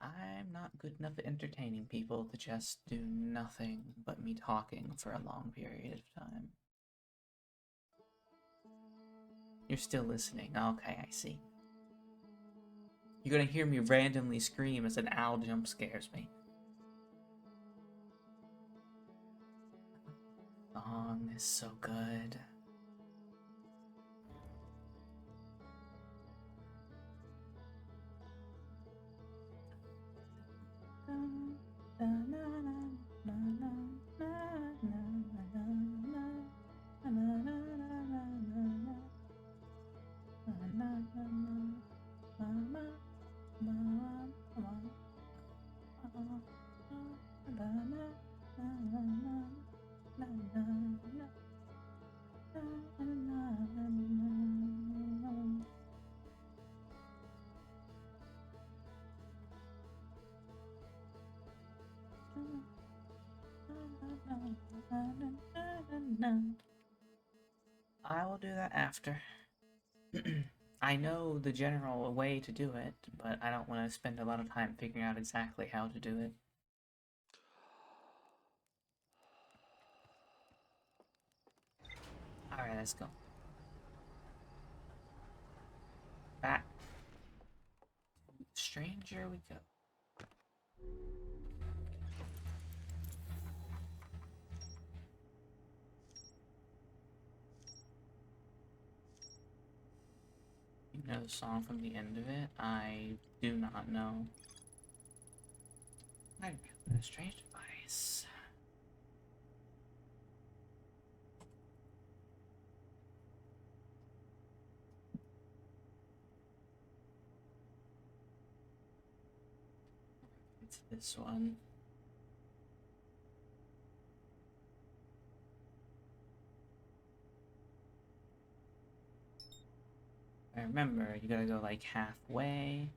I'm not good enough at entertaining people to just do nothing but me talking for a long period of time. You're still listening. Okay, I see. You're gonna hear me randomly scream as an owl jump scares me. The song is so good. I will do that after. I know the general way to do it, but I don't want to spend a lot of time figuring out exactly how to do it. Alright, let's go. Back. Stranger we go. You know the song from the end of it? I do not know. I a strange device. It's this one. I remember you gotta go like halfway.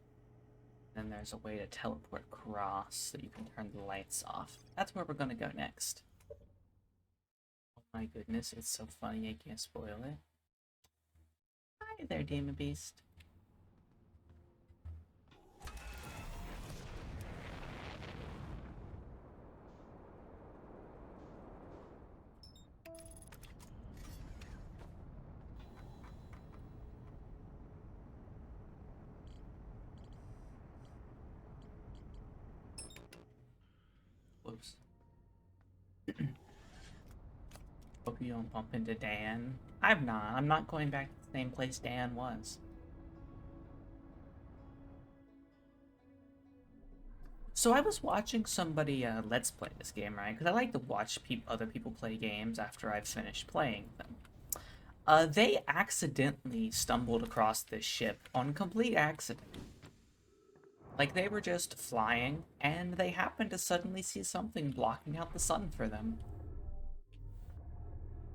Then there's a way to teleport across so you can turn the lights off. That's where we're gonna go next. Oh my goodness, it's so funny I can't spoil it. Hi there, Demon Beast. Whoops. Hope you don't bump into Dan. I'm not. I'm not going back to the same place Dan was. So I was watching somebody let's play this game, right? Because I like to watch other people play games after I've finished playing them. They accidentally stumbled across this ship on complete accident. Like they were just flying, and they happened to suddenly see something blocking out the sun for them.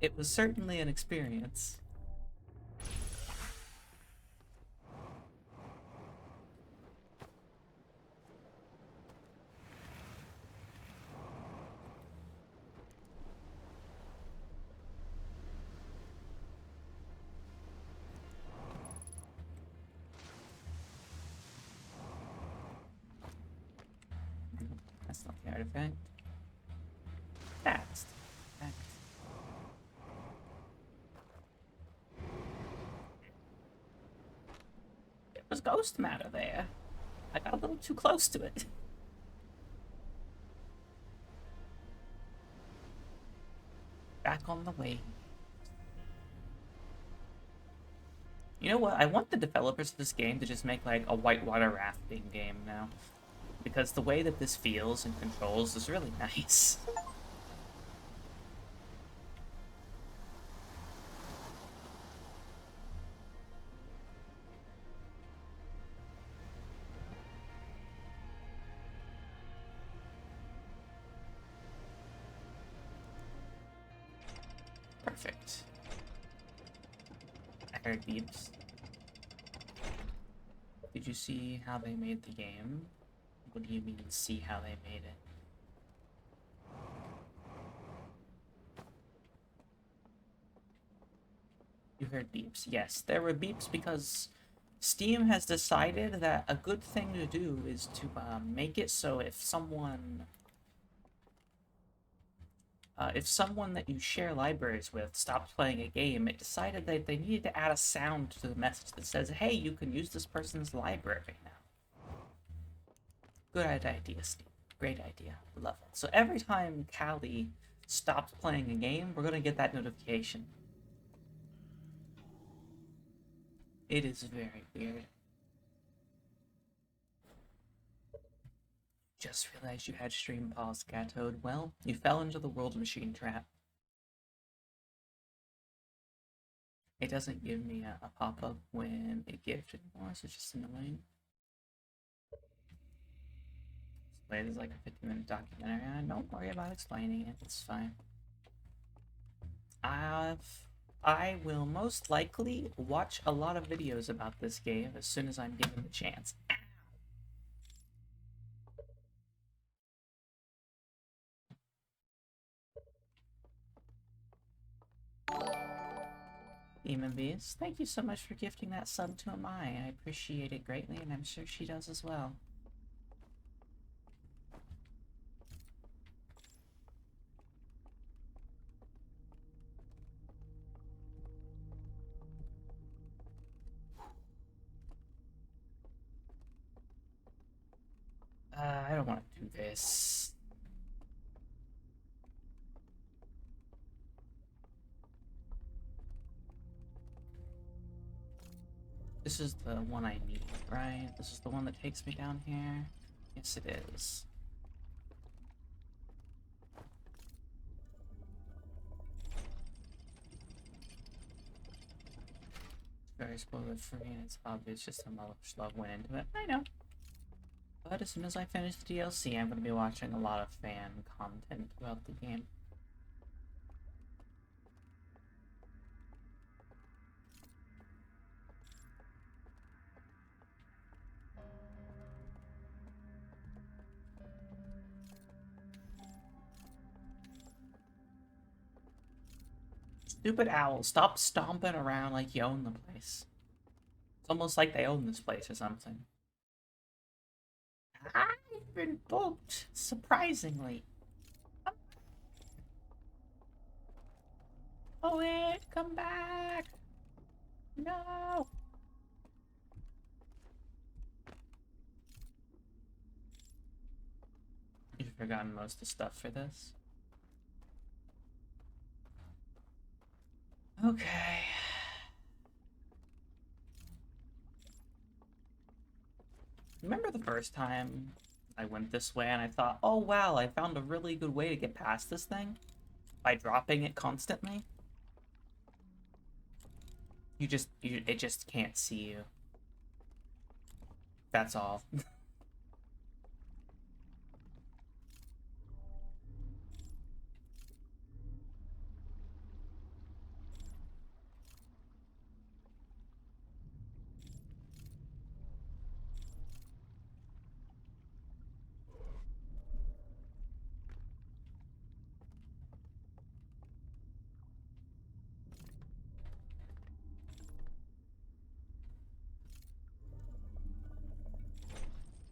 It was certainly an experience. That's not the artifact. That's the artifact. It was ghost matter there. I got a little too close to it. Back on the way. You know what? I want the developers of this game to just make like a whitewater rafting game now. Because the way that this feels and controls is really nice. Perfect. I heard beeps. Did you see how they made the game? What do you mean, see how they made it? You heard beeps. Yes, there were beeps because Steam has decided that a good thing to do is to make it so if someone that you share libraries with stops playing a game, it decided that they needed to add a sound to the message that says, "Hey, you can use this person's library now." Good idea, Steam. Great idea. Love it. So every time Callie stops playing a game, we're gonna get that notification. It is very weird. Just realized you had stream pause, Cattoad. Well, you fell into the world machine trap. It doesn't give me a pop-up when it gives anymore, so it's just annoying. This is like a 50-minute documentary. Don't worry about explaining it. It's fine. I will most likely watch a lot of videos about this game as soon as I'm given the chance. Demon Beast, thank you so much for gifting that sub to Amai. I appreciate it greatly, and I'm sure she does as well. I don't want to do this. This is the one I need, right? This is the one that takes me down here? Yes, it is. Very spoiler free, and it's obvious just how much love went into it. I know. But as soon as I finish the DLC, I'm going to be watching a lot of fan content about the game. Stupid owl, stop stomping around like you own the place. It's almost like they own this place or something. I've been booked, surprisingly. Oh, it, come back! No! You've forgotten most of the stuff for this. Okay. Remember the first time I went this way and I thought, oh wow, I found a really good way to get past this thing? By dropping it constantly? It just can't see you. That's all.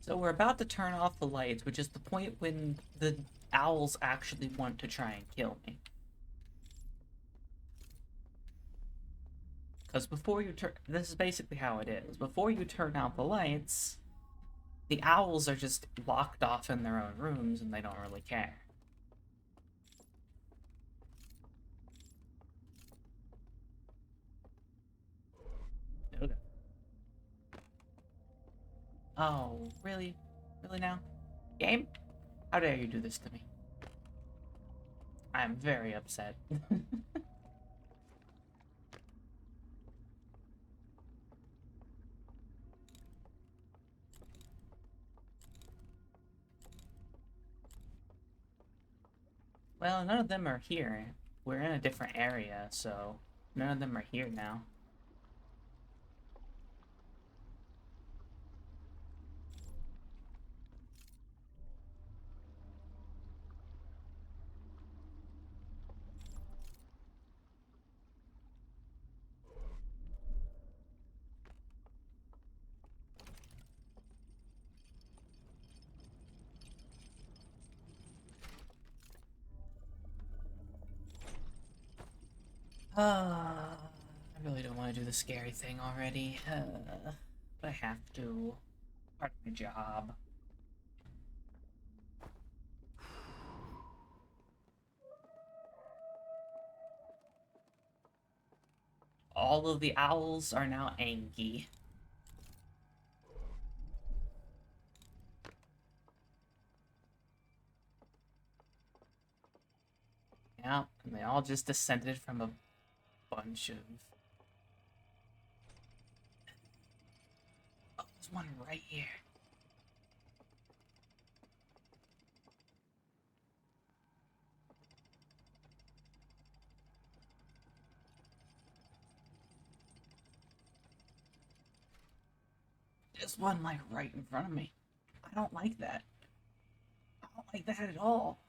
So we're about to turn off the lights, which is the point when the owls actually want to try and kill me. Because before you turn... This is basically how it is. Before you turn out the lights, the owls are just locked off in their own rooms and they don't really care. Okay. Oh, really? Really now? Game? How dare you do this to me? I'm very upset. Well, none of them are here. We're in a different area, so none of them are here now. I really don't want to do the scary thing already. But I have to. Part of my job. All of the owls are now angry. Yeah, and they all just descended from a bunch of... Oh, there's one right here. There's one, like, right in front of me. I don't like that. I don't like that at all.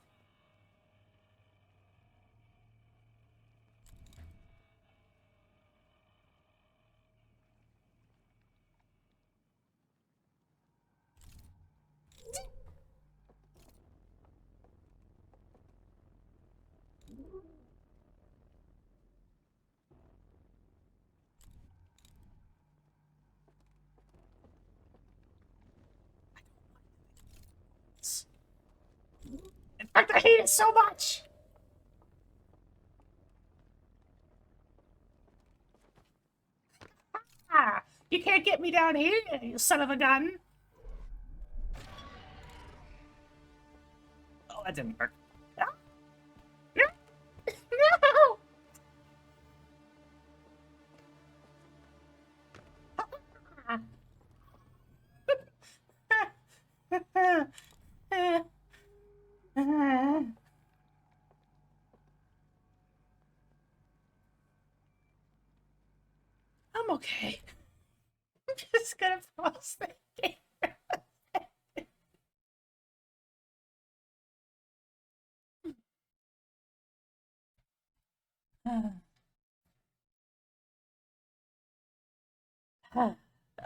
In fact, I hate it so much! Ah, you can't get me down here, you son of a gun! Oh, that didn't work. No! No! No! I'm okay. I'm just gonna pause the game.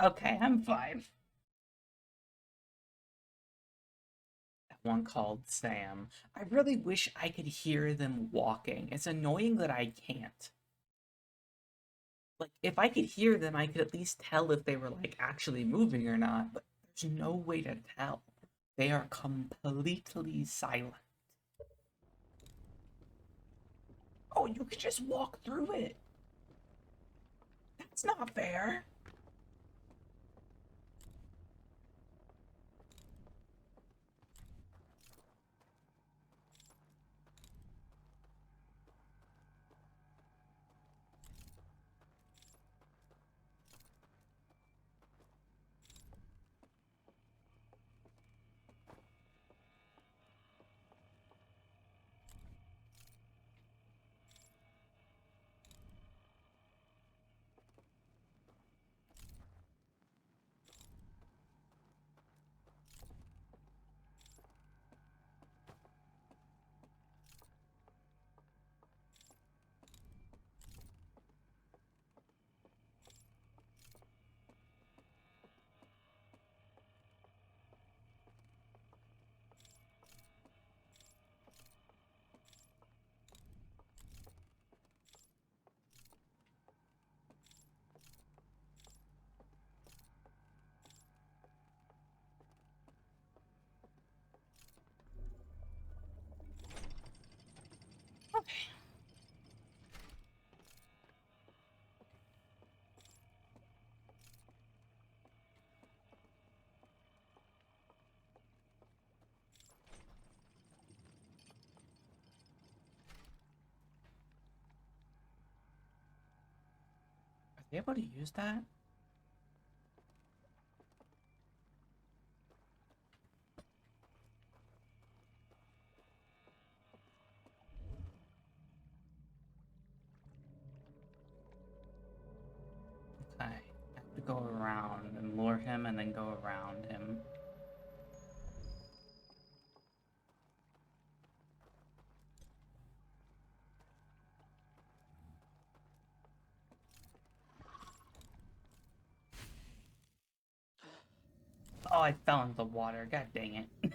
Okay, I'm fine. One called Sam. I really wish I could hear them walking. It's annoying that I can't. Like, if I could hear them, I could at least tell if they were, like, actually moving or not, but there's no way to tell. They are completely silent. Oh, you could just walk through it. That's not fair. Okay. Are they able to use that? Okay. I have to go around and lure him and then go around him. Oh, I fell into the water. God dang it.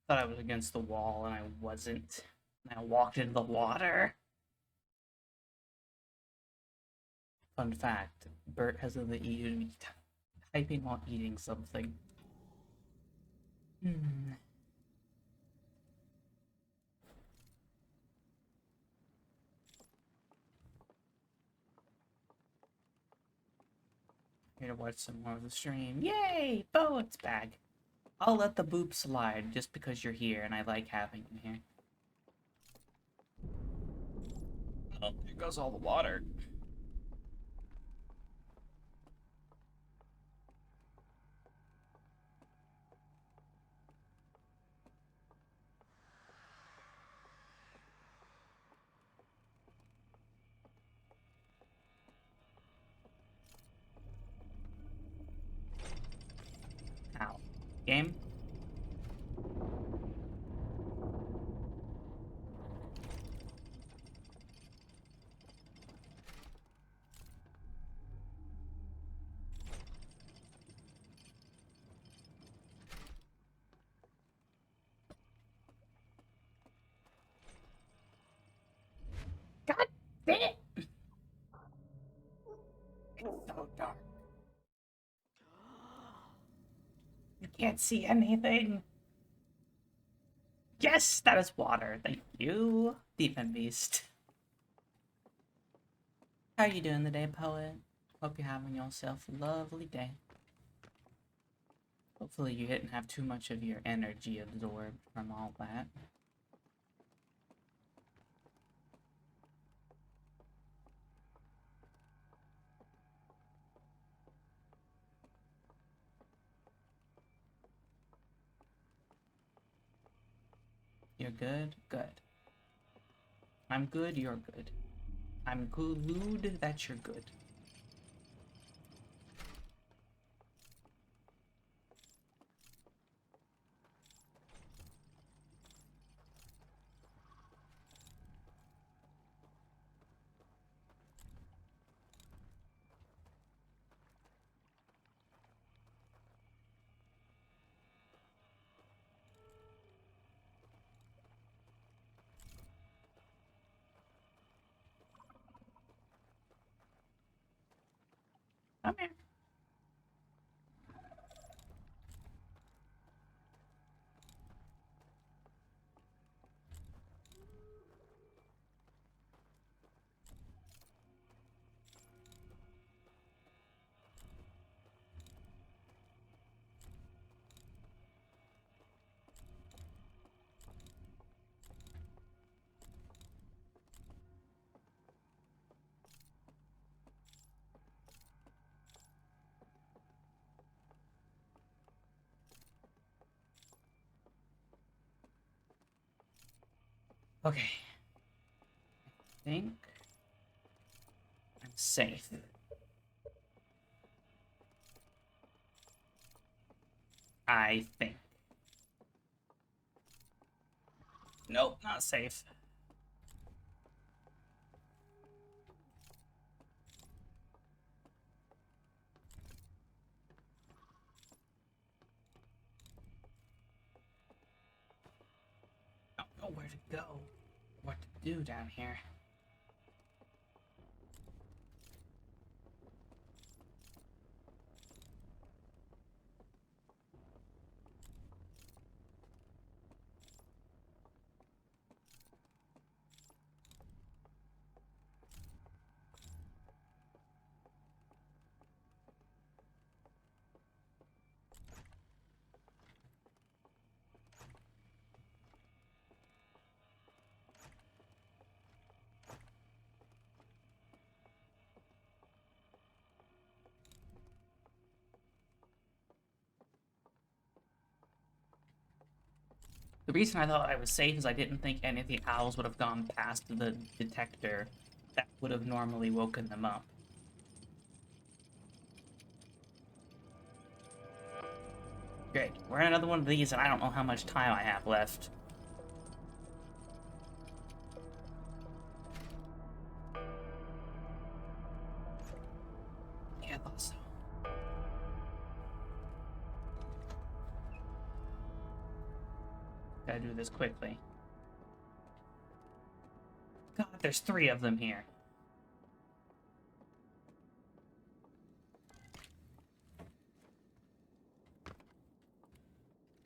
Thought I was against the wall and I wasn't. I walked into the water. Fun fact, Bert has the be typing while eating something. Hmm. Here to watch some more of the stream. Yay! Bo, it's back. I'll let the boop slide just because you're here and I like having you here. Oh, there goes all the water. Ow. Game? God dang it! It's so dark. You can't see anything. Yes, that is water. Thank you, Demon Beast. How you doing today, Poet? Hope you're having yourself a lovely day. Hopefully you didn't have too much of your energy absorbed from all that. You're good? Good. I'm good, you're good. I'm good that you're good. Come here. Okay. I think I'm safe. I think. Nope, not safe. I don't know where to go. What to do down here. The reason I thought I was safe is I didn't think any of the owls would have gone past the detector that would have normally woken them up. Great. We're in another one of these, and I don't know how much time I have left. Yeah, I thought so. Gotta do this quickly. There's 3 of them here.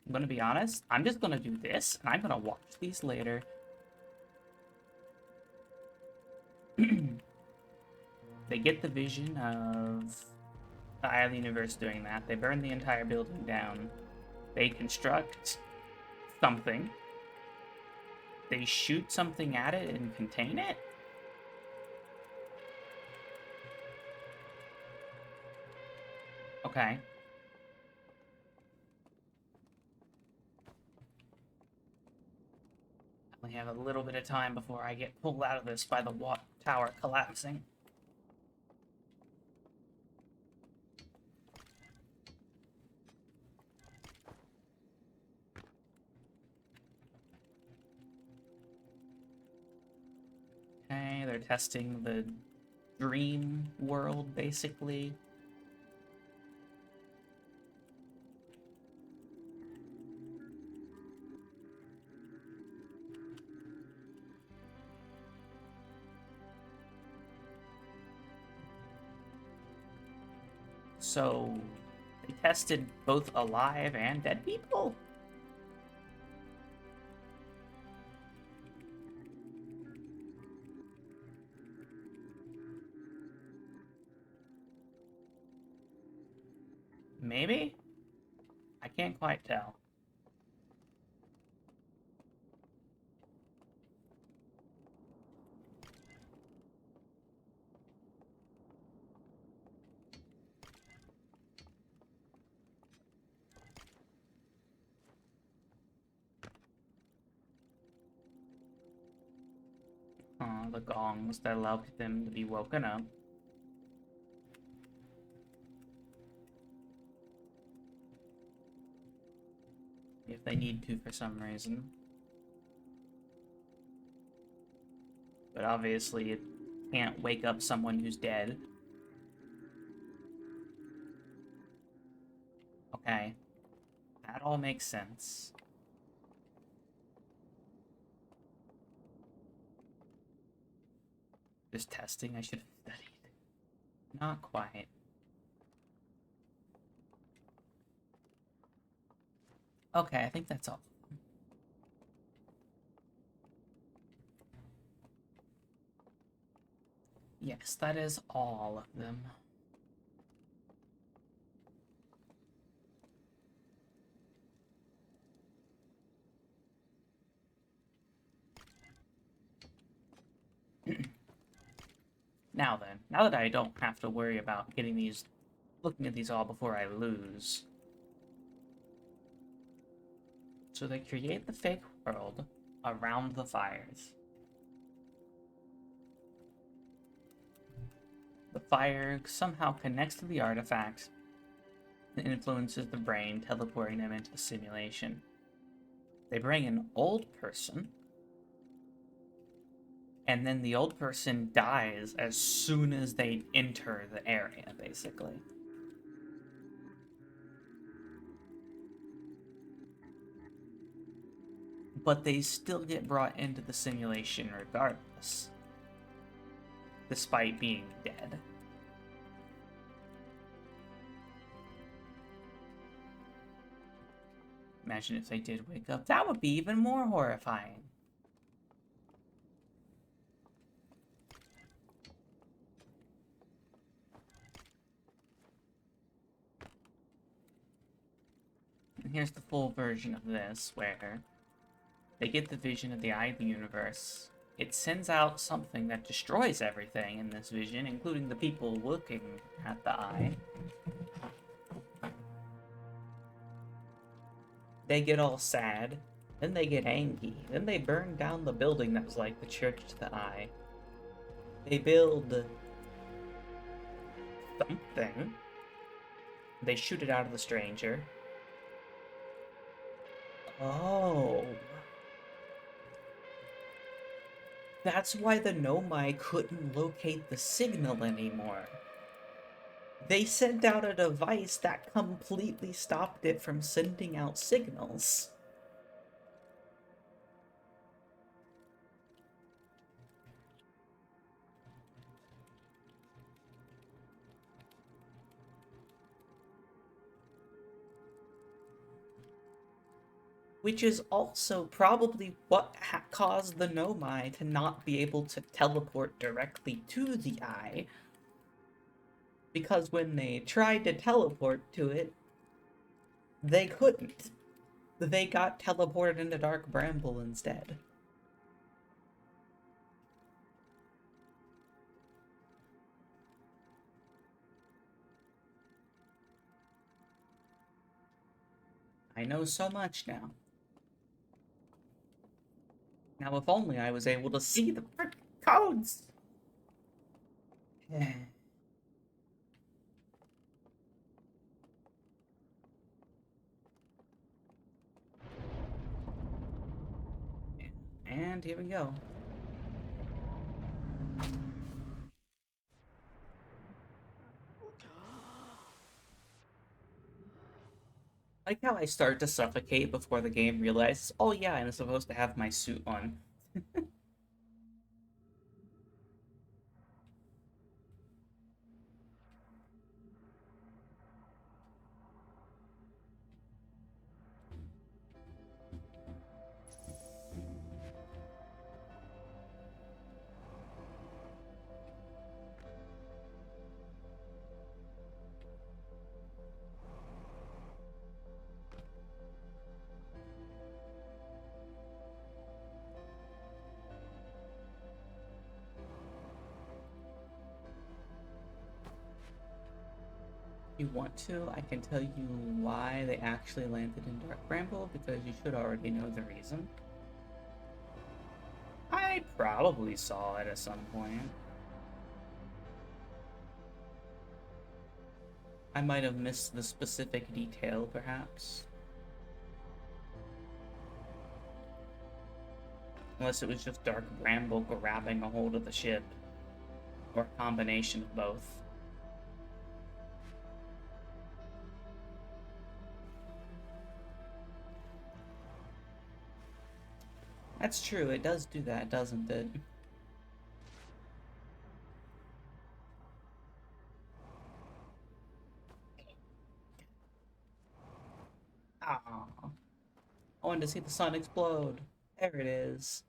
I'm gonna be honest, I'm just gonna do this, and I'm gonna watch these later. They get the vision of the Eye of the Universe doing that. They burn the entire building down. They construct something. They shoot something at it and contain it? Okay. I only have a little bit of time before I get pulled out of this by the tower collapsing. Okay, they're testing the dream world, basically. So, they tested both alive and dead people? Maybe? I can't quite tell. The gongs that allowed them to be woken up. If they need to for some reason. But obviously it can't wake up someone who's dead. Okay. That all makes sense. This testing I should have studied. Not quite. Okay, I think that's all. Yes, that is all of them. Now then, now that I don't have to worry about looking at these all before I lose. So they create the fake world around the fires. The fire somehow connects to the artifact and influences the brain, teleporting them into the simulation. They bring an old person, and then the old person dies as soon as they enter the area, basically. But they still get brought into the simulation regardless, despite being dead. Imagine if they did wake up. That would be even more horrifying. And here's the full version of this, where they get the vision of the Eye of the Universe. It sends out something that destroys everything in this vision, including the people looking at the Eye. They get all sad, then they get angry, then they burn down the building that was like the church to the Eye. They build something. They shoot it out of the stranger. Oh. That's why the Nomai couldn't locate the signal anymore. They sent out a device that completely stopped it from sending out signals. Which is also probably what caused the Nomai to not be able to teleport directly to the eye, because when they tried to teleport to it, they couldn't. They got teleported into Dark Bramble instead. I know so much now. Now, if only I was able to see the frickin' codes! And here we go. Like how I start to suffocate before the game realizes, oh yeah, I'm supposed to have my suit on. If you want to, I can tell you why they actually landed in Dark Bramble, because you should already know the reason. I probably saw it at some point. I might have missed the specific detail, perhaps. Unless it was just Dark Bramble grabbing a hold of the ship, or a combination of both. That's true, it does do that, doesn't it? Ah, I wanted to see the sun explode. There it is.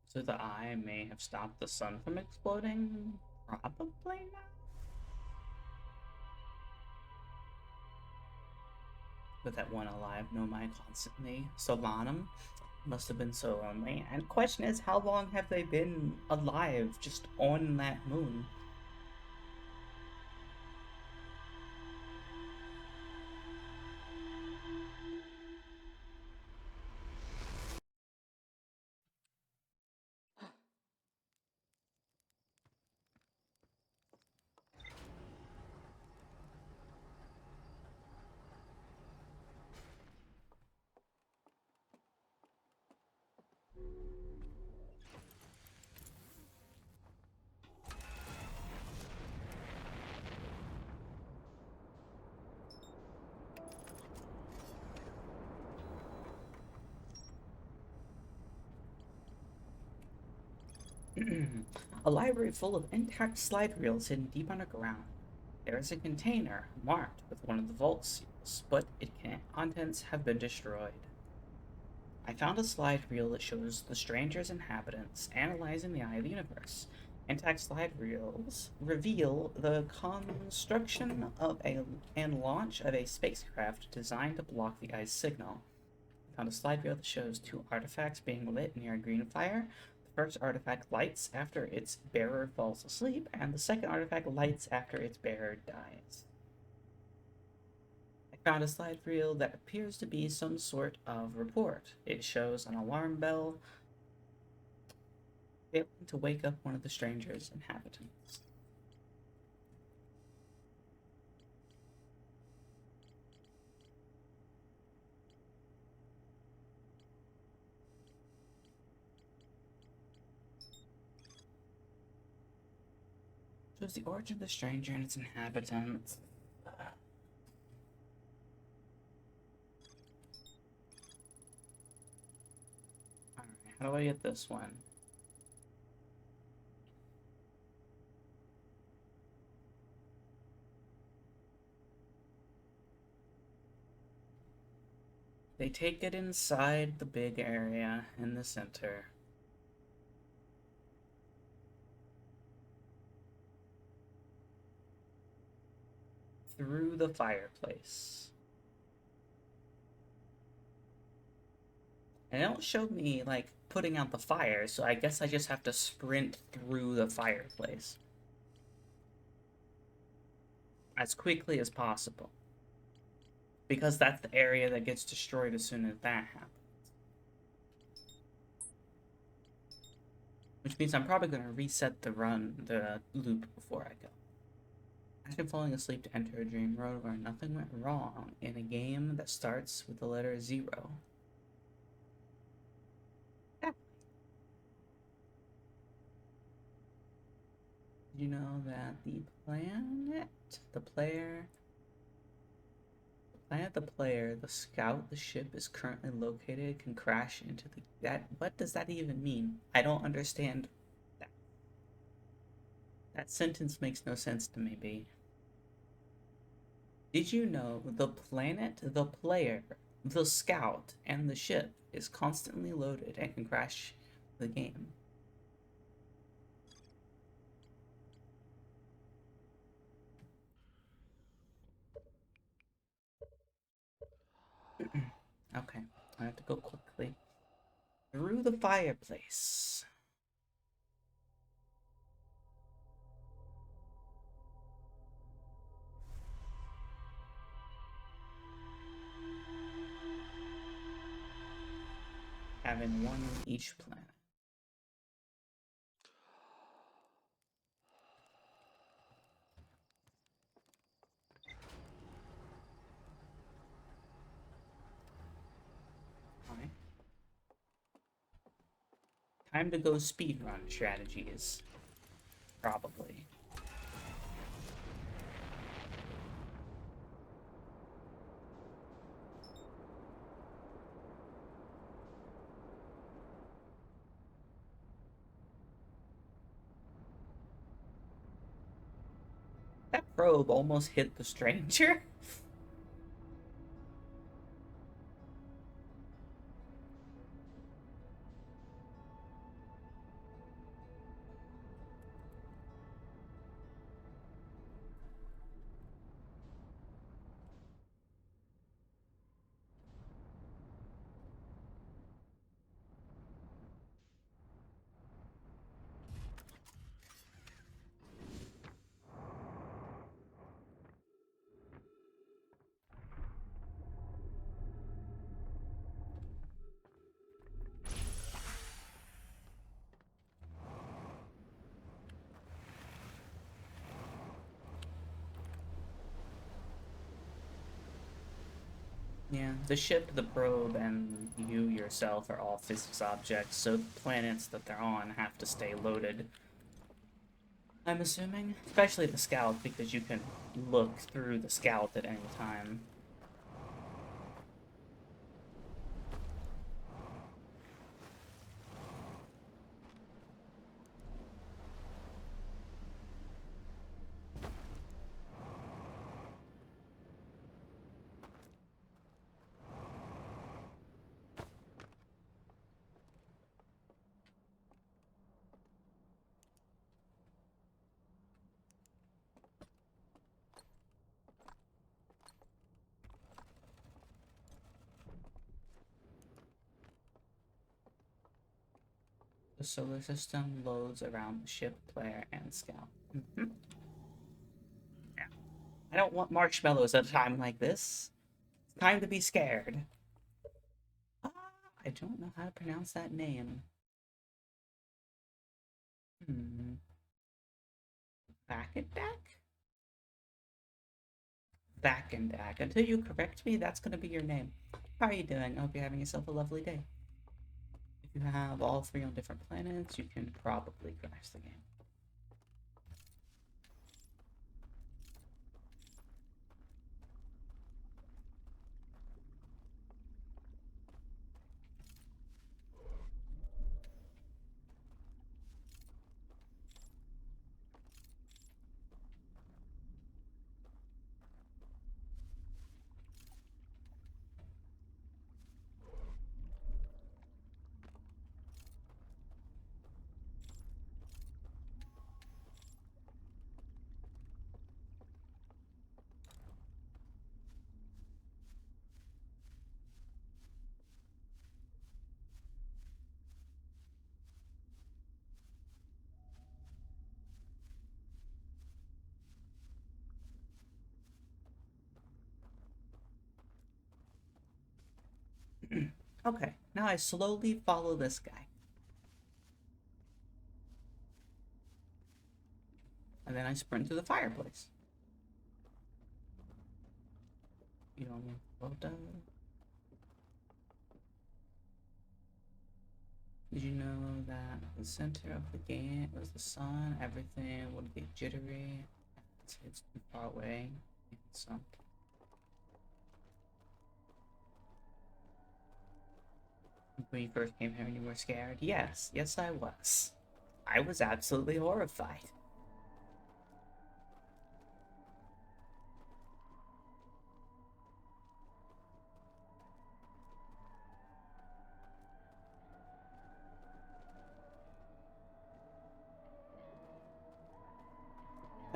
So the eye may have stopped the sun from exploding? Probably not. With that one alive Nomai constantly. Solanum must have been so lonely. And question is, how long have they been alive just on that moon? A library full of intact slide reels hidden deep underground. There is a container marked with one of the vault seals, but its contents have been destroyed. I found a slide reel that shows the stranger's inhabitants analyzing the eye of the universe. Intact slide reels reveal the construction of a and launch of a spacecraft designed to block the eye's signal. I found a slide reel that shows two artifacts being lit near a green fire. The first artifact lights after its bearer falls asleep, and the second artifact lights after its bearer dies. I found a slide reel that appears to be some sort of report. It shows an alarm bell failing to wake up one of the stranger's inhabitants. Shows the origin of the stranger and its inhabitants. Alright, how do I get this one? They take it inside the big area in the center. Through the fireplace. And it don't show me, like, putting out the fire, so I guess I just have to sprint through the fireplace as quickly as possible. Because that's the area that gets destroyed as soon as that happens. Which means I'm probably going to reset the loop before I go. Imagine falling asleep to enter a dream world where nothing went wrong in a game that starts with the letter 0. Did you know that the planet, the player, the scout, the ship is currently located can crash into the... What does that even mean? I don't understand that. That sentence makes no sense to me, B. Did you know the planet, the player, the scout, and the ship is constantly loaded and can crash the game? Okay, I have to go quickly. Through the fireplace. Having one on each planet. Okay. Time to go speedrun strategies. Probably. That probe almost hit the stranger. Yeah, the ship, the probe, and you yourself are all physics objects, so the planets that they're on have to stay loaded. I'm assuming? Especially the scout, because you can look through the scout at any time. The solar system loads around the ship, player, and scout. Yeah. I don't want marshmallows at a time like this. It's time to be scared. Ah, I don't know how to pronounce that name. Hmm. Vakendak? Vakendak. Until you correct me, that's gonna be your name. How are you doing? I hope you're having yourself a lovely day. If you have all 3 on different planets, you can probably crash the game. Okay, now I slowly follow this guy. And then I sprint to the fireplace. You know, well done. Did you know that the center of the game was the sun? Everything would get jittery. It's too far away. So, when you first came here, you were scared? Yes, yes, I was. I was absolutely horrified.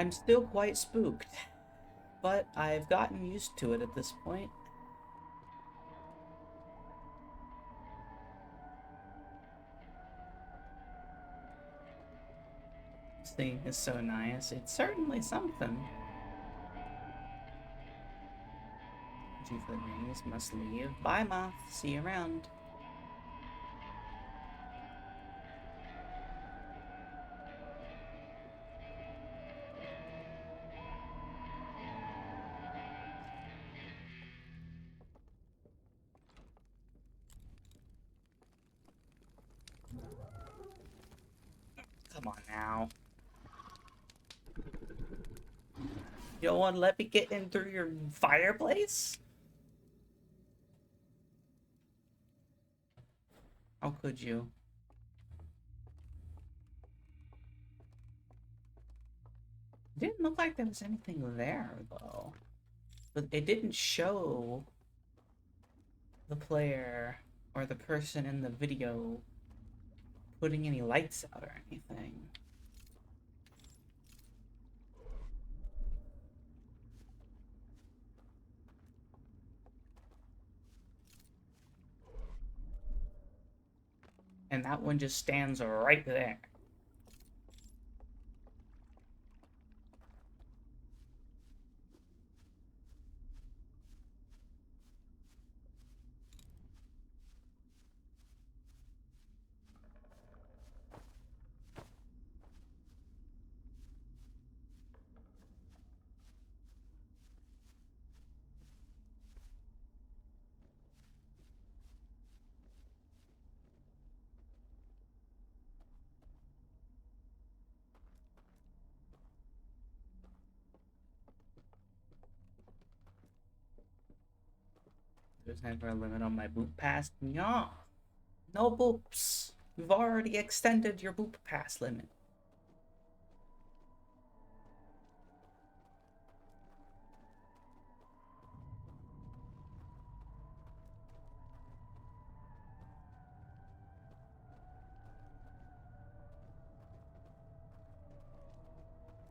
I'm still quite spooked, but I've gotten used to it at this point. This thing is so nice. It's certainly something. G for the rings, must leave. Bye, Moth. See you around. Come on now. You don't want to let me get in through your fireplace? How could you? Didn't look like there was anything there, though. But it didn't show the player or the person in the video putting any lights out or anything. And that one just stands right there. There's never a limit on my boot pass. No. No boops. You've already extended your boop pass limit.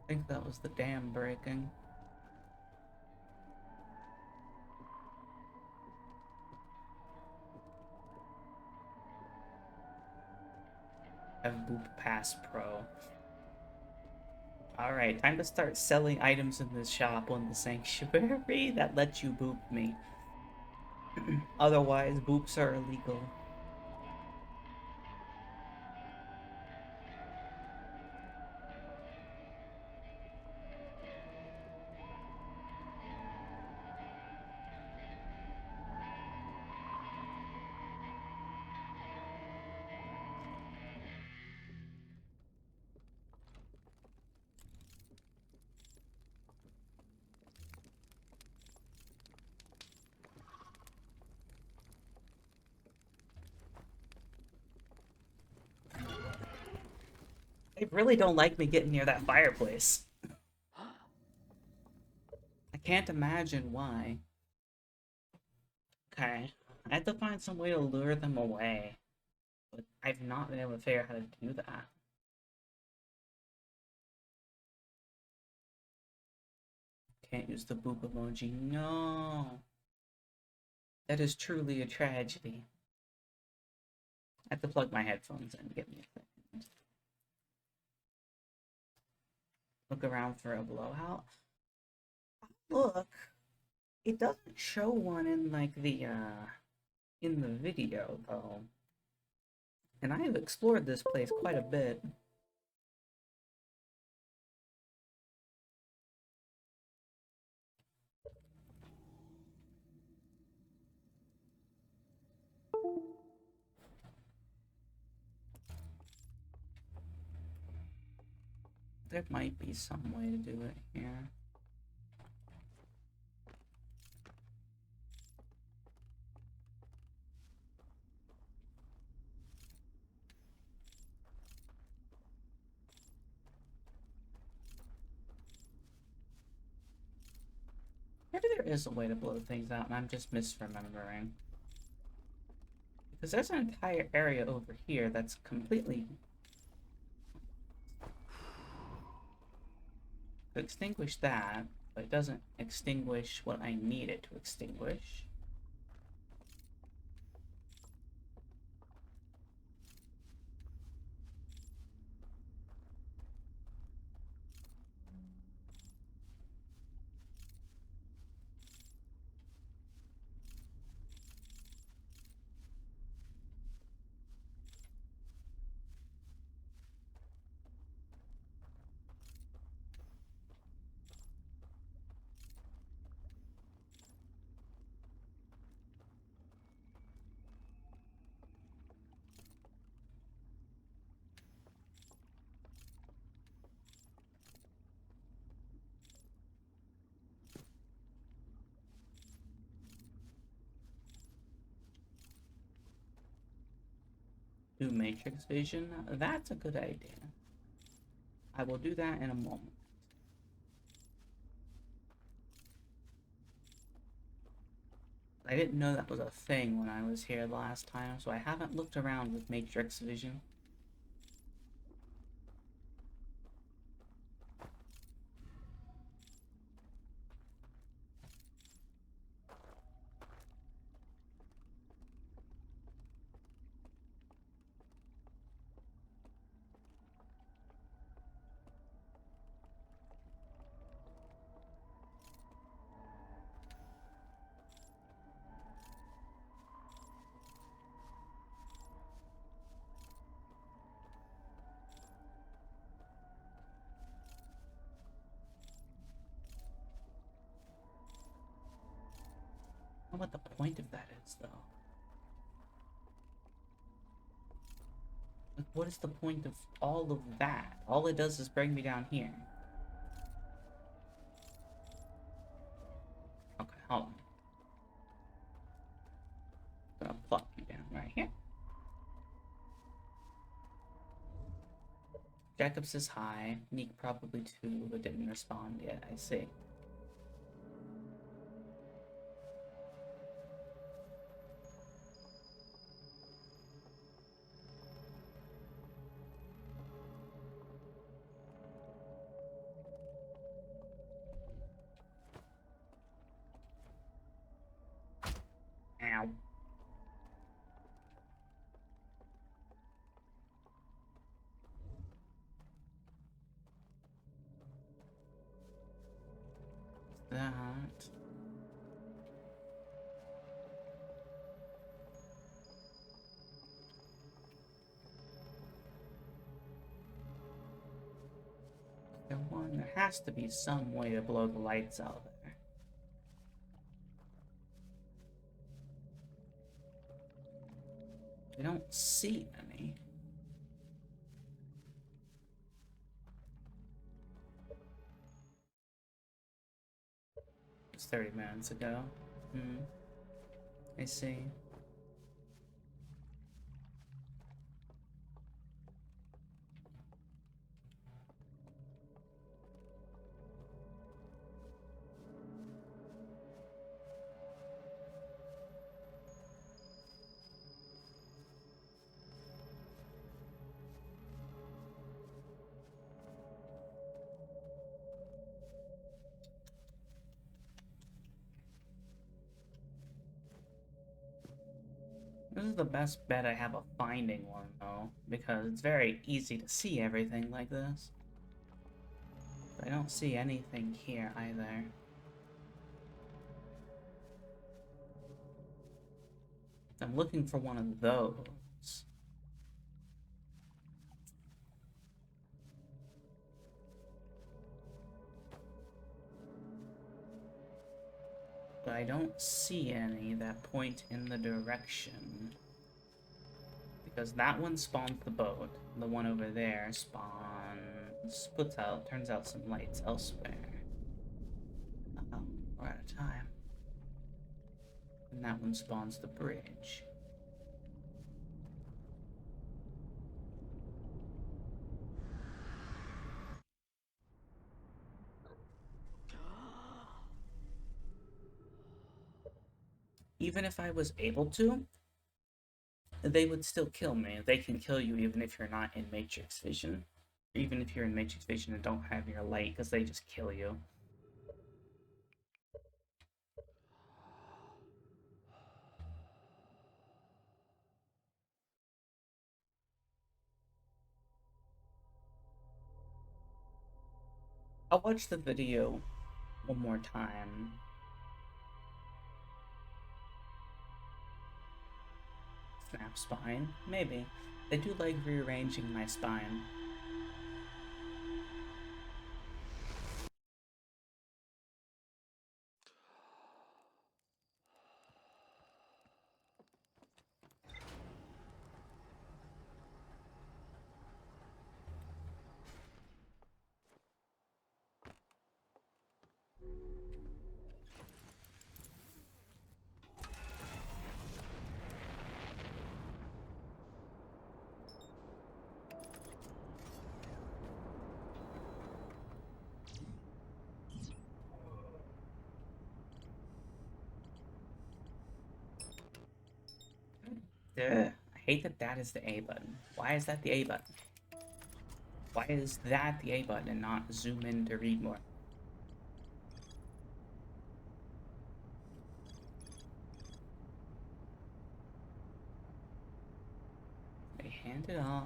I think that was the dam breaking. I have Boop Pass Pro. Alright, time to start selling items in the shop on the sanctuary that lets you boop me. Otherwise, boops are illegal. They really don't like me getting near that fireplace. I can't imagine why. Okay, I have to find some way to lure them away. But I've not been able to figure out how to do that. Can't use the boop emoji. No. That is truly a tragedy. I have to plug my headphones in. Give me a second. Look around for a blowout. Look, it doesn't show one in like the in the video, though. And I have explored this place quite a bit. There might be some way to do it here. Maybe there is a way to blow things out and I'm just misremembering. Because there's an entire area over here that's completely... to extinguish that, but it doesn't extinguish what I need it to extinguish. Do matrix vision? That's a good idea. I will do that in a moment. I didn't know that was a thing when I was here last time, so I haven't looked around with matrix vision. I don't know what the point of that is, though. Like, what is the point of all of that? All it does is bring me down here. Okay, hold on. I'm gonna plop you down right here. Jacobs is high. Neek probably too, but didn't respond yet. I see. Ow. That. There has to be some way to blow the lights out there. I don't see any. It's 30 minutes ago. I see. This is the best bet I have of finding one, though, because it's very easy to see everything like this. But I don't see anything here either. I'm looking for one of those. But I don't see any that point in the direction. Because that one spawns the boat. The one over there turns out some lights elsewhere. Uh-oh, we're out of time. And that one spawns the bridge. Even if I was able to, they would still kill me. They can kill you even if you're not in Matrix Vision. Even if you're in Matrix Vision and don't have your light, because they just kill you. I'll watch the video one more time. Snap spine? Maybe. They do like rearranging my spine. Ugh, I hate that that is the A button. Why is that the A button? Why is that the A button and not zoom in to read more? They hand it off.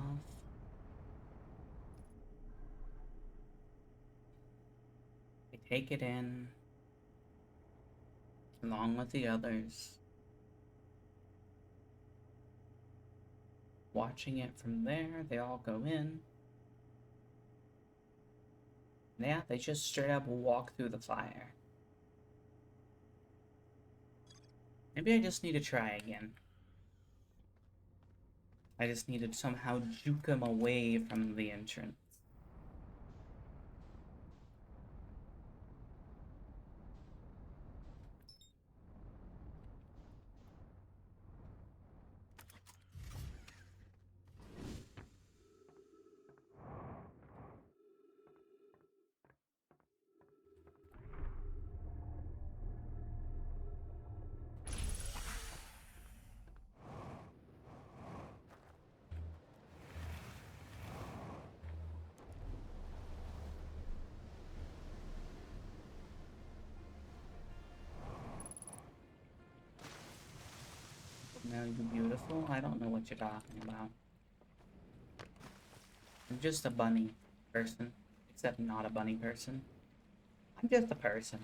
They take it in, along with the others. Watching it from there, they all go in. Yeah, they just straight up walk through the fire. Maybe I just need to try again. I just need to somehow juke them away from the entrance. Now you beautiful? I don't know what you're talking about. I'm just a bunny person. Except not a bunny person. I'm just a person.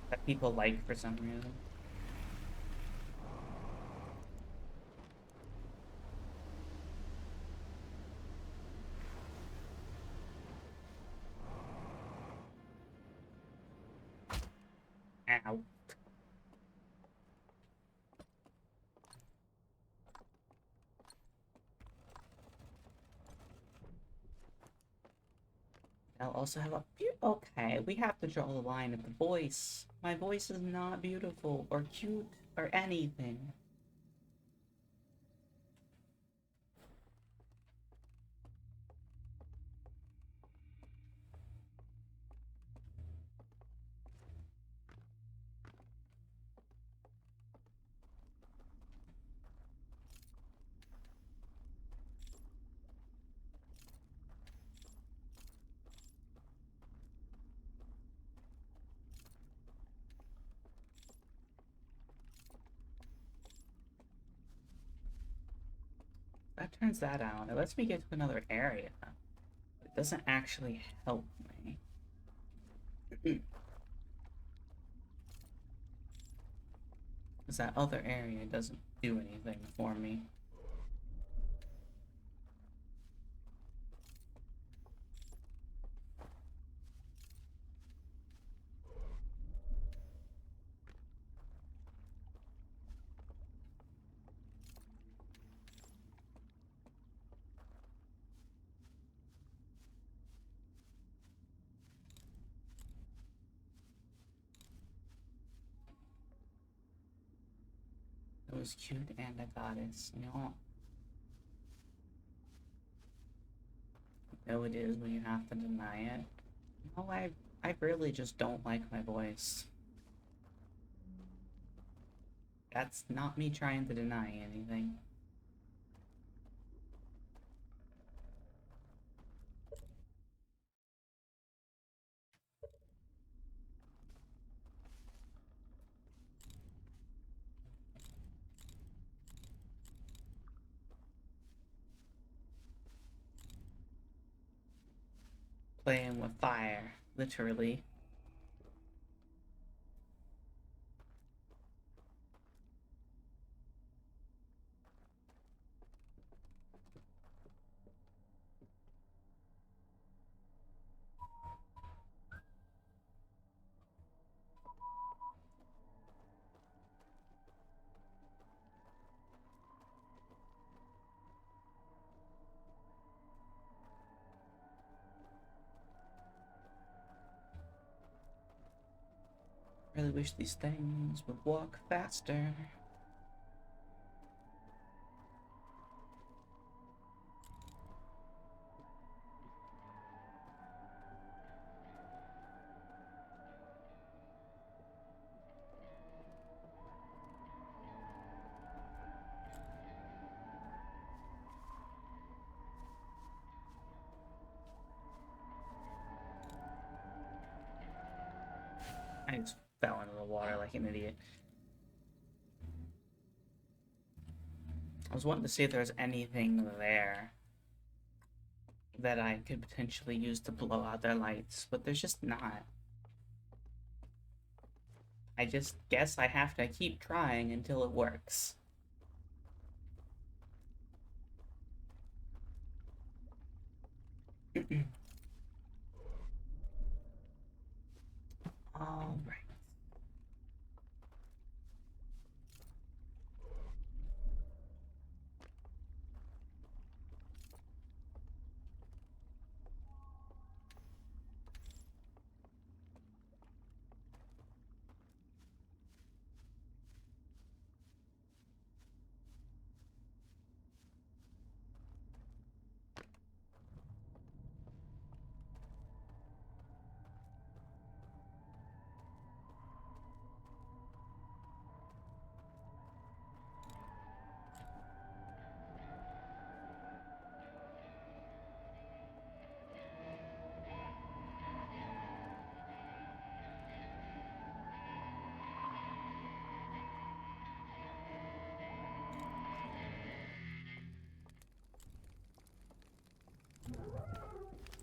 That people like for some reason. Ow. I'll also have a okay, we have to draw the line at the voice. My voice is not beautiful or cute or anything. That turns that out. It lets me get to another area. It doesn't actually help me. Because that other area doesn't do anything for me. It was cute and a goddess, you know? No, it is when you have to deny it. No, I really just don't like my voice. That's not me trying to deny anything. Playing with fire, literally. Really wish these things would walk faster. I just fell into the water like an idiot. I was wanting to see if there's anything there that I could potentially use to blow out their lights, but there's just not. I just guess I have to keep trying until it works. Alright.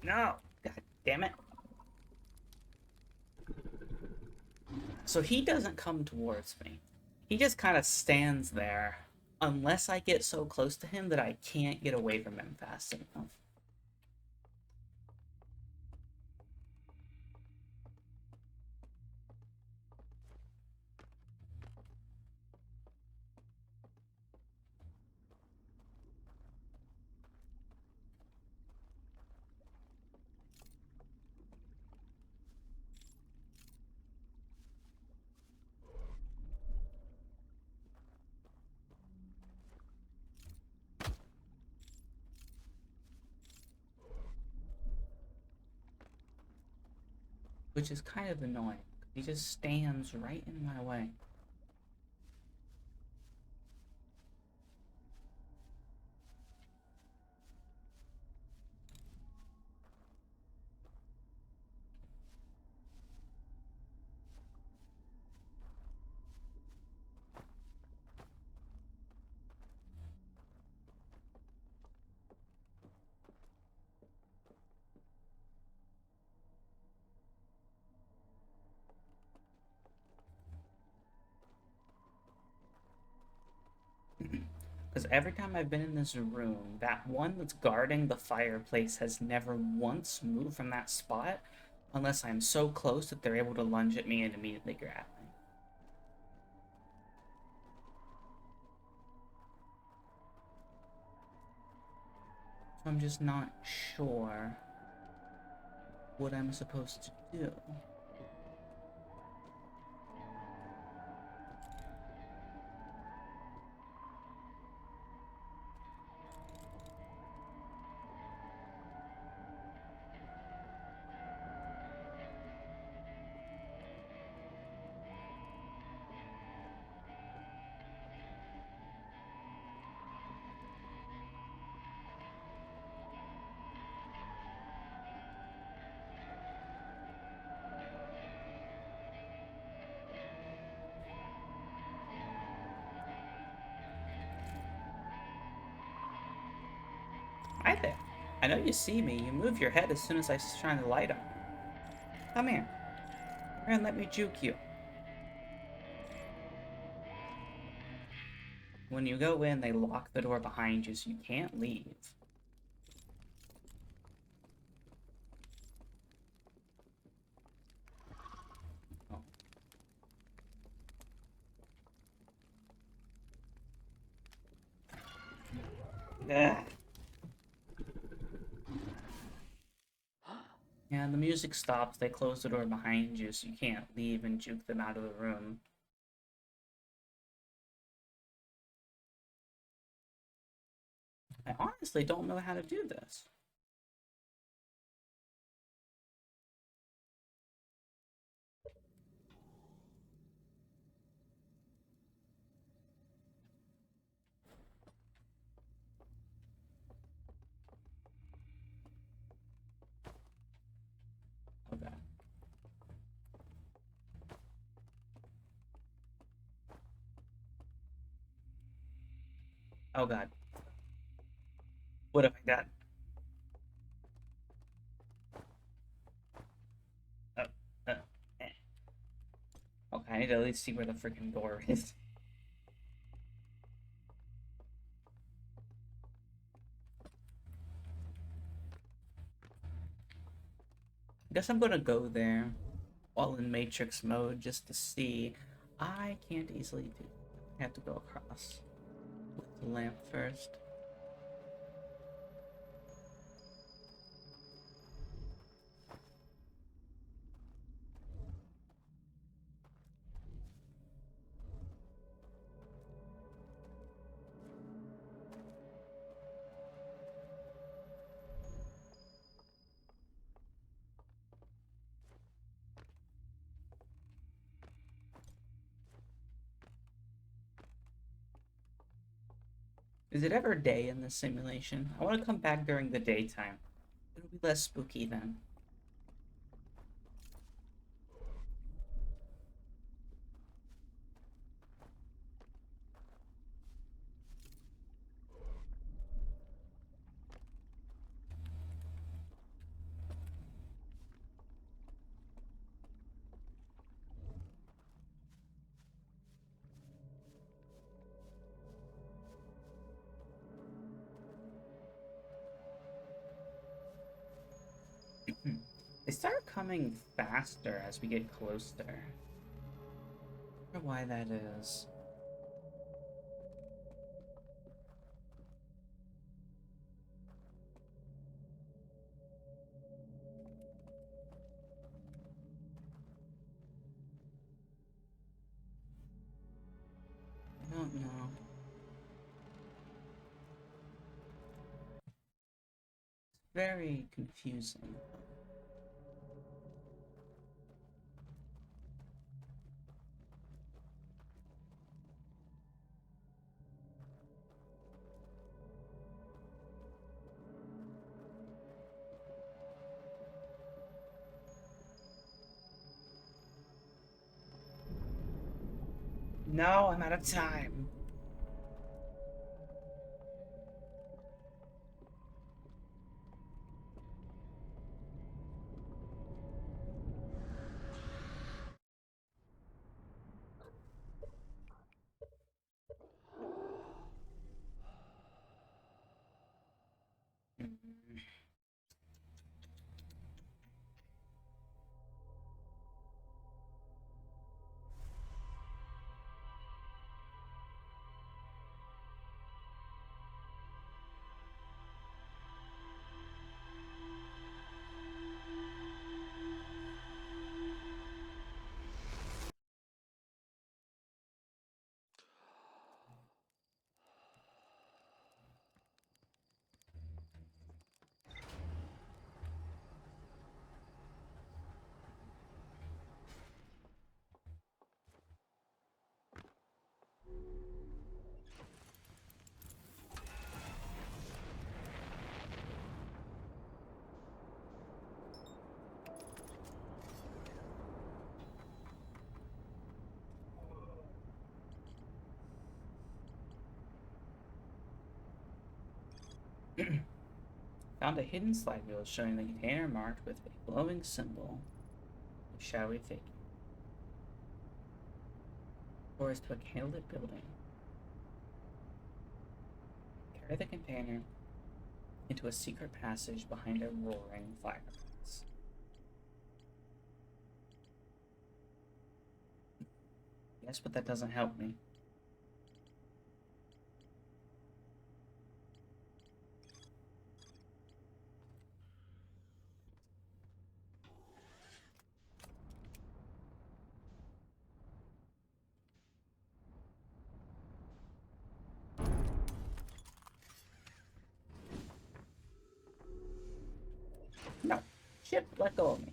No! God damn it. So he doesn't come towards me. He just kind of stands there unless I get so close to him that I can't get away from him fast enough. Which is kind of annoying. He just stands right in my way. Because every time I've been in this room, that one that's guarding the fireplace has never once moved from that spot unless I'm so close that they're able to lunge at me and immediately grab me. So I'm just not sure what I'm supposed to do. Hi there. I know you see me. You move your head as soon as I shine the light on you. Come here. Come here and let me juke you. When you go in, they lock the door behind you so you can't leave. Oh. Ugh. Yeah, the music stops. They close the door behind you so you can't leave and juke them out of the room. I honestly don't know how to do this. Okay. Oh god. What have I done? Oh, uh, eh. Okay, I need to at least see where the freaking door is. Guess I'm gonna go there while in Matrix mode just to see. I can't easily do. I have to go across with the lamp first. Is it ever day in this simulation? I want to come back during the daytime. It'll be less spooky then. They start coming faster as we get closer. I wonder why that is. I don't know. Very confusing. No, I'm out of time. Found a hidden slide wheel showing the container marked with a glowing symbol of shadowy figure. Doors to a candlelit building. Carry the container into a secret passage behind a roaring fireplace. Yes, but that doesn't help me. No. Shit, let go of me.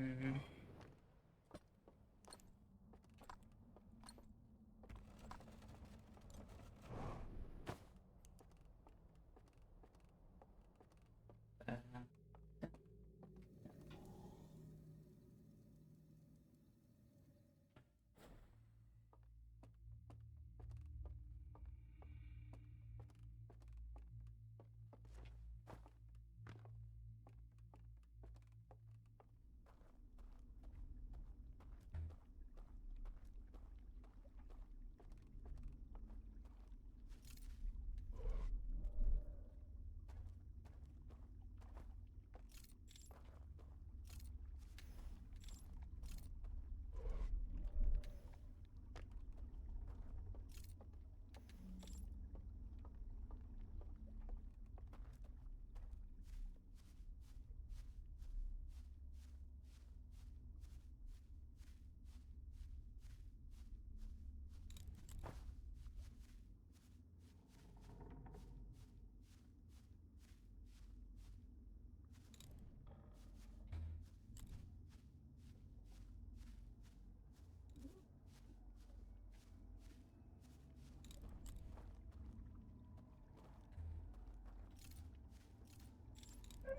Mm. Uh,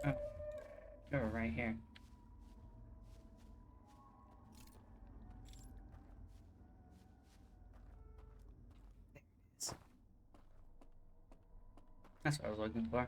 oh, oh, right here. That's what I was looking for.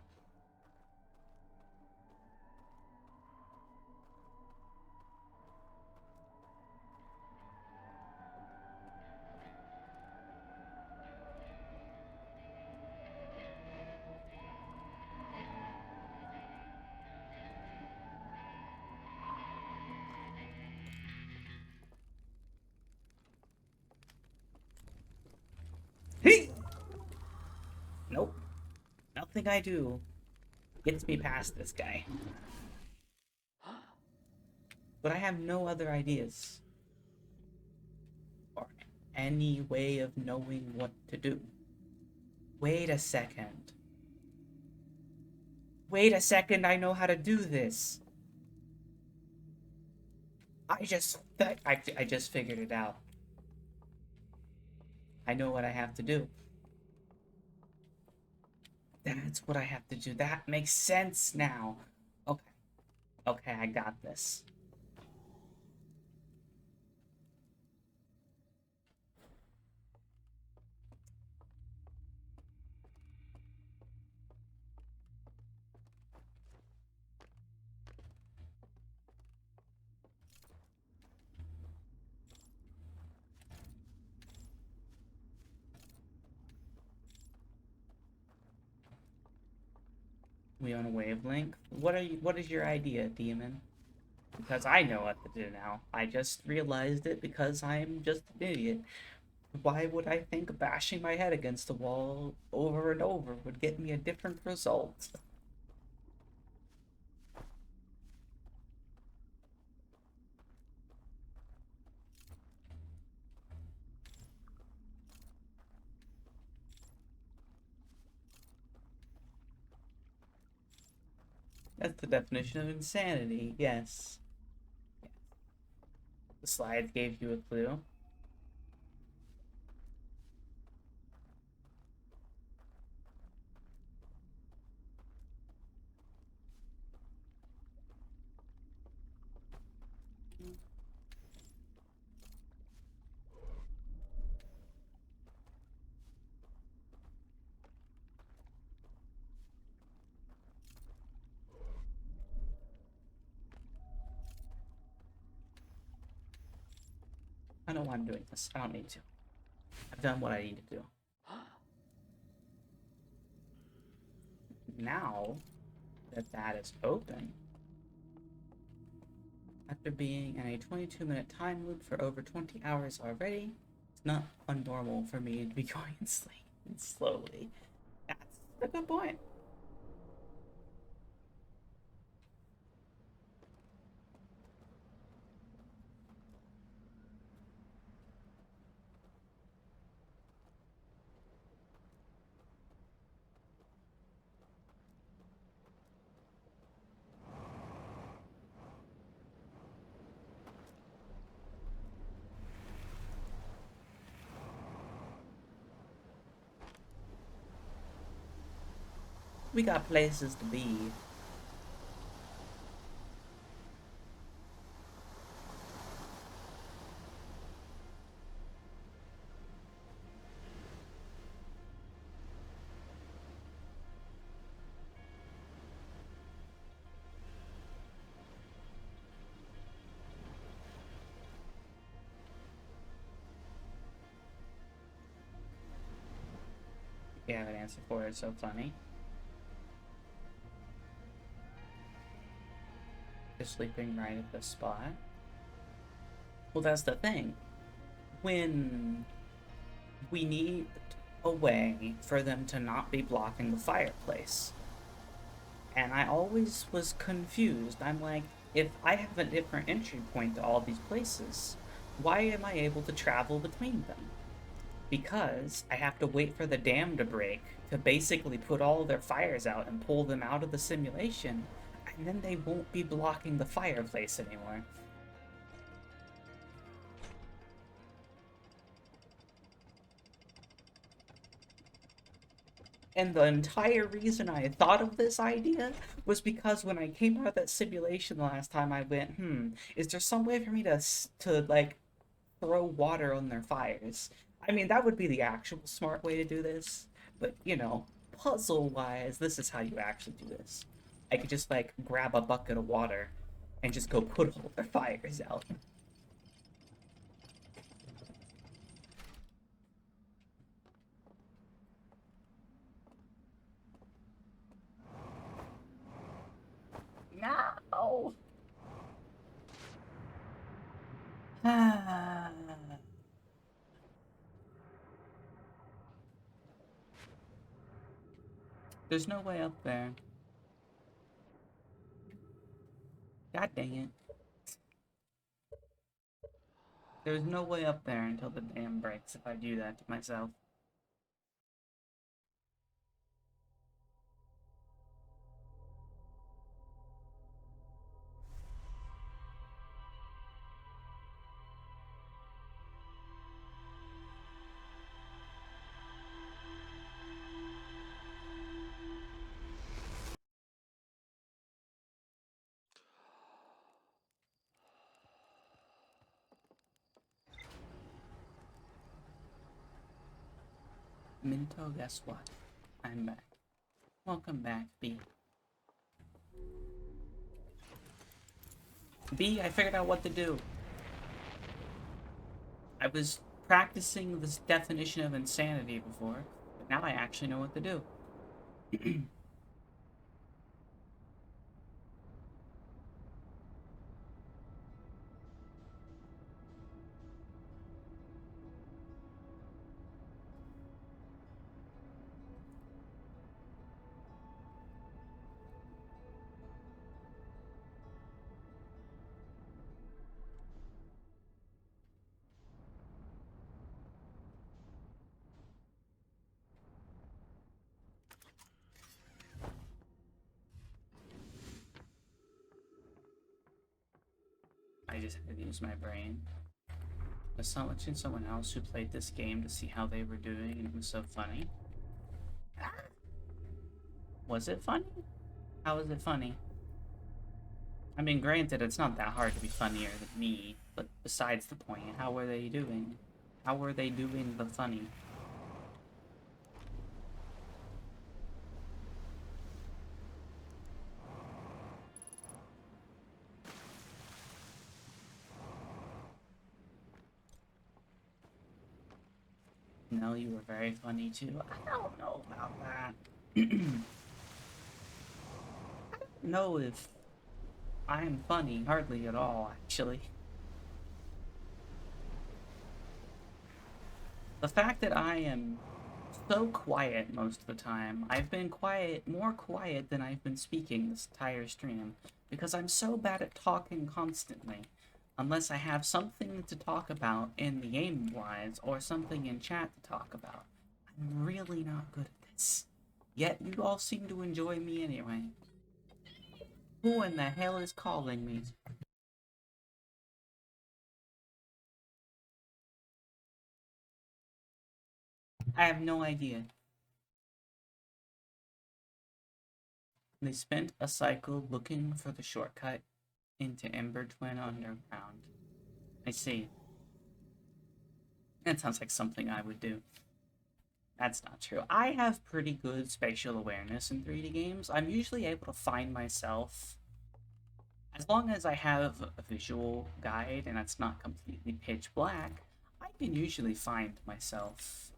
Hey! Nope. Nothing I do gets me past this guy. But I have no other ideas. Or any way of knowing what to do. Wait a second. Wait a second, I know how to do this. I just figured it out. I know what I have to do. That's what I have to do. That makes sense now. Okay. Okay, I got this. We on a wavelength? What is your idea, demon? Because I know what to do now. I just realized it because I'm just an idiot. Why would I think bashing my head against the wall over and over would get me a different result? That's the definition of insanity, yes. The slide gave you a clue. I don't know why I'm doing this. I don't need to. I've done what I need to do. Now that that is open, after being in a 22-minute time loop for over 20 hours already, it's not unnormal for me to be going slowly. That's a good point. We got places to be. You have an answer for it, so funny. Just sleeping right at the spot. Well, that's the thing. When we need a way for them to not be blocking the fireplace. And I always was confused. I'm like, if I have a different entry point to all these places, why am I able to travel between them? Because I have to wait for the dam to break to basically put all their fires out and pull them out of the simulation, and then they won't be blocking the fireplace anymore. And the entire reason I thought of this idea was because when I came out of that simulation the last time, I went, is there some way for me to like throw water on their fires? I mean, that would be the actual smart way to do this, but puzzle wise, this is how you actually do this. I could just like grab a bucket of water and just go put all their fires out. No. There's no way up there. God dang it. There's no way up there until the dam breaks if I do that to myself. Minto, guess what? I'm back. Welcome back, B. B, I figured out what to do. I was practicing this definition of insanity before, but now I actually know what to do. I just had to use my brain. I was watching someone else who played this game to see how they were doing, and it was so funny. Was it funny? How was it funny? I mean, granted, it's not that hard to be funnier than me, but besides the point, how were they doing? How were they doing the funny? No, you were very funny too. I don't know about that. I don't know if I'm funny, hardly at all, actually. The fact that I am so quiet most of the time, I've been quiet, more quiet than I've been speaking this entire stream, because I'm so bad at talking constantly. Unless I have something to talk about in the game-wise, or something in chat to talk about. I'm really not good at this. Yet you all seem to enjoy me anyway. Who in the hell is calling me? I have no idea. They spent a cycle looking for the shortcut into Ember Twin Underground. I see. That sounds like something I would do. That's not true. I have pretty good spatial awareness in 3D games. I'm usually able to find myself, as long as I have a visual guide and it's not completely pitch black, I can usually find myself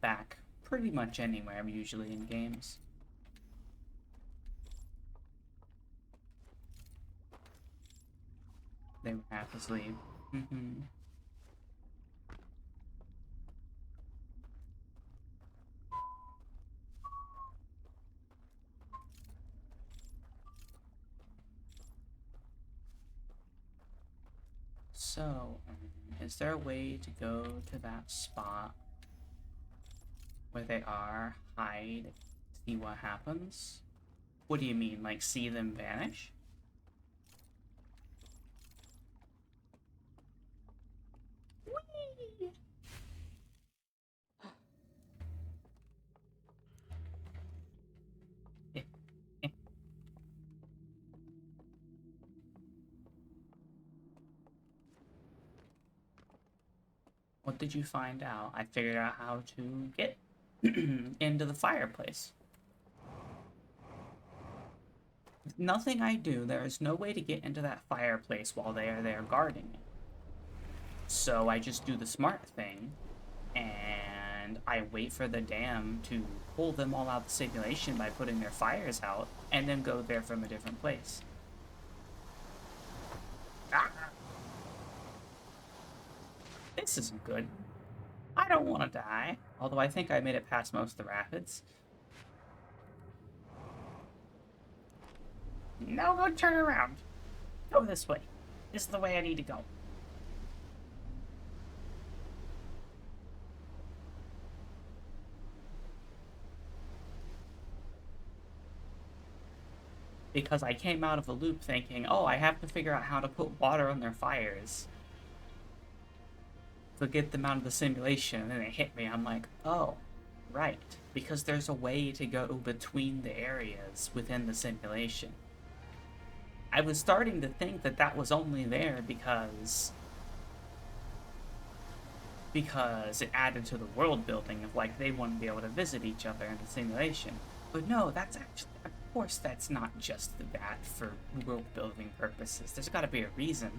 back pretty much anywhere, usually in games. They were half asleep. So, is there a way to go to that spot where they are, hide, see what happens? What do you mean, like see them vanish? Whee! What did you find out? I figured out how to get into the fireplace. Nothing I do, there is no way to get into that fireplace while they are there guarding it. So I just do the smart thing, and I wait for the dam to pull them all out of the simulation by putting their fires out, and then go there from a different place. Ah! This isn't good. I don't want to die, although I think I made it past most of the rapids. No, go turn around. Go this way. This is the way I need to go. because I came out of a loop thinking, oh, I have to figure out how to put water on their fires to get them out of the simulation, and then it hit me. I'm like, oh, right, because there's a way to go between the areas within the simulation. I was starting to think that that was only there because it added to the world building of like they wouldn't be able to visit each other in the simulation. But no, that's actually, of course, that's not just that for world building purposes. There's got to be a reason.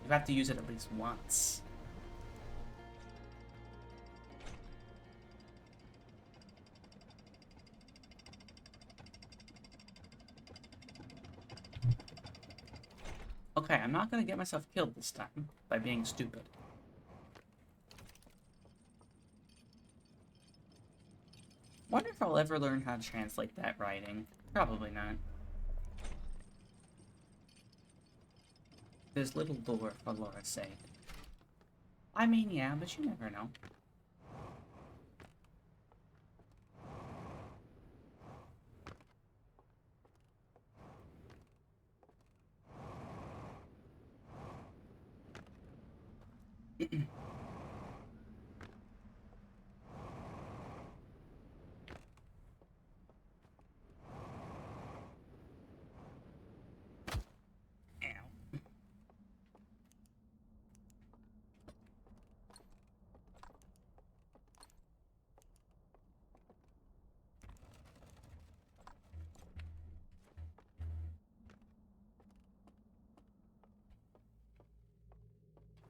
You have to use it at least once. Okay, I'm not gonna get myself killed this time by being stupid. Wonder if I'll ever learn how to translate that writing. Probably not. There's little lore for lore's sake. I mean, yeah, but you never know. Ow.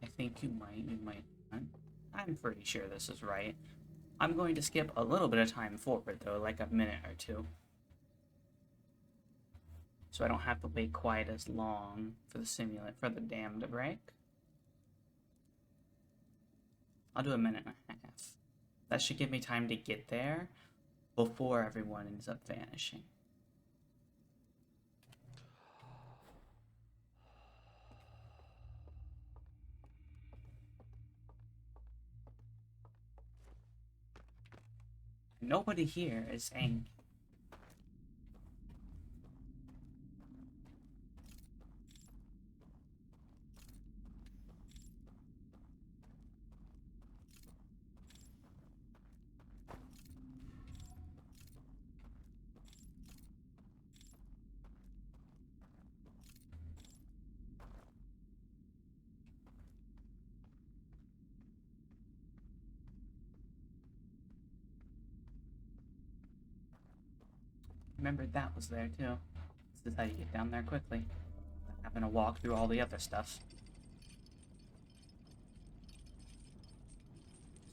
I think you might not. I'm pretty sure this is right. I'm going to skip a little bit of time forward though, like a minute or two. So I don't have to wait quite as long for the dam to break. I'll do a minute and a half. That should give me time to get there before everyone ends up vanishing. Nobody here is saying. Remember that was there too. This is how you get down there quickly. Not having to walk through all the other stuff.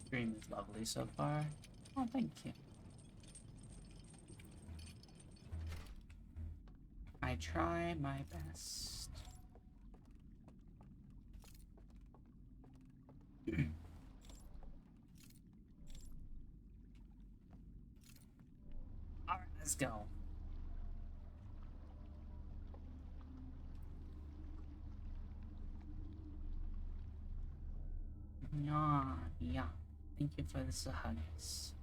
Stream is lovely so far. Oh, thank you. I try my best. Alright, let's go. Yeah. Thank you for the hugs.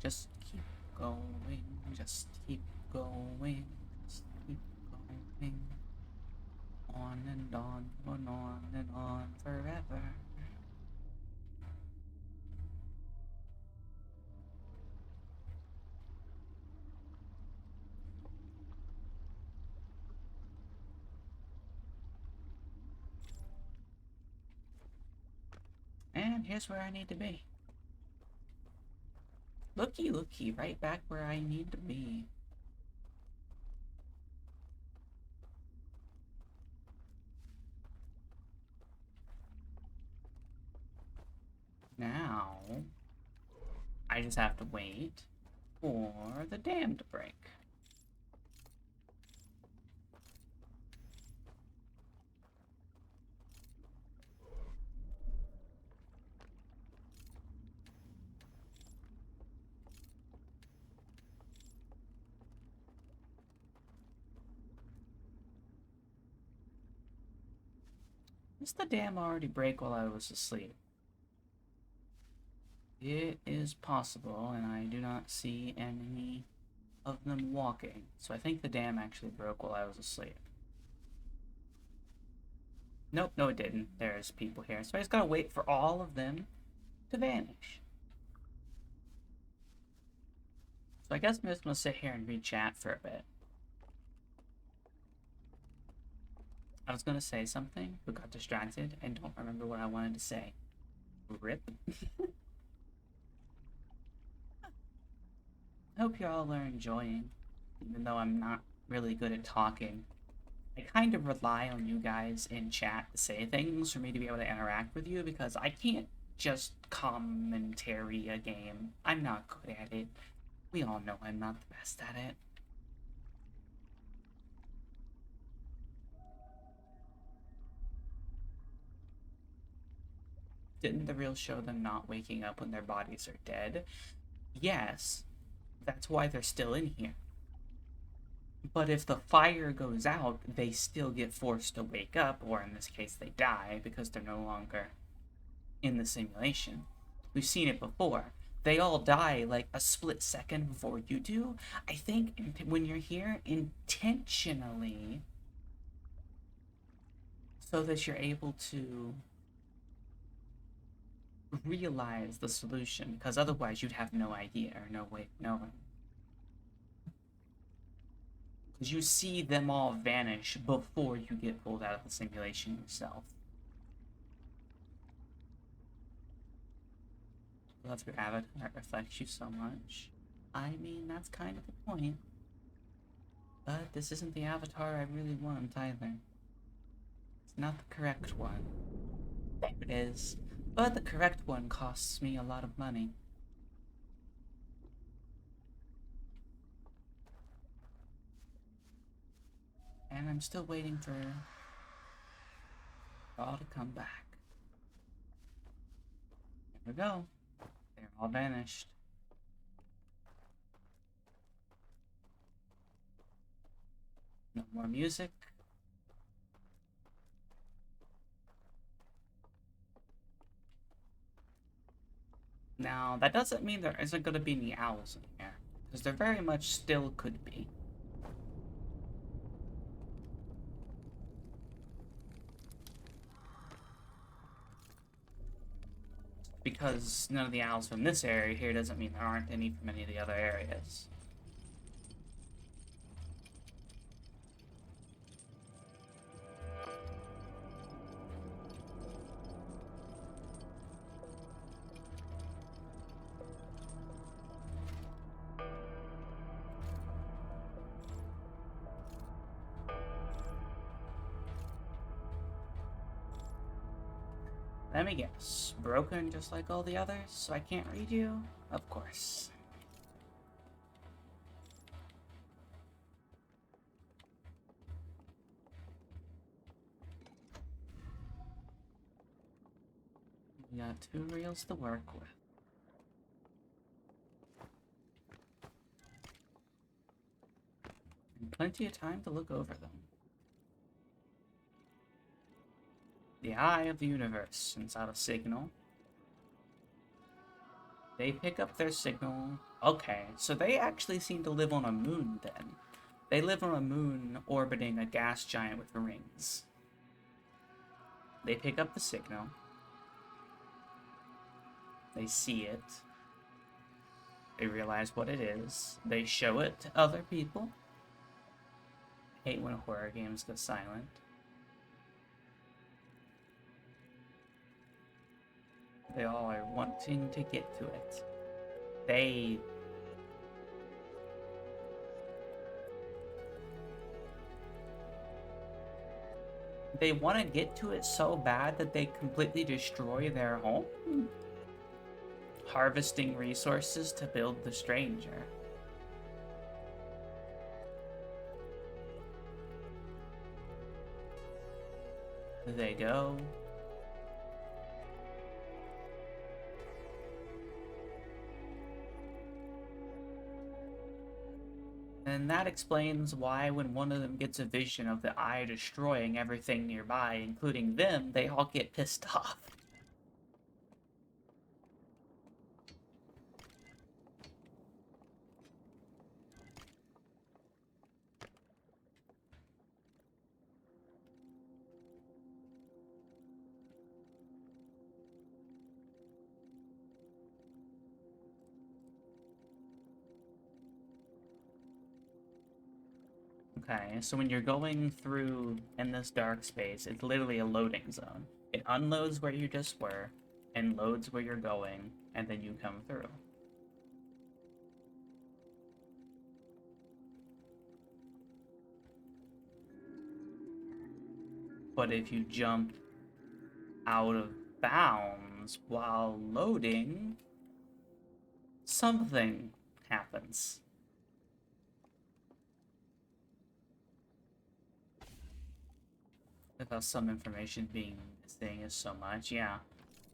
Just keep going, just keep going, just keep going. On and on and on and on forever. And here's where I need to be. Looky, looky, right back where I need to be. Now, I just have to wait for the dam to break. Does the dam already break while I was asleep? It is possible, and I do not see any of them walking. So I think the dam actually broke while I was asleep. Nope, no it didn't. There's people here. So I just gotta wait for all of them to vanish. So I guess I'm just gonna sit here and read chat for a bit. I was gonna say something, but got distracted and don't remember what I wanted to say. RIP. I hope you all are enjoying, even though I'm not really good at talking. I kind of rely on you guys in chat to say things for me to be able to interact with you, because I can't just commentary a game. I'm not good at it. We all know I'm not the best at it. Didn't the reel show them not waking up when their bodies are dead? Yes, that's why they're still in here. But if the fire goes out, they still get forced to wake up, or in this case, they die because they're no longer in the simulation. We've seen it before. They all die like a split second before you do. I think when you're here intentionally, so that you're able to realize the solution, because otherwise you'd have no idea or no way of knowing. Because you see them all vanish before you get pulled out of the simulation yourself. Love your avatar, it reflects you so much. I mean, that's kind of the point. But this isn't the avatar I really want either. It's not the correct one. There it is. But the correct one costs me a lot of money. And I'm still waiting for all to come back. There we go. They're all vanished. No more music. Now, that doesn't mean there isn't going to be any owls in here, because there very much still could be. Because none of the owls from this area here doesn't mean there aren't any from any of the other areas. Let me guess. Broken just like all the others, so I can't read you? Of course. We got 2 reels to work with. And plenty of time to look over them. The eye of the universe sends out a signal. They pick up their signal. Okay, so they actually seem to live on a moon then. They live on a moon orbiting a gas giant with rings. They pick up the signal. They see it. They realize what it is. They show it to other people. I hate when horror games go silent. They all are wanting to get to it. They want to get to it so bad that they completely destroy their home, harvesting resources to build the stranger. They go. And that explains why when one of them gets a vision of the eye destroying everything nearby, including them, they all get pissed off. Okay, so when you're going through in this dark space, it's literally a loading zone. It unloads where you just were, and loads where you're going, and then you come through. But if you jump out of bounds while loading, something happens. Without some information being missing is so much, yeah.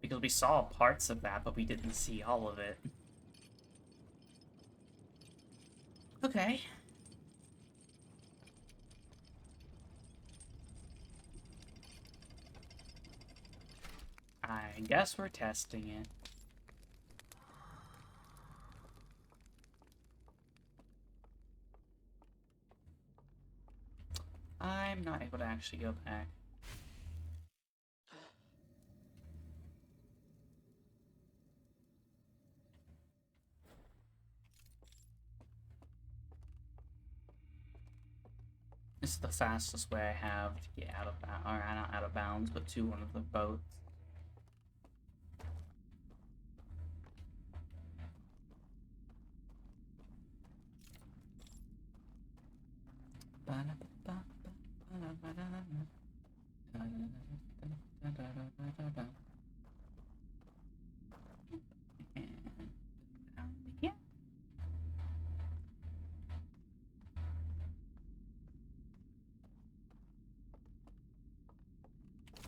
Because we saw parts of that, but we didn't see all of it. Okay. I guess we're testing it. I'm not able to actually go back. This is the fastest way I have to get out of bounds, or not out of bounds, but to one of the boats. And yeah.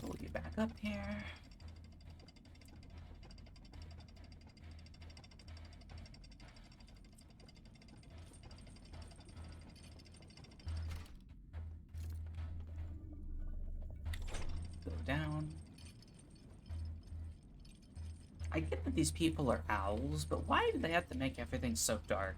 We'll get back up here. Go down. I get that these people are owls, but why do they have to make everything so dark?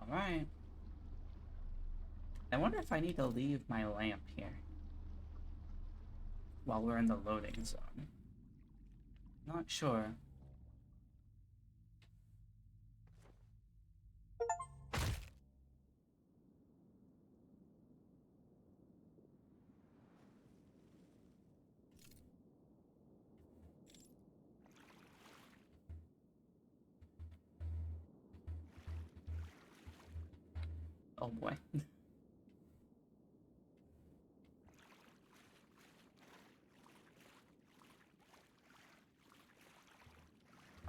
Alright. I wonder if I need to leave my lamp here while we're in the loading zone. Not sure. Oh boy.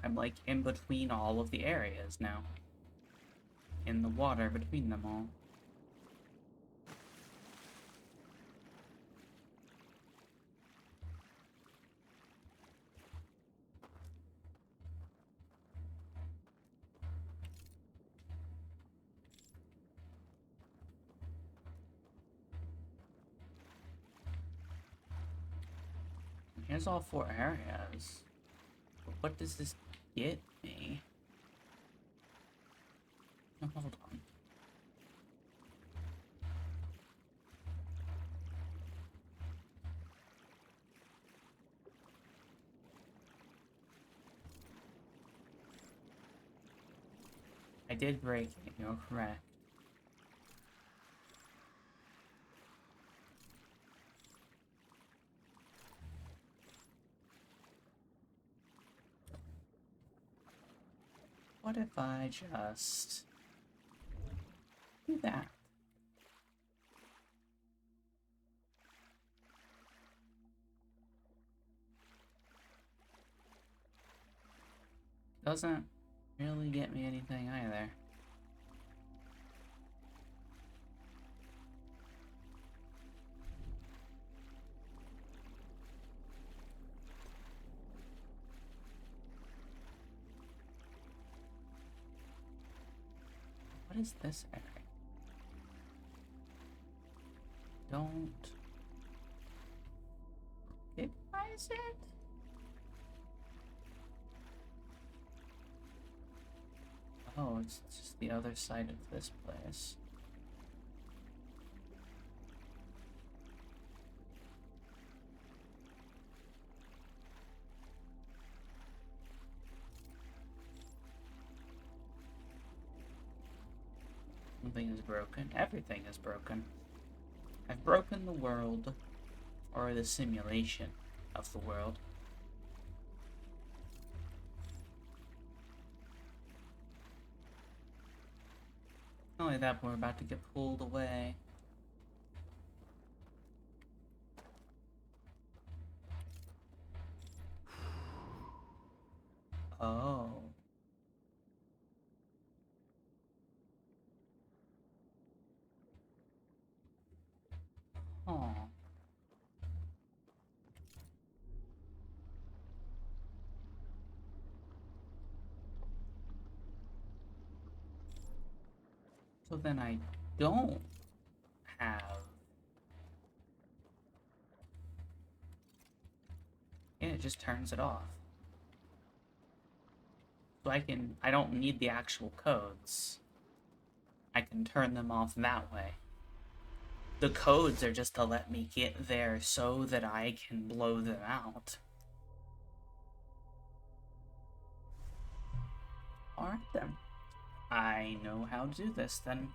I'm like in between all of the areas now. In the water between them all. Here's all 4 areas. But what does this get me? Oh, hold on. I did break it, you're correct. What if I just do that? Doesn't really get me anything either. What is this area? Don't recognize it? Oh, it's just the other side of this place. Something is broken. Everything is broken. I've broken the world, or the simulation of the world. Not only that, but we're about to get pulled away. Oh. Oh. So then I don't have... And it just turns it off. So I don't need the actual codes. I can turn them off that way. The codes are just to let me get there so that I can blow them out. Alright then. I know how to do this then.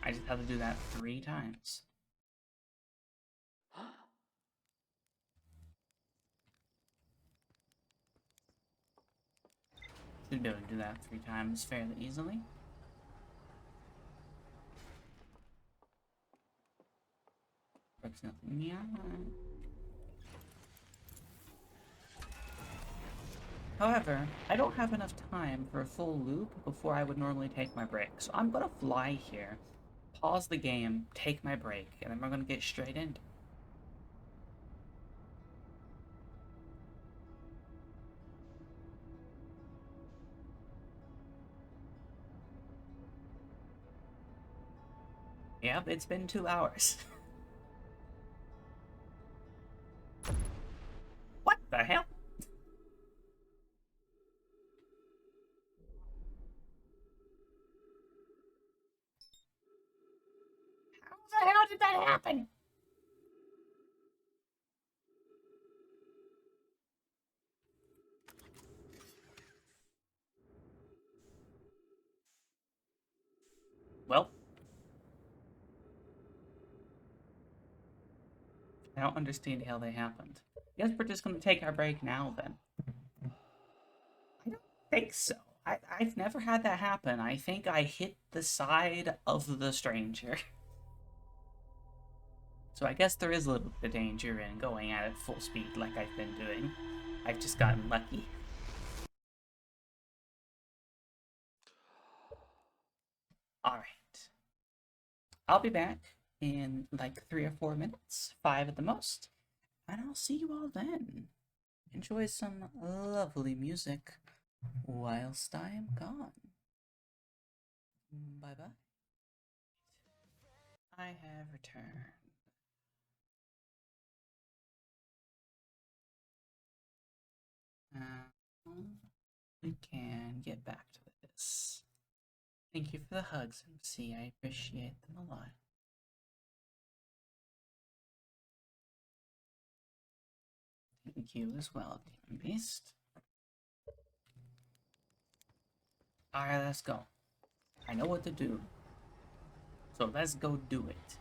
I just have to do that 3 times. Should be able to do that 3 times fairly easily. Yeah. However, I don't have enough time for a full loop before I would normally take my break, so I'm gonna fly here, pause the game, take my break, and then we're gonna get straight into it. Yep, it's been 2 hours. What the hell? How the hell did that happen? Well, I don't understand how they happened. Guess we're just gonna take our break now then. I don't think so. I've never had that happen. I think I hit the side of the stranger. So I guess there is a little bit of danger in going at it full speed like I've been doing. I've just gotten lucky. Alright. I'll be back in like 3 or 4 minutes, 5 at the most, and I'll see you all then. Enjoy some lovely music whilst I am gone. Bye bye. I have returned. We can get back to this. Thank you for the hugs, MC. I appreciate them a lot. Thank you as well, Demon Beast. Alright, let's go. I know what to do. So let's go do it.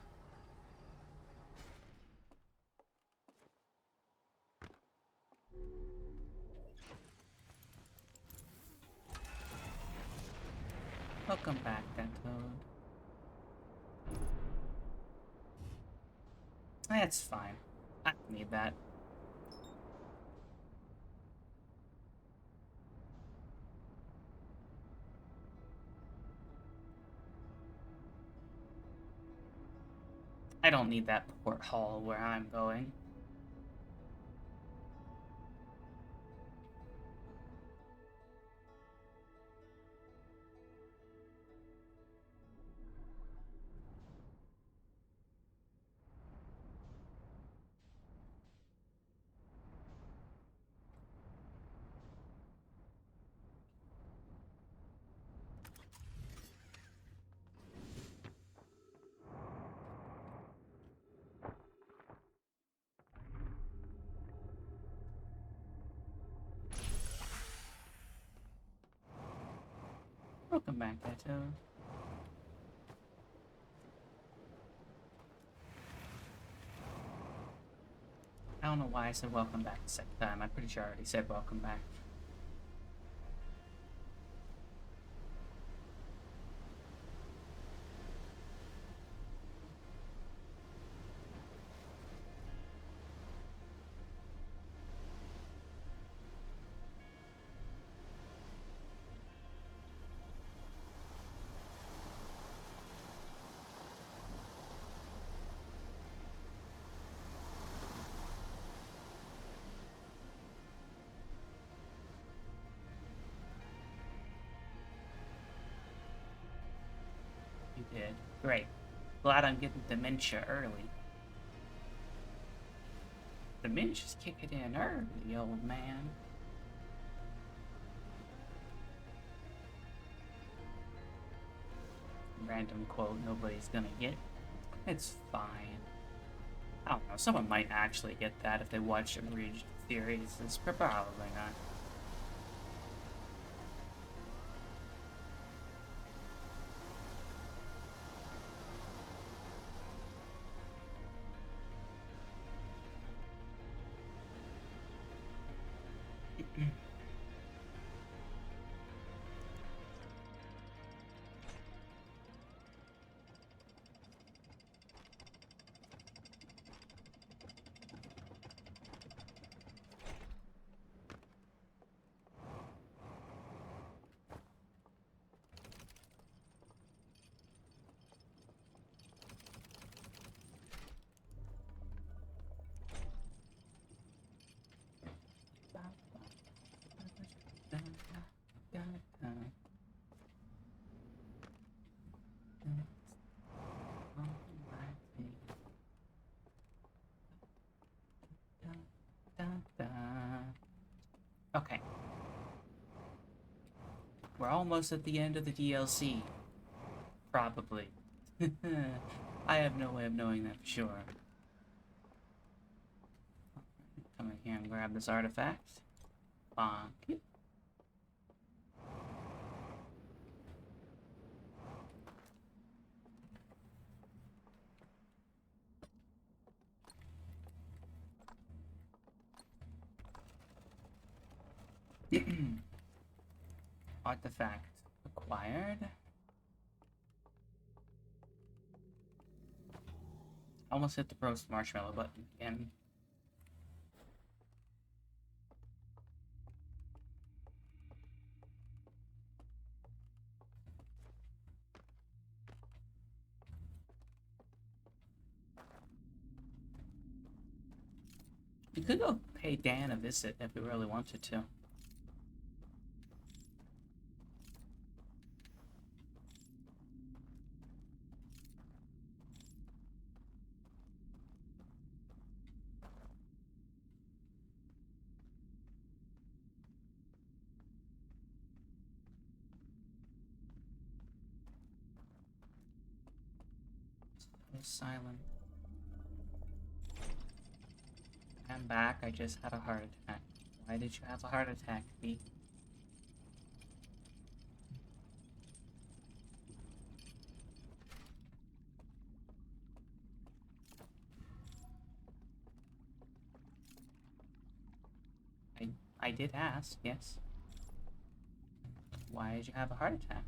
Welcome back, Dentoad. That's fine. I don't need that. I don't need that porthole where I'm going. Welcome back, Gato. I don't know why I said welcome back the second time. I'm pretty sure I already said welcome back. You did. Great. Glad I'm getting dementia early. Dementia's kicking in early, old man. Random quote nobody's gonna get. It's fine. I don't know, someone might actually get that if they watch and read theories. It's probably not. Okay. We're almost at the end of the DLC. Probably. I have no way of knowing that for sure. Come in here and grab this artifact. Bonk. Artifact acquired. Almost hit the roast marshmallow button again. We could go pay Dan a visit if we really wanted to. So silent. I'm back. I just had a heart attack. Why did you have a heart attack, B? I did ask, yes. Why did you have a heart attack?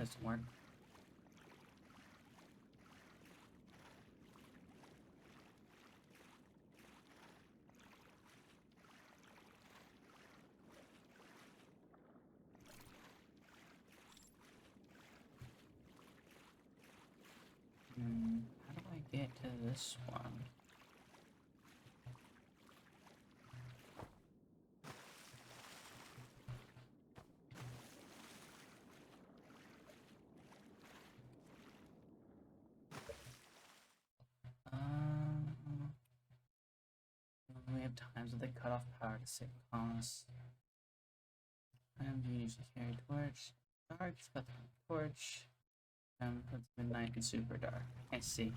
doesn't work. How do I get to this one? We have times that they cut off power to save costs. I'm usually carry torch. Dark, but torch. Puts midnight and super dark. I see.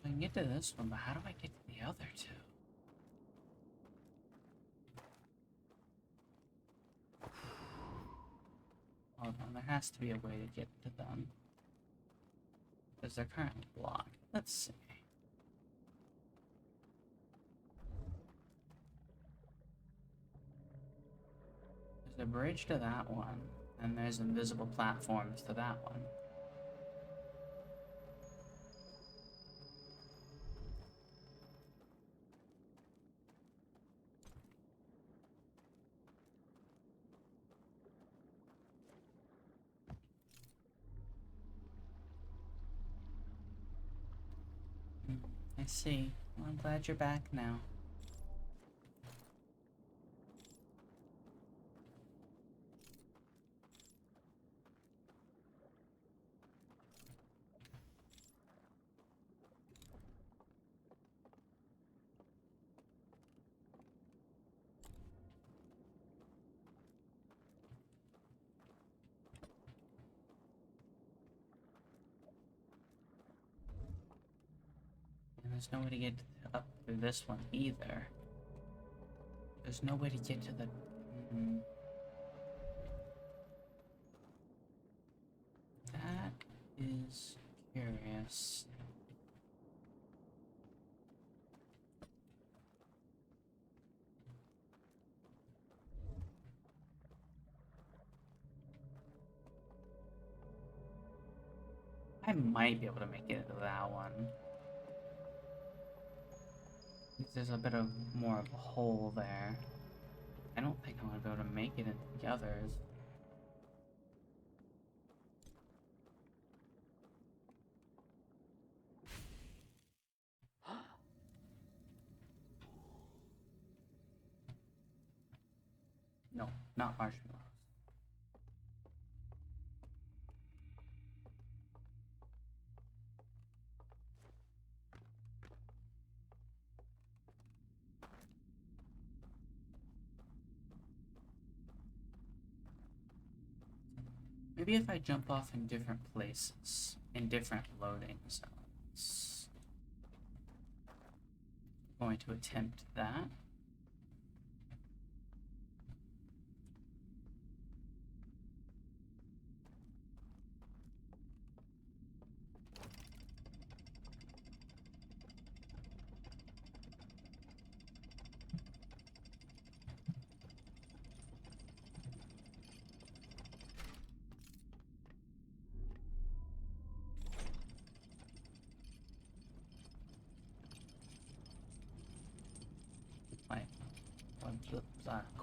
I can get to this one, but how do I get to the other two? Hold on, there has to be a way to get to them. Because they're currently blocked. Let's see. There's a bridge to that one, and there's invisible platforms to that one. I see. Well, I'm glad you're back now. And there's no way to get up through this one either. There's no way to get to the... That is curious. I might be able to make it into that one. There's a bit of more of a hole there. I don't think I'm gonna be able to make it into the others. No, not marshmallows. Maybe if I jump off in different places, in different loading zones. I'm going to attempt that.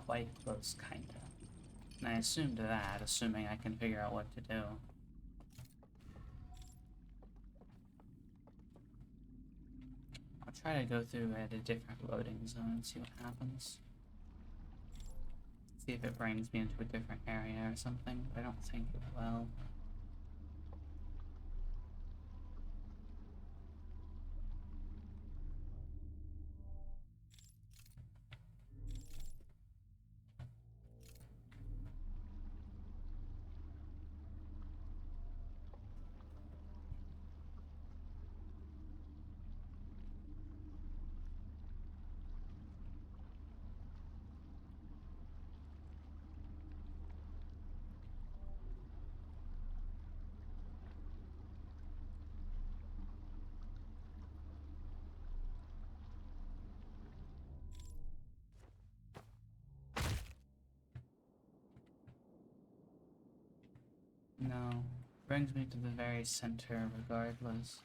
Quite close, kinda. And I assumed that, assuming I can figure out what to do. I'll try to go through at a different loading zone and see what happens. See if it brings me into a different area or something, but I don't think it will. brings me to the very center regardless.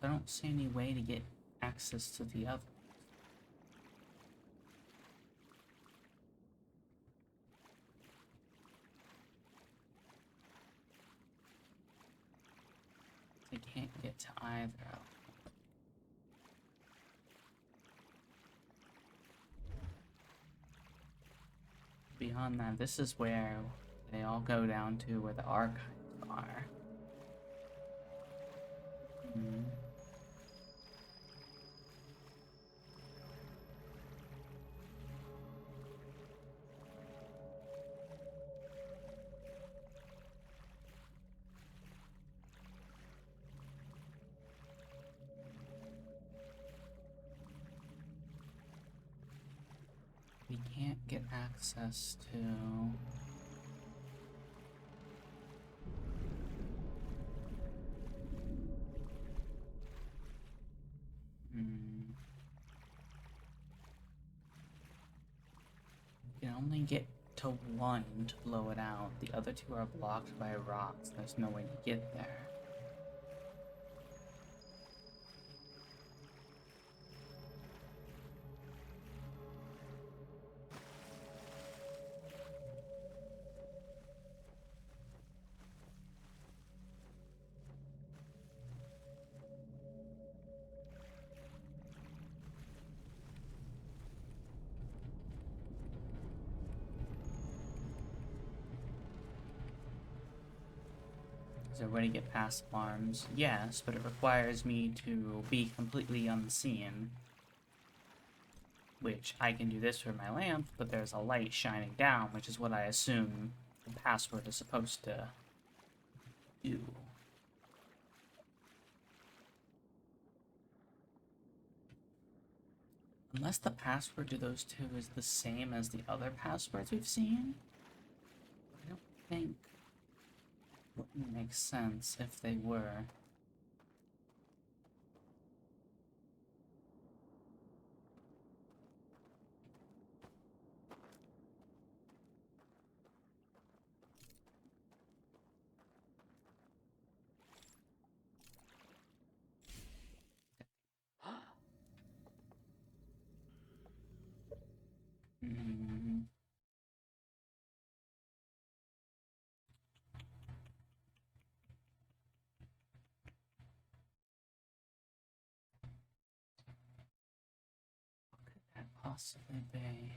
I don't see any way to get access to the other. I can't get to either of them. Beyond that, this is where they all go down to where the archives are. Hmm. We can't get access to... We can only get to one to blow it out. The other two are blocked by rocks. There's no way to get there. Is there a way to get past alarms? Yes, but it requires me to be completely unseen. Which I can do this with my lamp, but there's a light shining down, which is what I assume the password is supposed to do. Unless the password to those two is the same as the other passwords we've seen, I don't think it wouldn't make sense if they were. Mm. What could that possibly be?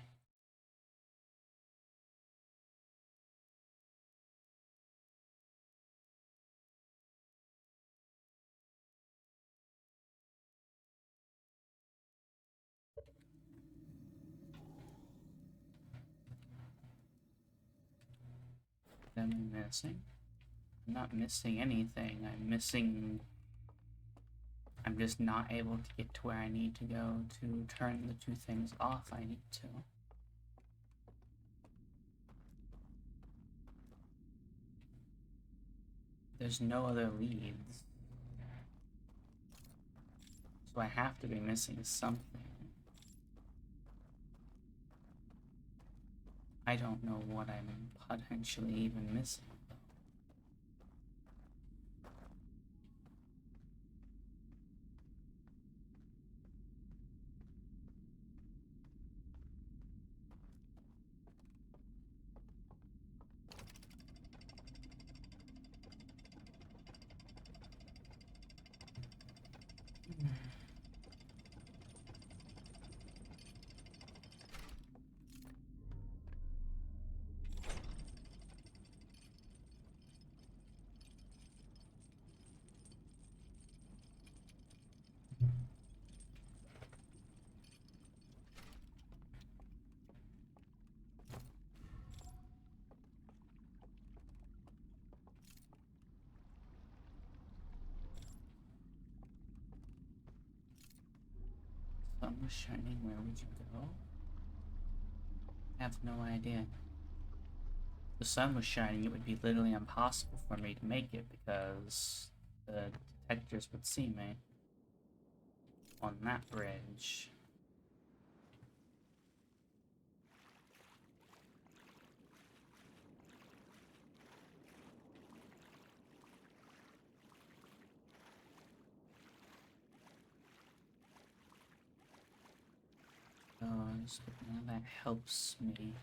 What am I missing? I'm not missing anything. I'm just not able to get to where I need to go to turn the two things off I need to. There's no other leads. So I have to be missing something. I don't know what I'm potentially even missing. was shining, where would you go? I have no idea. If the sun was shining, it would be literally impossible for me to make it because the detectors would see me on that bridge. But none of that helps me.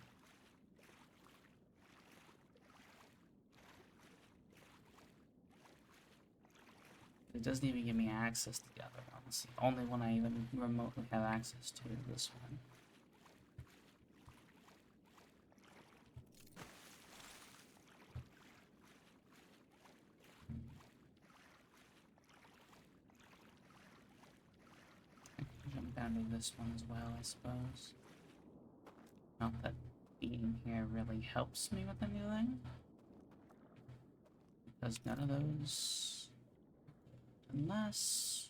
It doesn't even give me access to the other ones. The only one I even remotely have access to is this one. I can jump down to this one as well, I suppose. Not that being here really helps me with anything. Because none of those... Unless...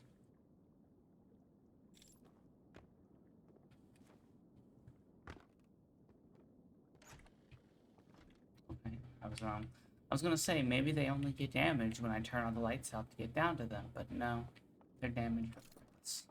Okay, I was wrong. I was gonna say, maybe they only get damaged when I turn on the lights out to get down to them, but no. They're damaged regardless.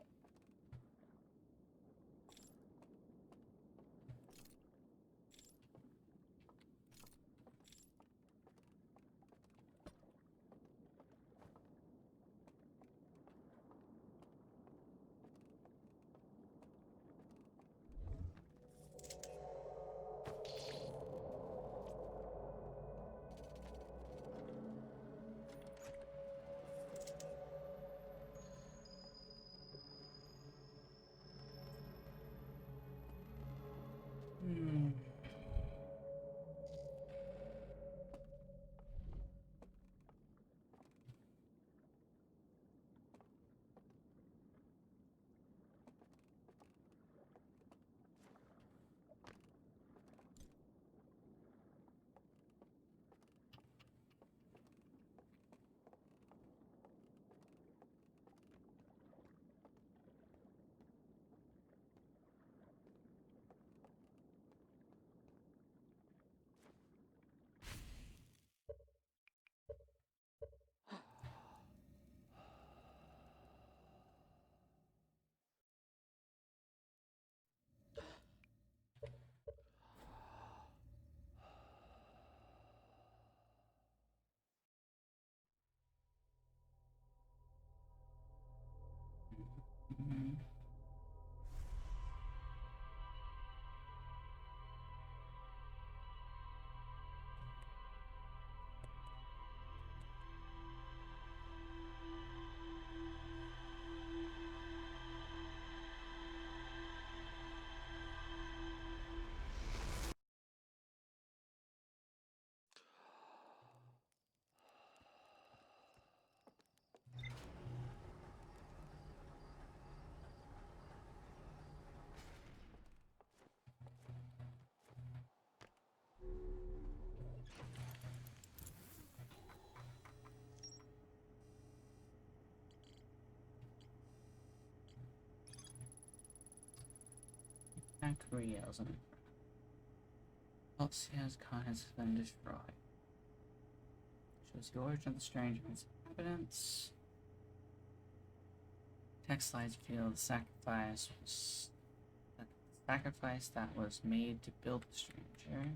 Hmm. Hmm. Korea's and Celsia's con has been destroyed. Shows the origin of the strange inhabitants. Text slides reveal the sacrifice that was made to build the stranger.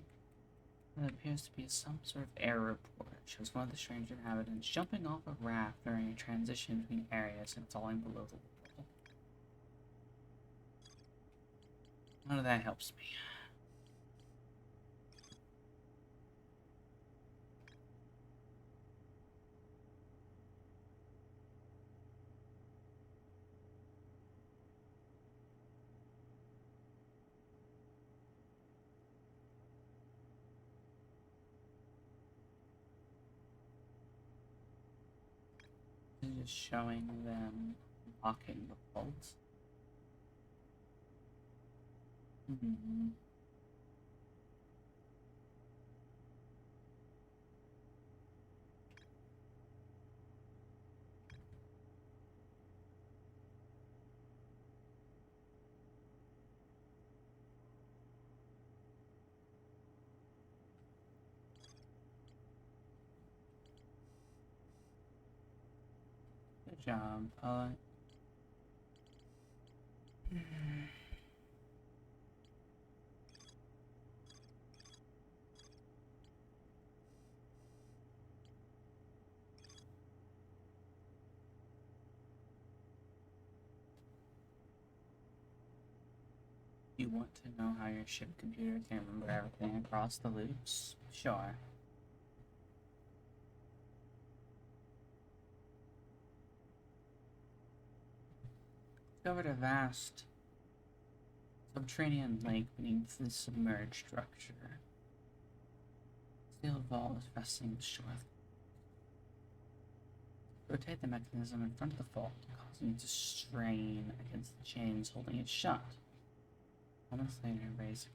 It appears to be some sort of error report. It shows one of the strange inhabitants jumping off a raft during a transition between areas and falling below the level. None of that helps me. Just showing them locking the vault. Mm-hmm. Good job, Paula. You want to know how your ship computer can remember everything across the loops? Sure. Discovered a vast subterranean lake beneath the submerged structure. Steel vault is resting shore. Rotate the mechanism in front of the vault, causing it to strain against the chains holding it shut. Moments later, raise the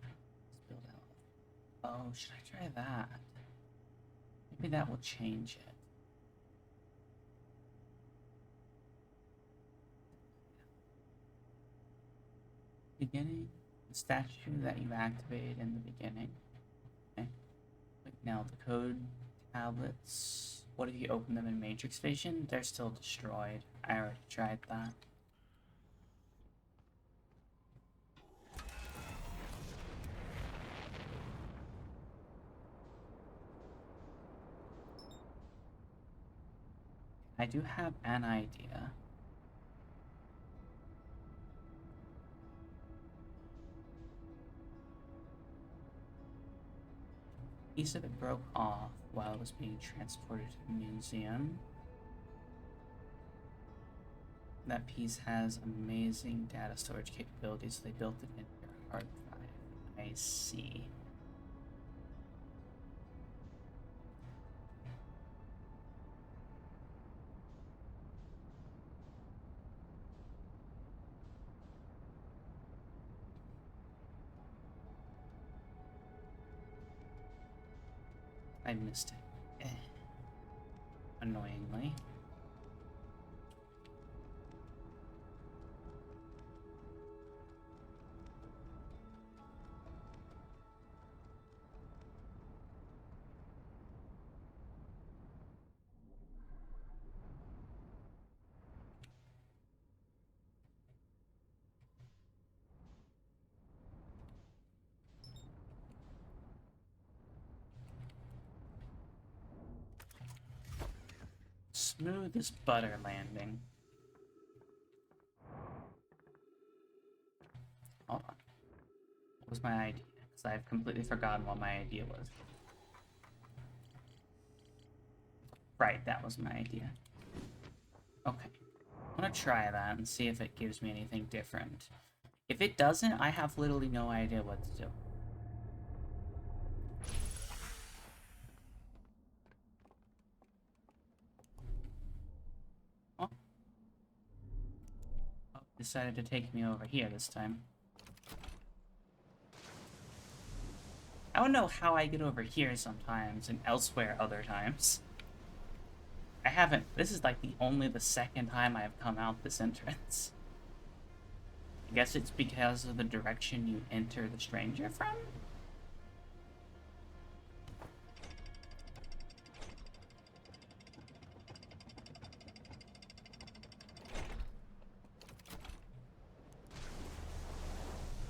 build out. Oh, should I try that? Maybe that will change it. Beginning, the statue that you activate in the beginning. Okay. Like now the code tablets. What if you open them in Matrix Vision? They're still destroyed. I already tried that. I do have an idea. Piece of it broke off while it was being transported to the museum. That piece has amazing data storage capabilities, so they built it into your hard drive. I see. I missed it. Annoyingly. Smooth as butter landing. Hold on. What was my idea? Because I've completely forgotten what my idea was. Right, that was my idea. Okay. I'm gonna try that and see if it gives me anything different. If it doesn't, I have literally no idea what to do. Oh. Oh, decided to take me over here this time. I don't know how I get over here sometimes and elsewhere other times. I haven't. This is like the second time I've come out this entrance. I guess it's because of the direction you enter the stranger from?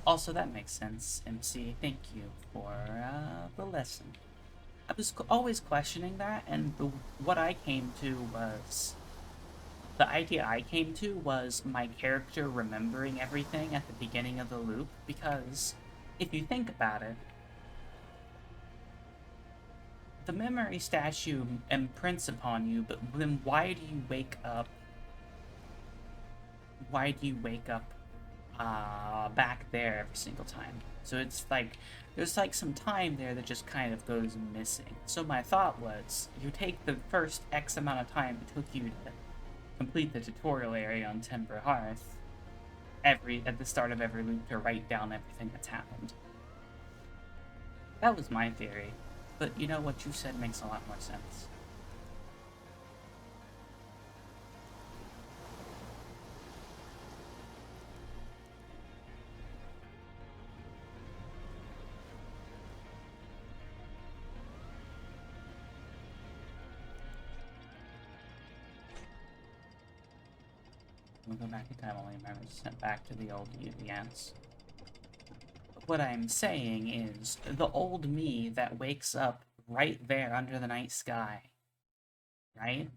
Also, that makes sense, MC. Thank you for the lesson. I was always questioning that, and what I came to was... The idea I came to was my character remembering everything at the beginning of the loop, because if you think about it, the memory statue imprints upon you, but then why do you wake up? Why do you wake up back there every single time? So it's like there's like some time there that just kind of goes missing. So my thought was, you take the first X amount of time it took you to complete the tutorial area on Timber Hearth at the start of every loop to write down everything that's happened. That was my theory, but you know what you said makes a lot more sense. We'll go back in time, only memories sent back to the old you, yes. What I'm saying is, the old me that wakes up right there under the night sky, right,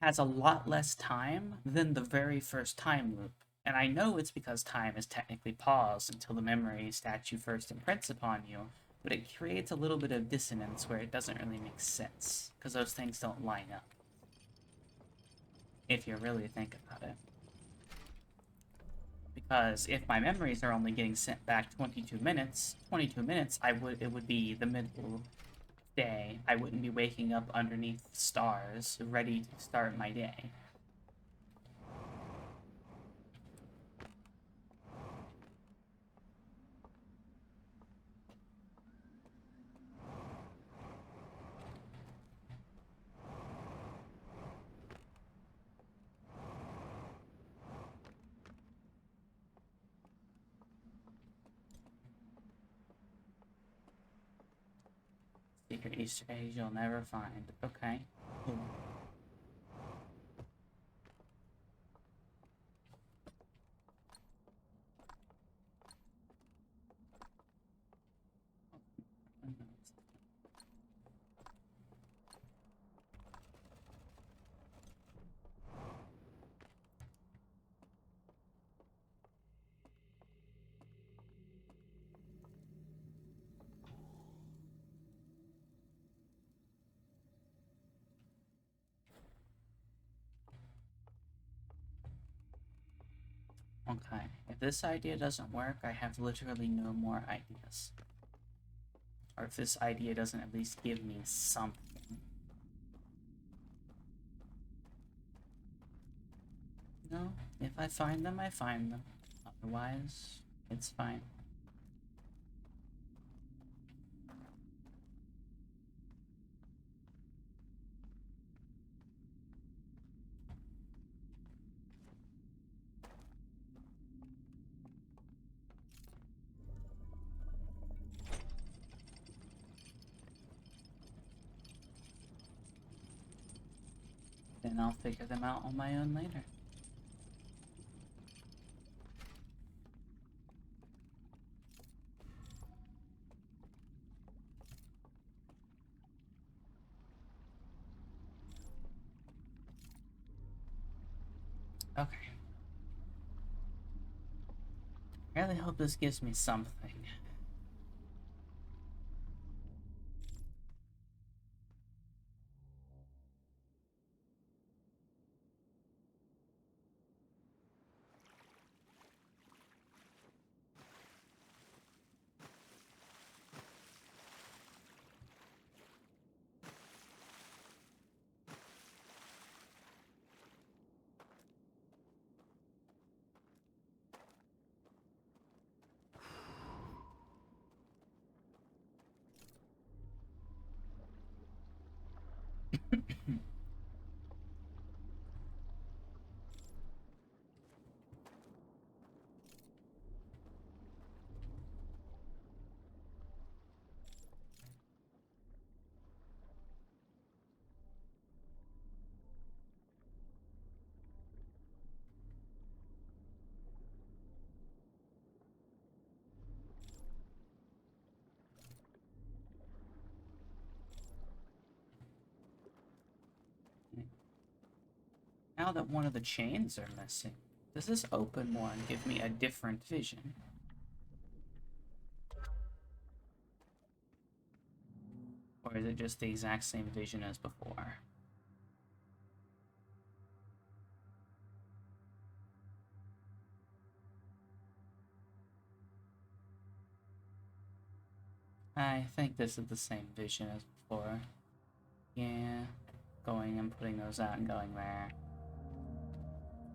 has a lot less time than the very first time loop. And I know it's because time is technically paused until the memory statue first imprints upon you, but it creates a little bit of dissonance where it doesn't really make sense, because those things don't line up. If you really think about it. Because if my memories are only getting sent back 22 minutes, it would be the middle day. I wouldn't be waking up underneath stars, ready to start my day. Secret Easter eggs you'll never find. Okay. Cool. Okay. If this idea doesn't work, I have literally no more ideas. Or if this idea doesn't at least give me something. No, if I find them, I find them. Otherwise, it's fine. Then I'll figure them out on my own later. Okay. I really hope this gives me something. Now that one of the chains are missing, does this open one give me a different vision? Or is it just the exact same vision as before? I think this is the same vision as before. Yeah, going and putting those out and going there.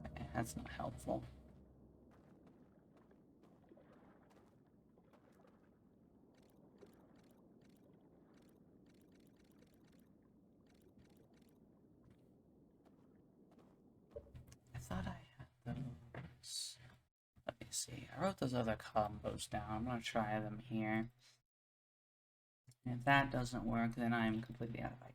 Okay, that's not helpful. I thought I had those. Let me see. I wrote those other combos down. I'm gonna try them here. If that doesn't work, then I'm completely out of ideas.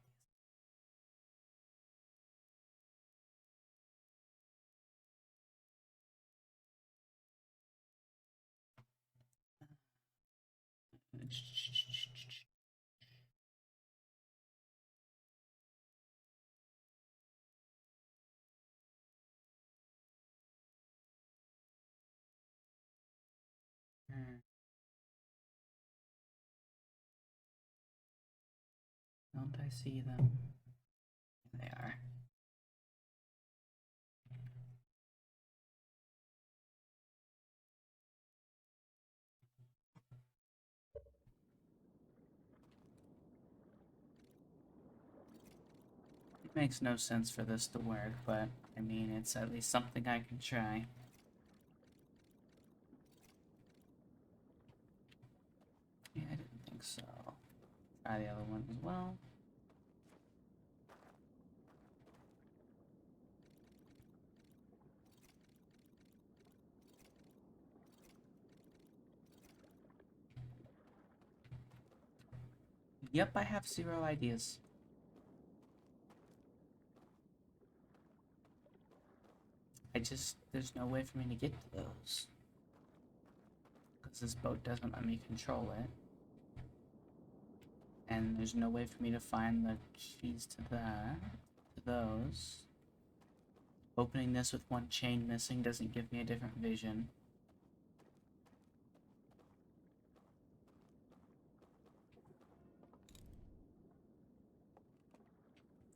Don't I see them? There they are. It makes no sense for this to work, but I mean, it's at least something I can try. Yeah, I didn't think so. Try the other one as well. Yep, I have 0 ideas. There's no way for me to get to those. Because this boat doesn't let me control it. And there's no way for me to find the keys to those. Opening this with one chain missing doesn't give me a different vision.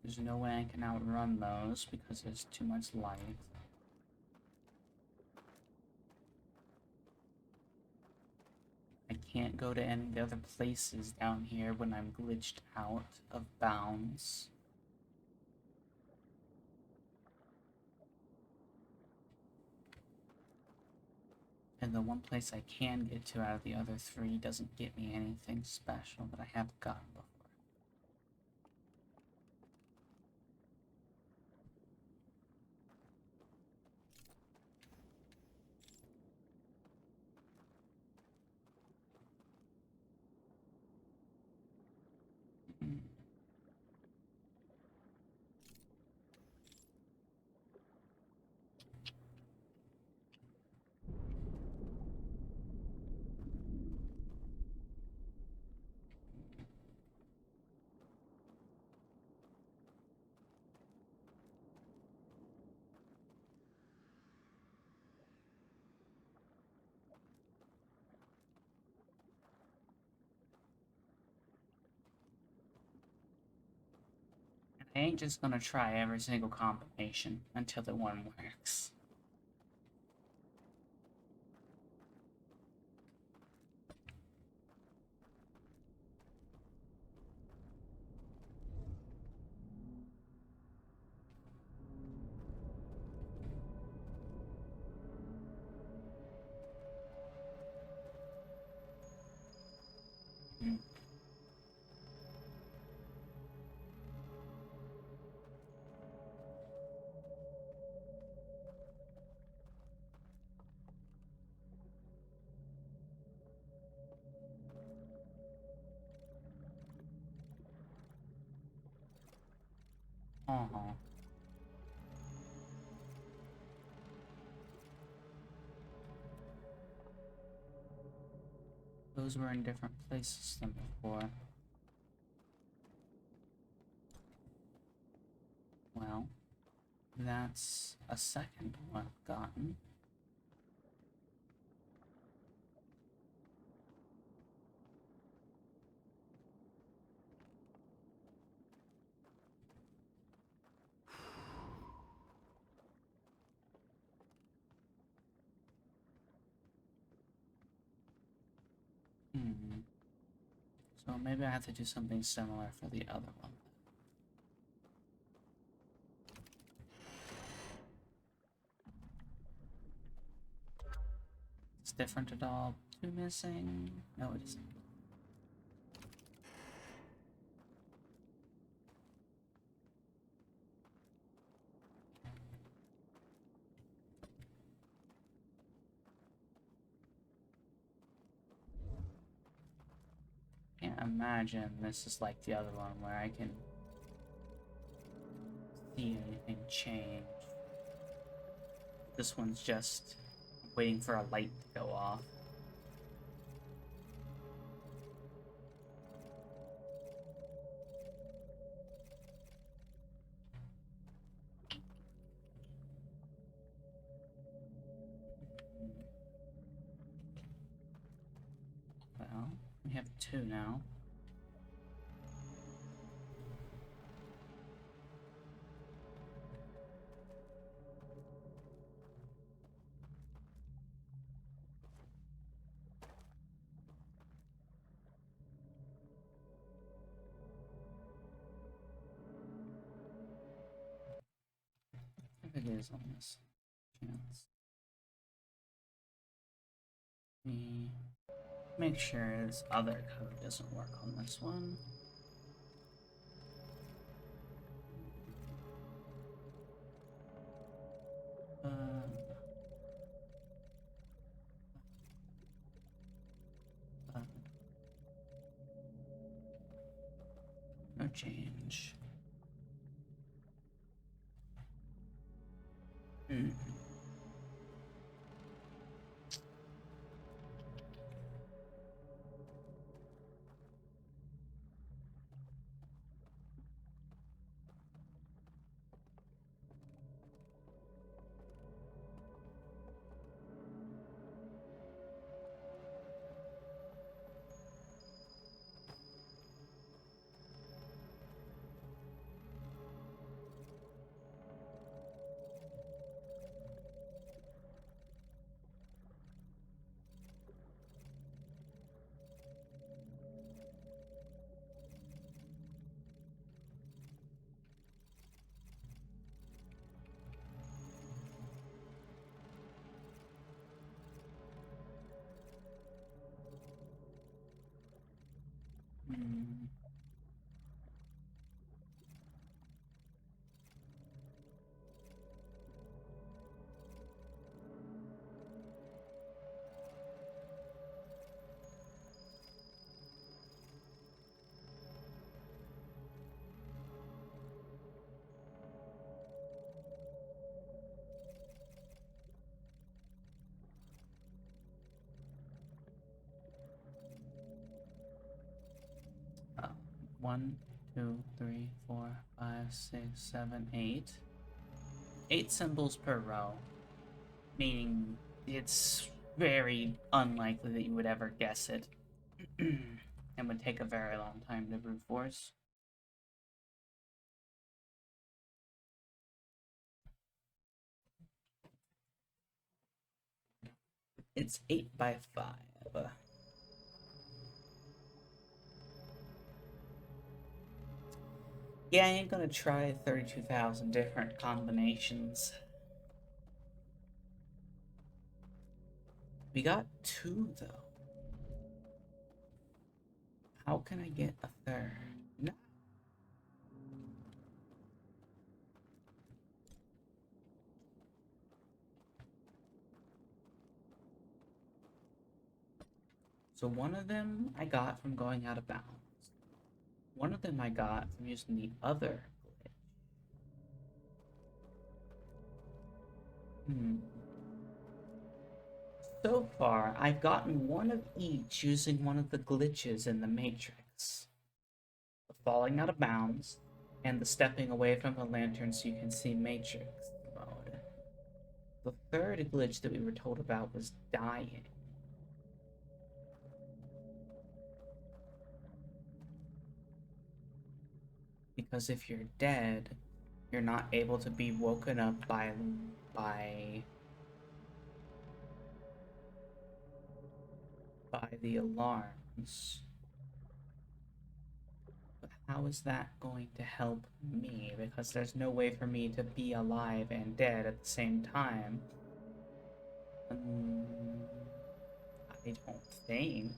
There's no way I can outrun those because there's too much light. I can't go to any of the other places down here when I'm glitched out of bounds. And the one place I can get to out of the other 3 doesn't get me anything special that I haven't gotten before. I ain't just gonna try every single combination until the one works. Uh-huh. Those were in different places than before. Well, that's a second one I've gotten. So maybe I have to do something similar for the other one. It's different at all. 2 missing? No, it isn't. Can't imagine this is like the other one where I can see anything change. This one's just waiting for a light to go off. Act 2 now. If it is on this chance. Me make sure this other code doesn't work on this one. No change. Hmm. Hmm. Oh. 1, 2, 3, 4, 5, 6, 7, 8. 8 symbols per row, meaning it's very unlikely that you would ever guess it. And would take a very long time to brute force. It's 8 by 5. Yeah, I ain't gonna try 32,000 different combinations. We got 2, though. How can I get a third? No. So one of them I got from going out of bounds. One of them I got from using the other glitch. So far, I've gotten one of each using one of the glitches in the Matrix. The falling out of bounds, and the stepping away from the lantern so you can see Matrix mode. The third glitch that we were told about was dying. Because if you're dead, you're not able to be woken up by the alarms. But how is that going to help me? Because there's no way for me to be alive and dead at the same time. I don't think.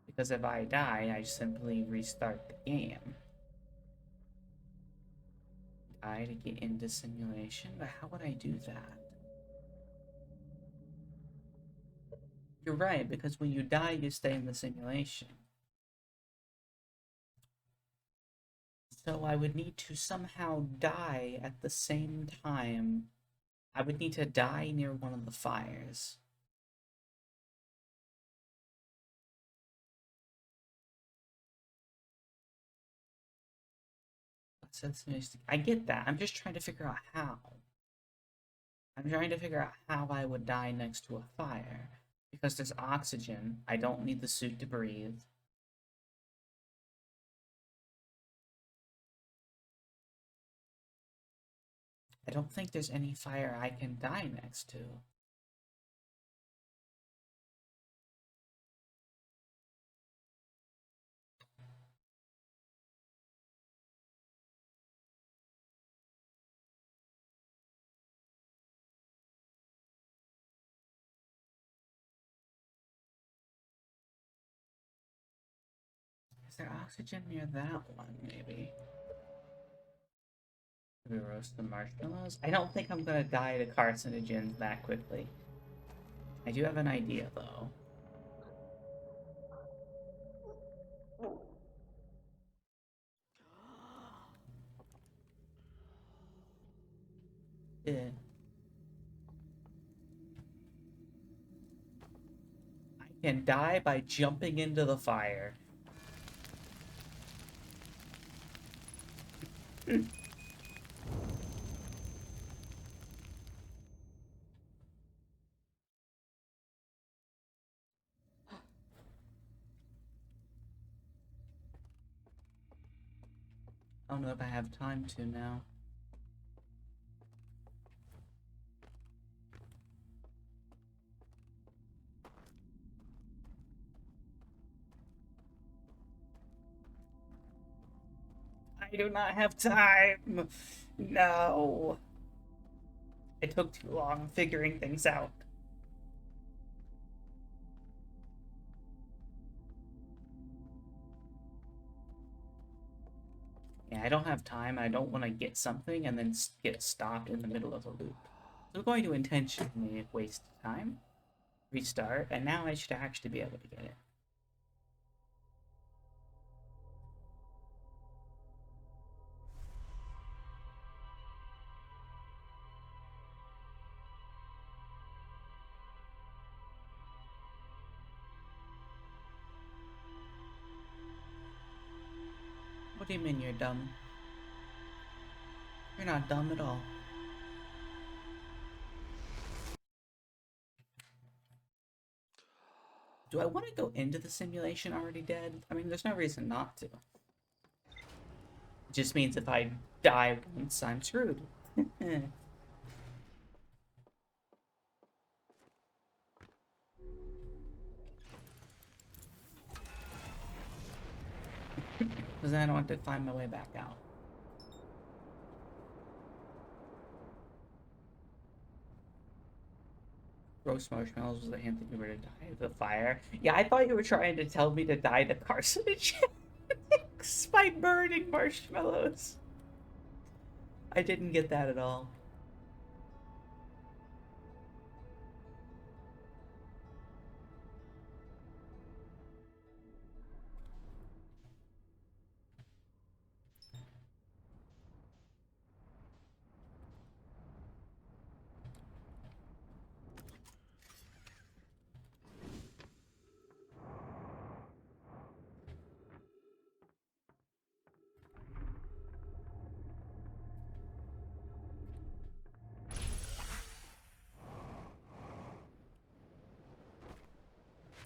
Because if I die, I simply restart the game. Die to get into simulation? But how would I do that? You're right, because when you die, you stay in the simulation. So I would need to somehow die at the same time. I would need to die near one of the fires. I get that. I'm just trying to figure out how. I'm trying to figure out how I would die next to a fire. Because there's oxygen, I don't need the suit to breathe. I don't think there's any fire I can die next to. Is there oxygen near that one, maybe? We roast the marshmallows? I don't think I'm gonna die to carcinogens that quickly. I do have an idea, though. Yeah. I can die by jumping into the fire. I don't know if I have time to now. I do not have time. No. It took too long figuring things out. Yeah, I don't have time. I don't want to get something and then get stopped in the middle of a loop. So I'm going to intentionally waste time, restart, and now I should actually be able to get it. What do you mean you're dumb? You're not dumb at all. Do I want to go into the simulation already dead? I mean, there's no reason not to. It just means if I die once, I'm screwed. Because then I don't have to find my way back out. Roast marshmallows was the hint that you were to die of the fire. Yeah, I thought you were trying to tell me to die to carcinogens by burning marshmallows. I didn't get that at all.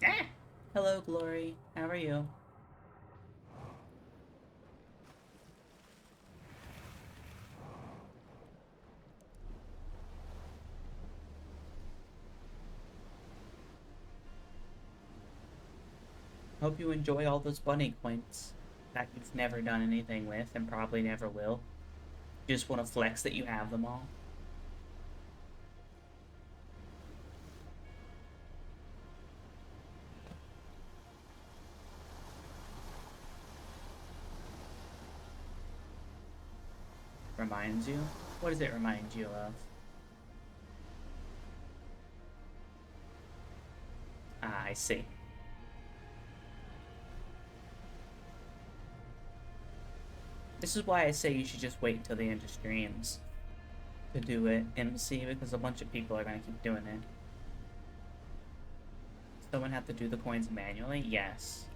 Ah! Hello, Glory. How are you? Hope you enjoy all those bunny coins that you've never done anything with and probably never will. Just want to flex that you have them all. Reminds you? What does it remind you of? Ah, I see. This is why I say you should just wait until the end of streams to do it, MC, because a bunch of people are going to keep doing it. Someone have to do the coins manually? Yes.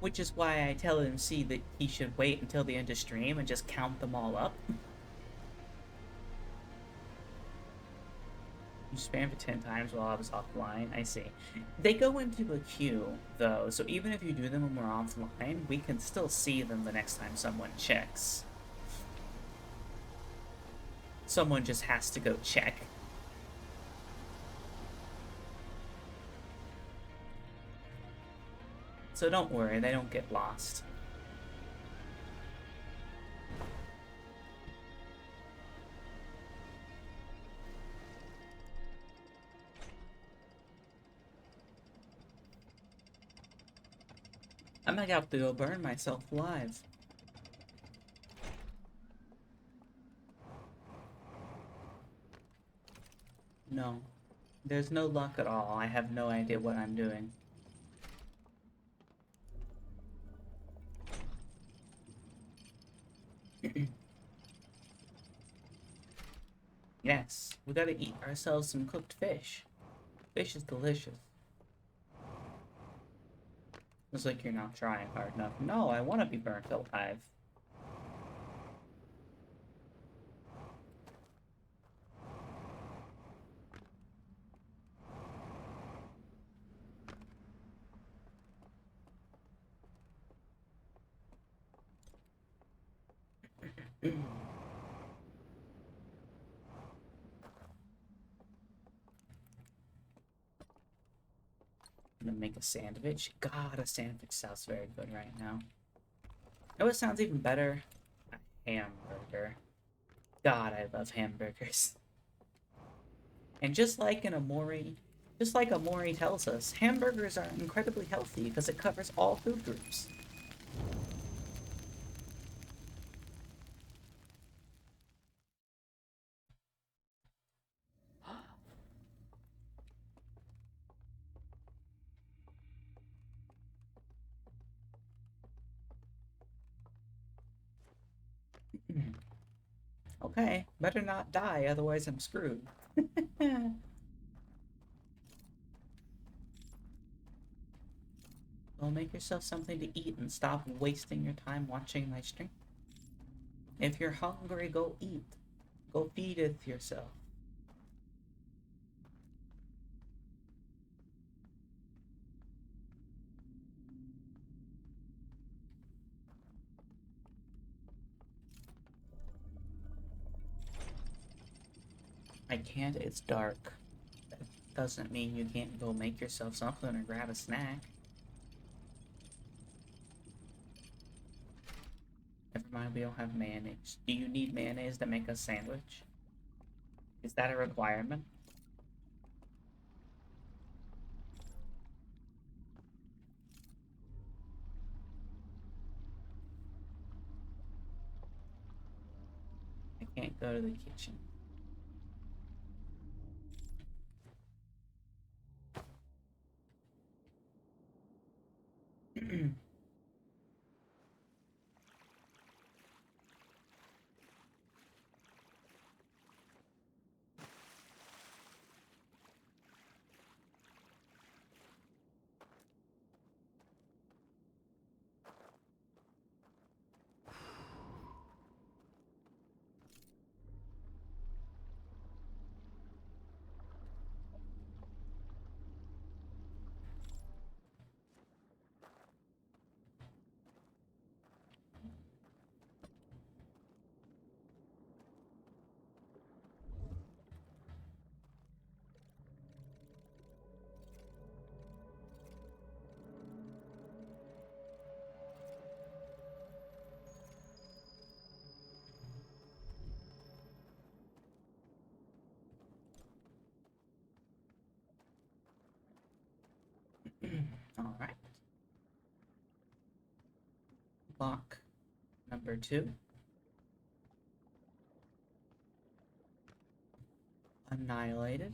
Which is why I tell MC that he should wait until the end of stream and just count them all up. You spammed it 10 times while I was offline. I see. They go into a queue, though, so even if you do them when we're offline, we can still see them the next time someone checks. Someone just has to go check. So don't worry, they don't get lost. I might have to go burn myself alive. No. There's no luck at all. I have no idea what I'm doing. Yes, we gotta eat ourselves some cooked fish. Fish is delicious. Looks like you're not trying hard enough. No, I want to be burnt alive. I'm gonna make a sandwich. God, a sandwich sounds very good right now. You know what sounds even better? A hamburger. God, I love hamburgers. And just like Amori tells us, hamburgers are incredibly healthy because it covers all food groups. Okay, better not die, otherwise I'm screwed. Go make yourself something to eat and stop wasting your time watching my stream. If you're hungry, go eat. Go feed it yourself. I can't, it's dark. That doesn't mean you can't go make yourself something or grab a snack. Never mind, we don't have mayonnaise. Do you need mayonnaise to make a sandwich? Is that a requirement? I can't go to the kitchen. Alright. Block number 2. Annihilated.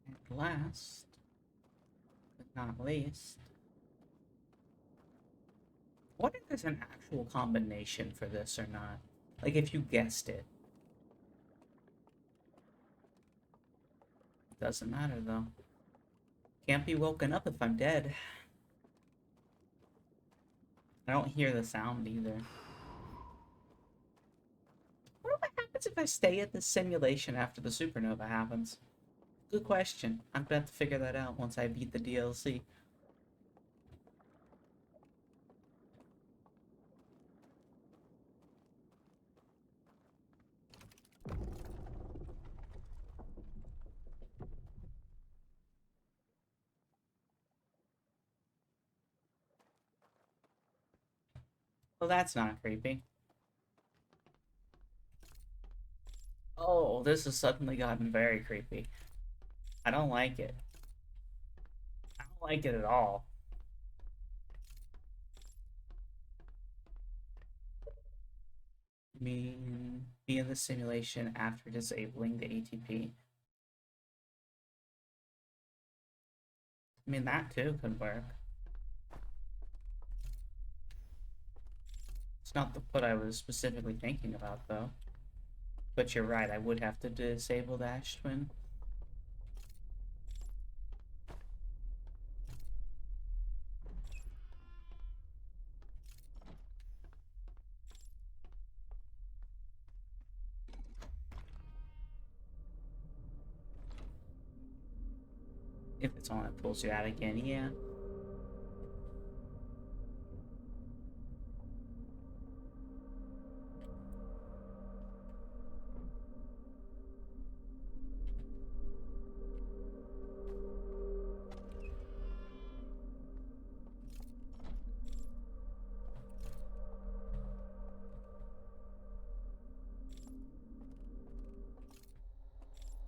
And last, but not least, what if there's an actual combination for this or not? Like if you guessed it. Doesn't matter though. Can't be woken up if I'm dead. I don't hear the sound either. I wonder what happens if I stay at the simulation after the supernova happens. Good question. I'm gonna have to figure that out once I beat the DLC. Well, that's not creepy. Oh, this has suddenly gotten very creepy. I don't like it. I don't like it at all. Mean be in the simulation after disabling the ATP. I mean, that too could work. It's not what I was specifically thinking about, though. But you're right, I would have to disable the Ash Twin. If it's on, it pulls you out again, yeah.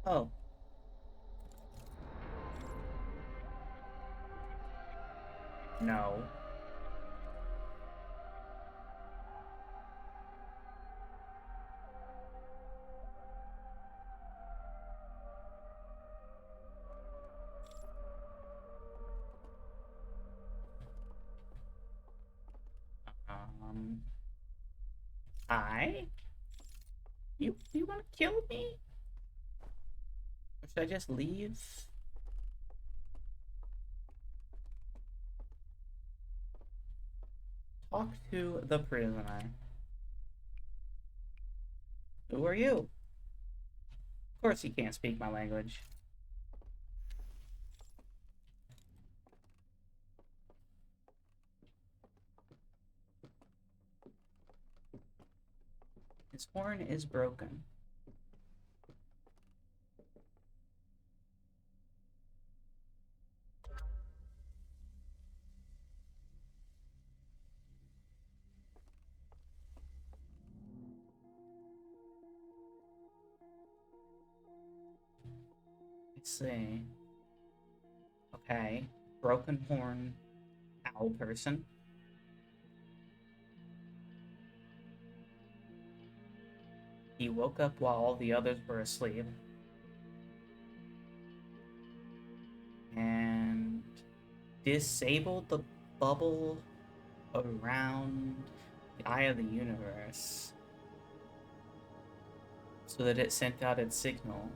Oh. No. Um... Hi? You wanna kill me? Or should I just leave? Talk to the prisoner. Who are you? Of course he can't speak my language. His horn is broken. Let's see. Okay. Broken horn owl person. He woke up while all the others were asleep. And disabled the bubble around the eye of the universe so that it sent out its signal.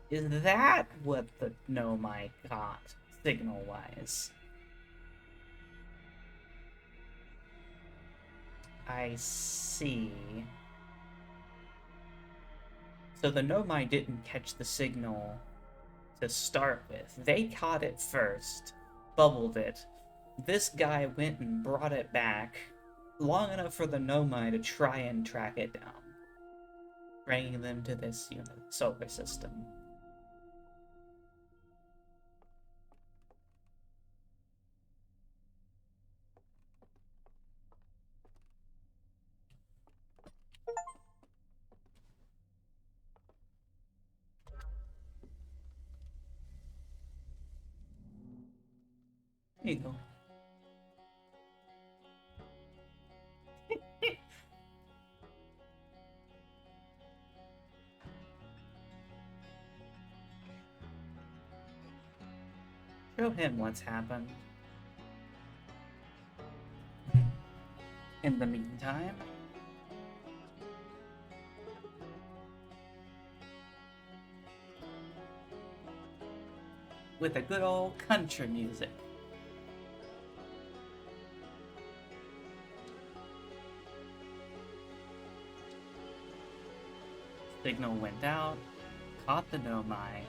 Is that what the Nomai got signal-wise? I see. So the Nomai didn't catch the signal to start with. They caught it first, bubbled it. This guy went and brought it back long enough for the Nomai to try and track it down, bringing them to this, solar system. There you go. Show him what's happened. In the meantime, with a good old country music. Signal went out, caught the Nomai.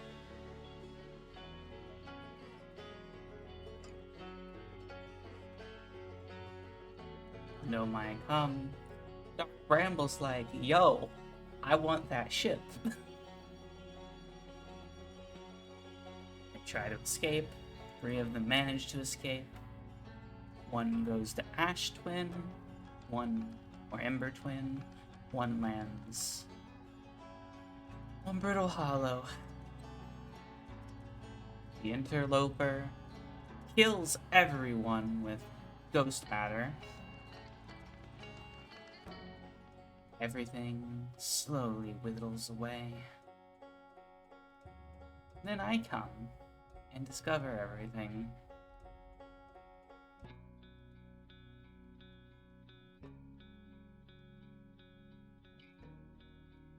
Nomai come. Dark Bramble's like, yo, I want that ship. They try to escape. 3 of them manage to escape. 1 goes to Ash Twin, 1 or Ember Twin, 1 lands on Brittle Hollow. The Interloper kills everyone with Ghost Matter. Everything slowly whittles away. Then I come and discover everything.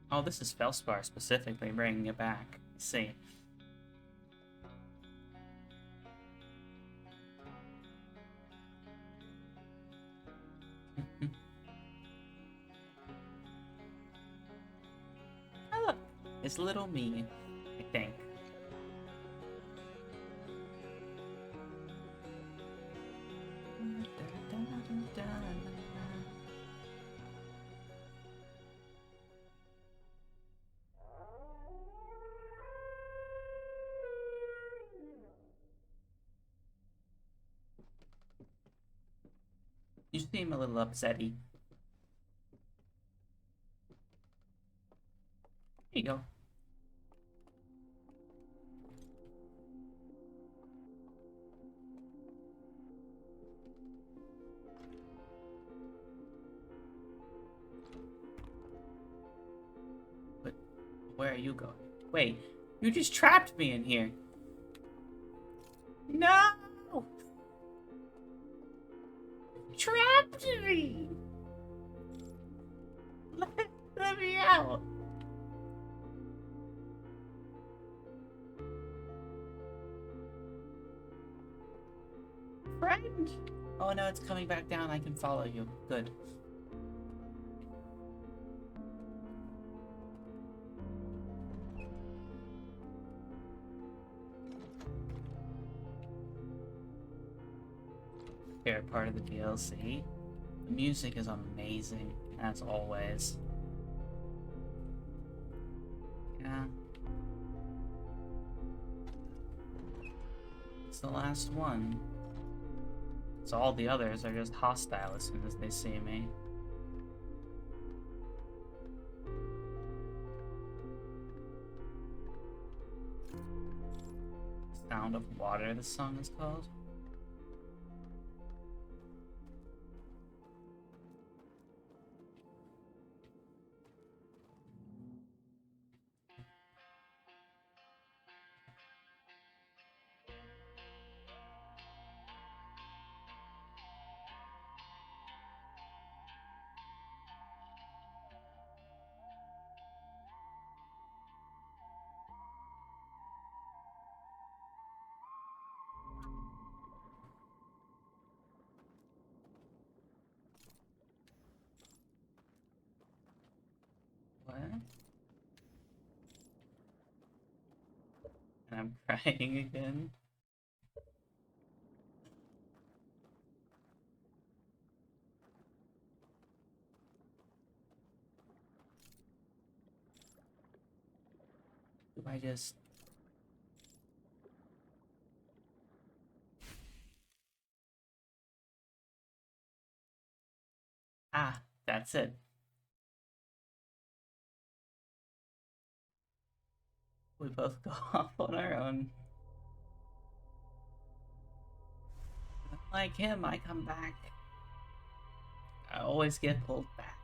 Oh, this is Felspar specifically bringing it back. Let's see. Oh, look, it's little me, I think. You seem a little upsetty. Here you go. But where are you going? Wait, you just trapped me in here. No! Trapped me! Let me out! Friend! Oh no, it's coming back down. I can follow you. Good. Favorite part of the DLC. The music is amazing, as always. Yeah. It's the last one. So all the others are just hostile as soon as they see me. Sound of Water, this song is called. What? And I'm crying again. Do I just... Ah, that's it. We both go off on our own. Like him, I come back. I always get pulled back.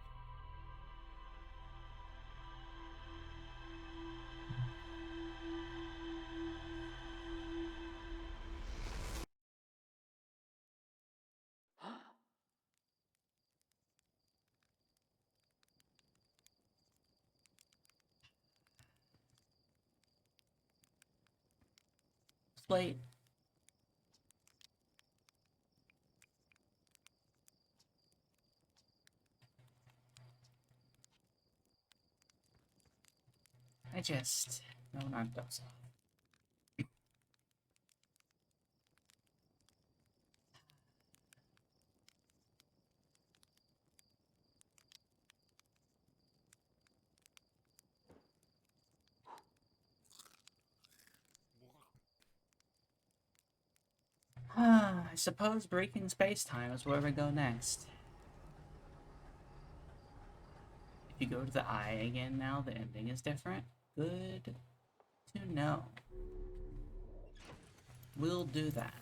plate. I just... No, not those. I suppose breaking space-time is where we go next. If you go to the eye again now, the ending is different. Good to know. We'll do that.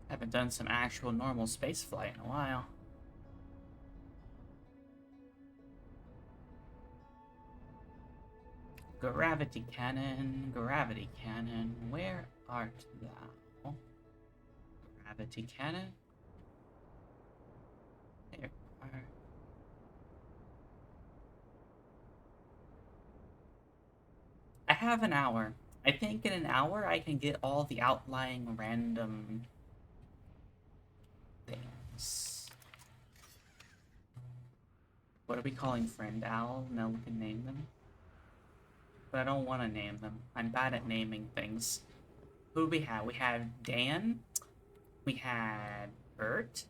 Haven't done some actual normal spaceflight in a while. Gravity cannon, where art thou? Gravity cannon? There are... I have an hour. I think in an hour I can get all the outlying random things. What are we calling friend owl? No, we can name them. But I don't want to name them. I'm bad at naming things. Who do we have? We had Dan. We had Bert.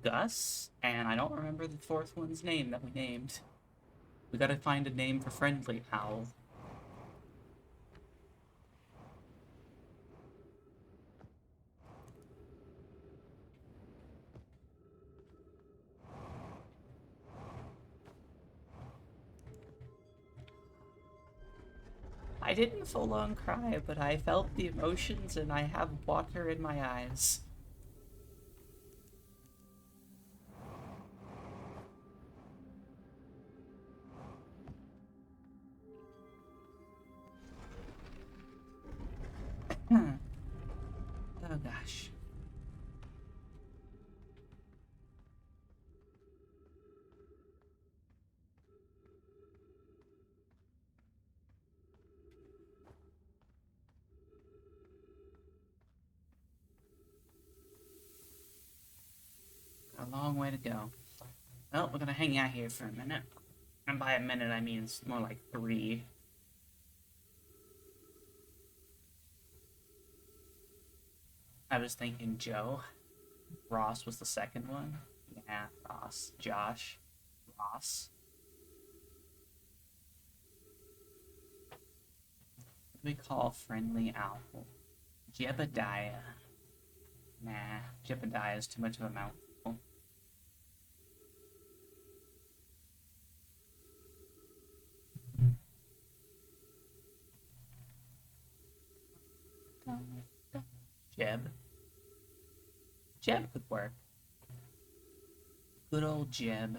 Gus. And I don't remember the fourth one's name that we named. We gotta find a name for friendly owl. I didn't full on cry, but I felt the emotions and I have water in my eyes. Oh gosh. A long way to go. Well, we're gonna hang out here for a minute. And by a minute, I mean it's more like 3. I was thinking Joe. Ross was the second one. Yeah, Ross. Josh. Ross. What do we call friendly owl? Jebediah. Nah, Jebediah is too much of a mouthful. Jeb. Jeb could work. Good old Jeb.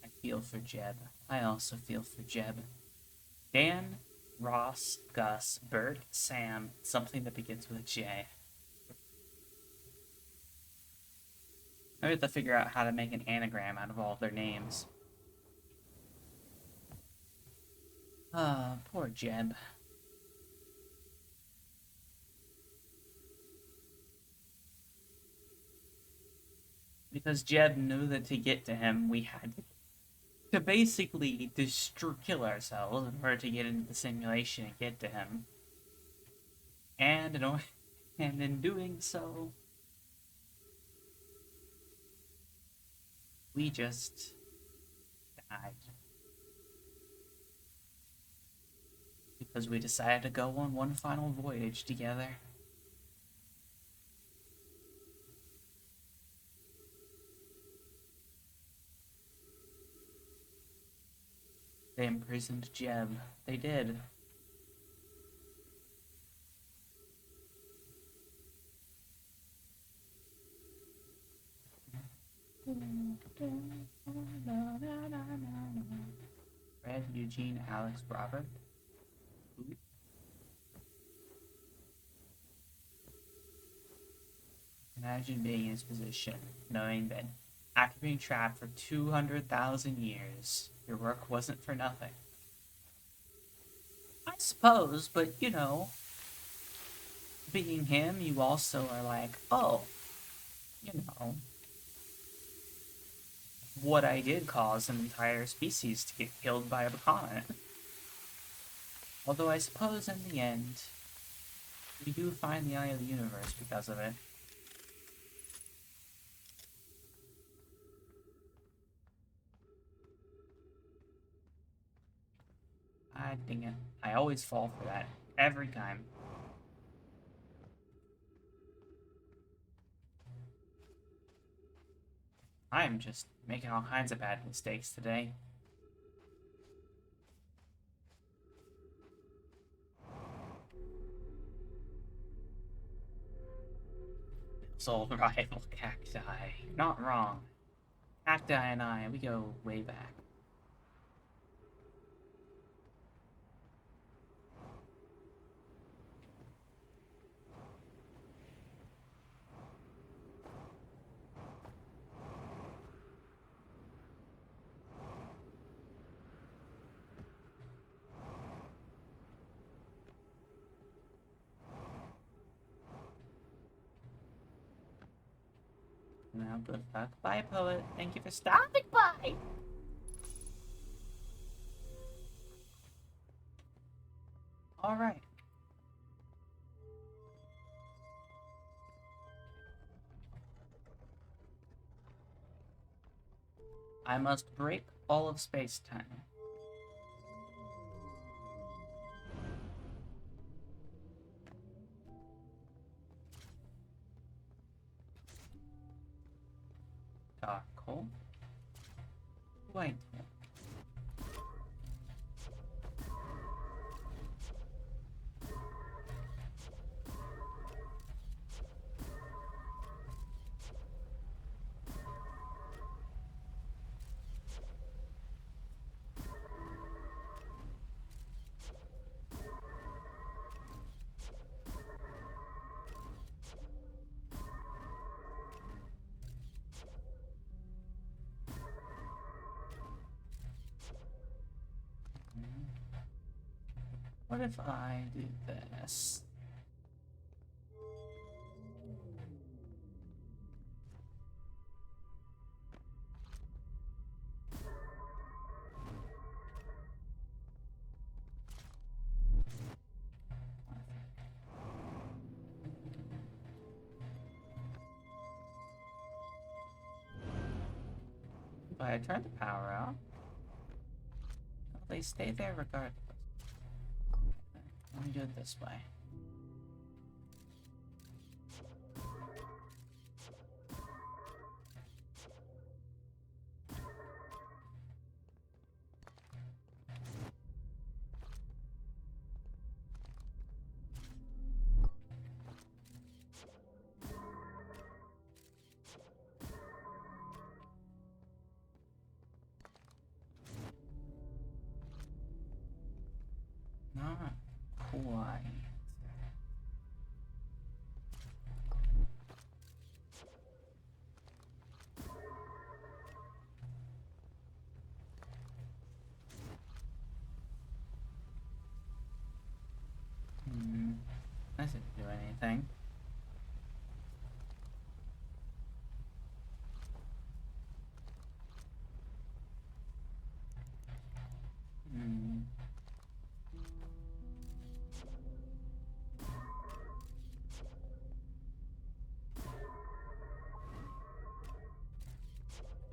I feel for Jeb. I also feel for Jeb. Dan, Ross, Gus, Bert, Sam, something that begins with a J. I have to figure out how to make an anagram out of all of their names. Poor Jeb. Because Jeb knew that to get to him, we had to basically kill ourselves in order to get into the simulation and get to him. And in doing so, we just died. Because we decided to go on one final voyage together. They imprisoned Jeb. They did. Fred, Eugene, Alex, Robert. Who? Imagine being in his position, knowing that after being trapped for 200,000 years, your work wasn't for nothing. I suppose, but you know, being him, you also are like, oh, you know, what I did caused an entire species to get killed by a comet. Although I suppose in the end, we do find the eye of the universe because of it. I dang it. I always fall for that. Every time. I'm just making all kinds of bad mistakes today. Soul rival cacti. Not wrong. Cacti and I, we go way back. Now, good luck. Bye, poet. Thank you for stopping by. All right. I must break all of space-time. Dark hole. White hole. What if I do this? But I turn the power out. They stay there regardless. Let me do it this way. Not quite. That didn't do anything.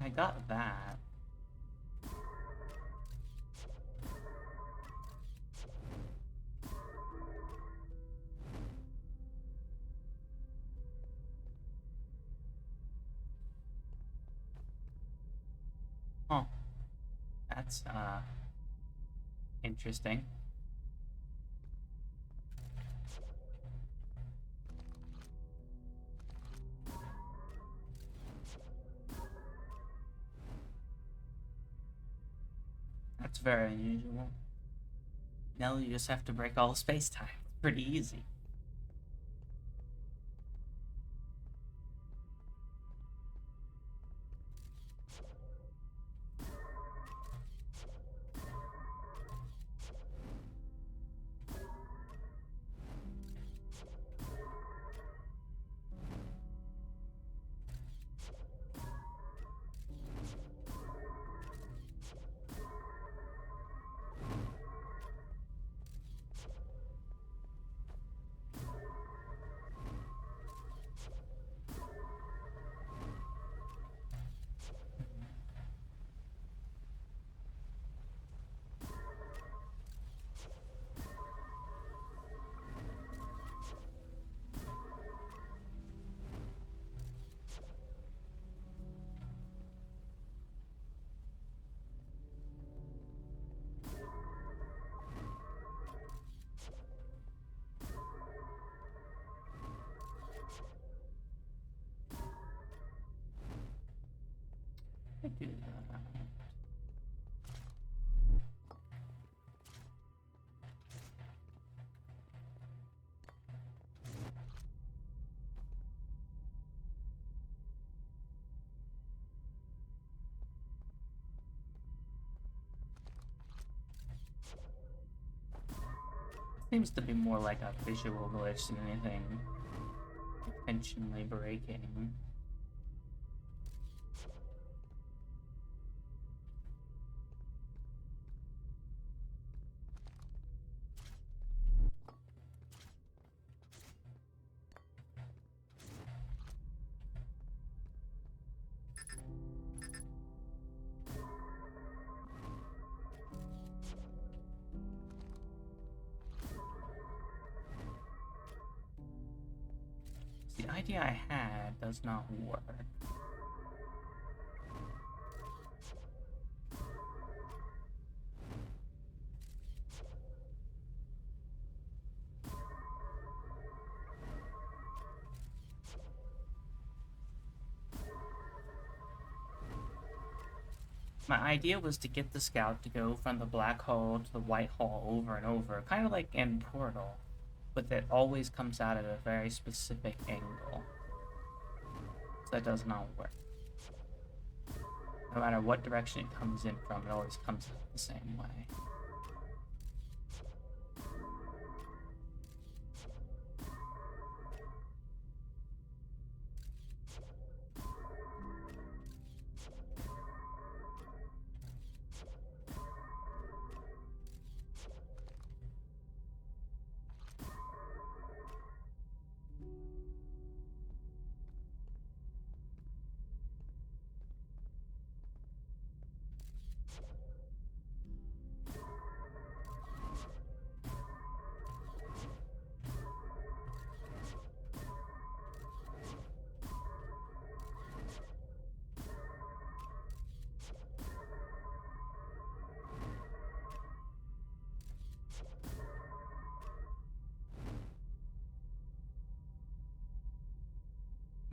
I got that. Oh, that's interesting. That's very unusual. Now you just have to break all space-time. Pretty easy. I do that. Seems to be more like a visual glitch than anything intentionally breaking. The idea I had does not work. My idea was to get the scout to go from the black hole to the white hole over and over, kind of like in Portal, but that always comes out at a very specific angle. So that does not work. No matter what direction it comes in from, it always comes out the same way.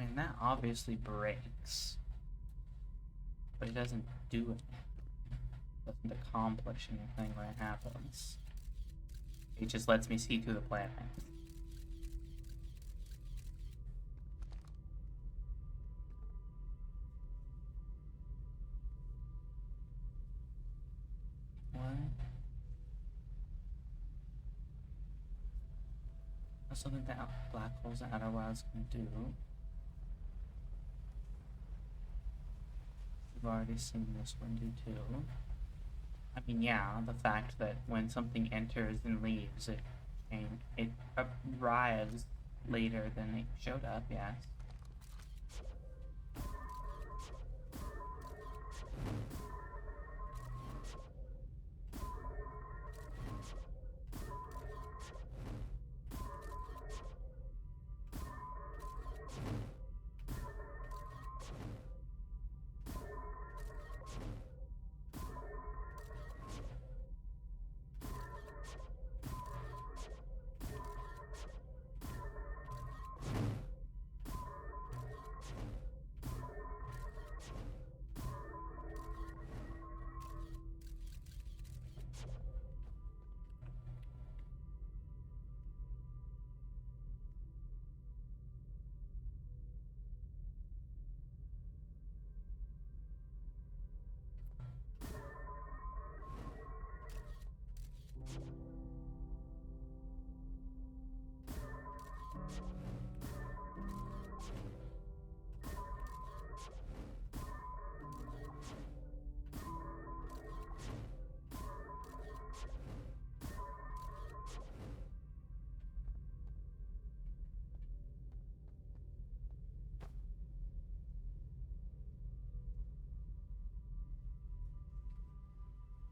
I mean, that obviously breaks, but it doesn't do anything. It doesn't accomplish anything when it happens. It just lets me see through the planet. What? That's something that black holes and outer wilds can do. We've already seen this one do too. I mean, yeah, the fact that when something enters and leaves, it arrives later than it showed up, yes.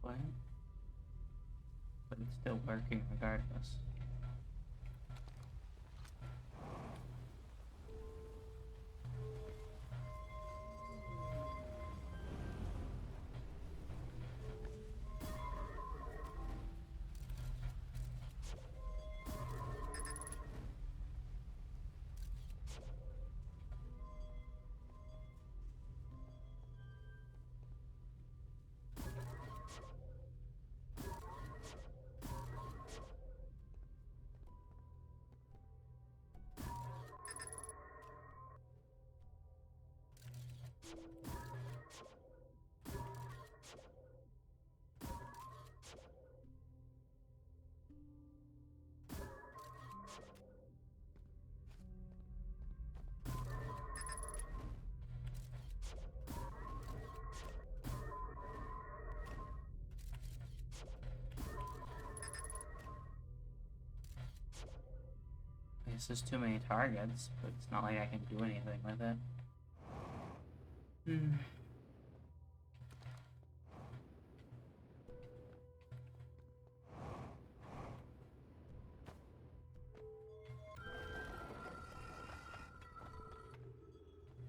What? But it's still working regardless. This is too many targets, but it's not like I can do anything with it. Hmm.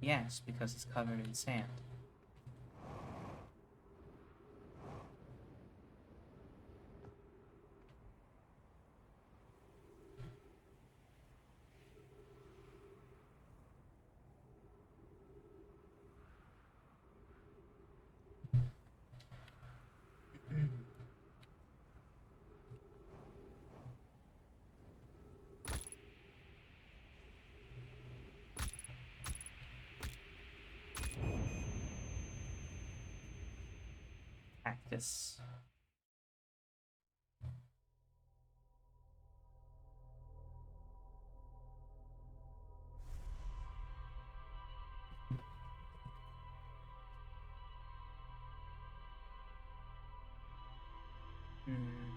Yes, because it's covered in sand. Cactus. Hmm.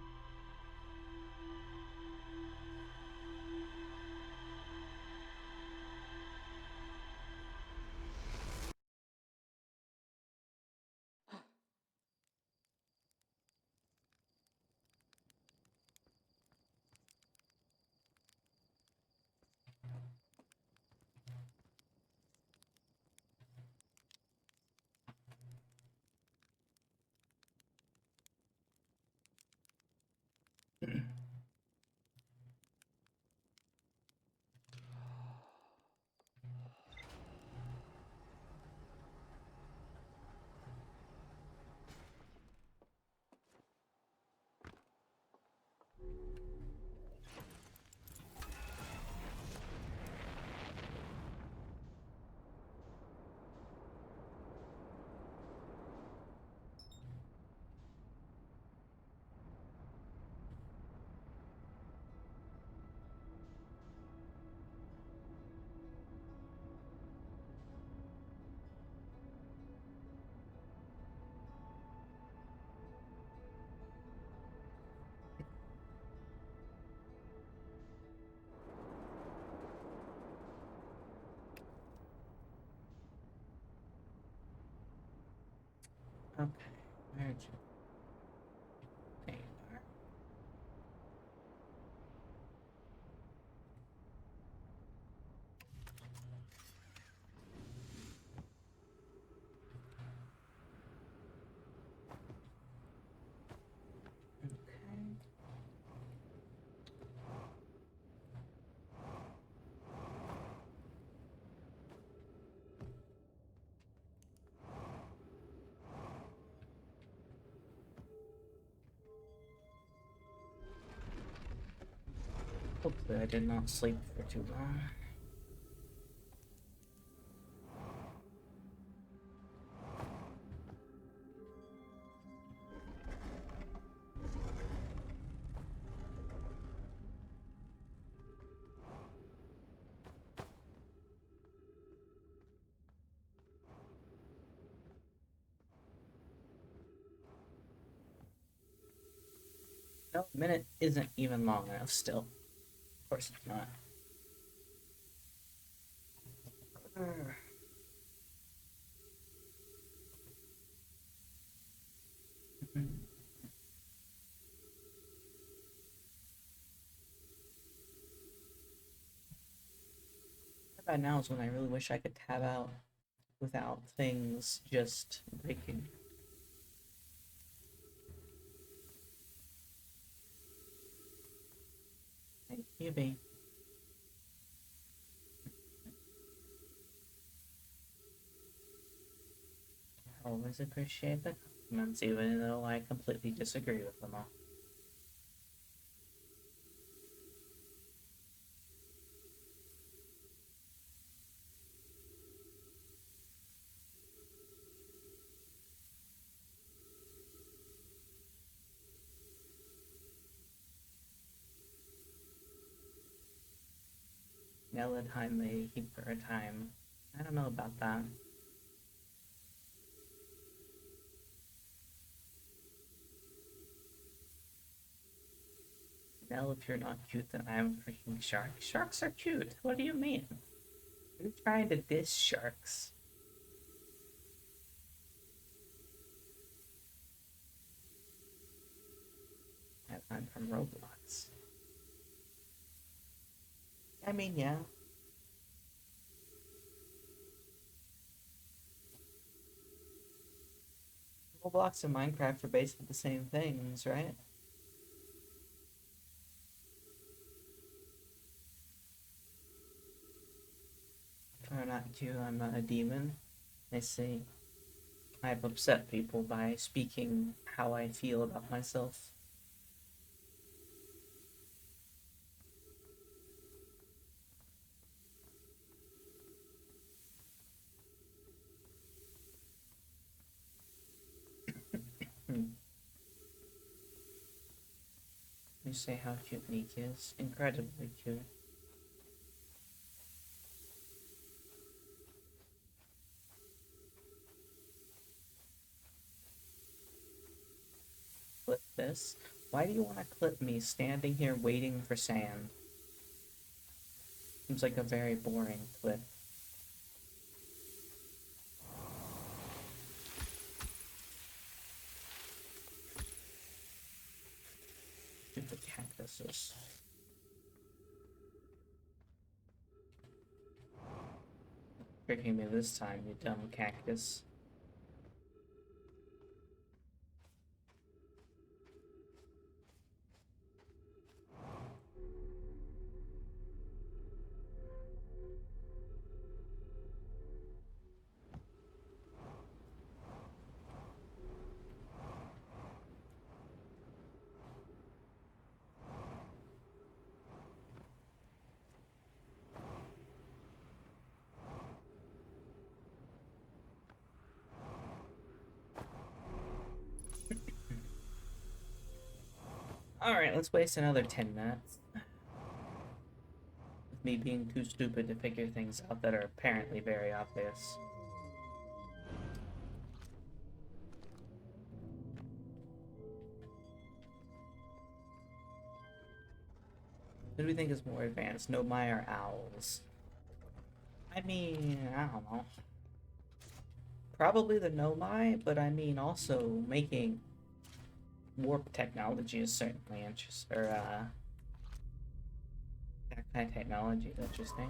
Okay, where'd you? There you are. Okay. Hopefully I did not sleep for too long. No, a minute isn't even long enough still. Of course it's not. Right now is when I really wish I could tab out without things just breaking. Thank you, B. I always appreciate the compliments, even though I completely disagree with them all. Neladheim, they keep for a time. I don't know about that. Nell, if you're not cute, then I'm a freaking shark. Sharks are cute. What do you mean? You're trying to diss sharks. I'm from Roblox. I mean, yeah. Roblox and Minecraft are basically the same things, right? If I'm not cute, I'm not a demon. I see. I've upset people by speaking how I feel about myself. Hmm. You say how cute Neek is. Incredibly cute. Clip this. Why do you want to clip me standing here waiting for sand? Seems like a very boring clip. Stupid cactuses. Tricking me this time, you dumb cactus. Alright, let's waste another 10 minutes. With me being too stupid to figure things out that are apparently very obvious. Who do we think is more advanced, Nomai or Owls? I mean, I don't know. Probably the Nomai, but I mean also making warp technology is certainly interesting. Or, that kind of technology is interesting.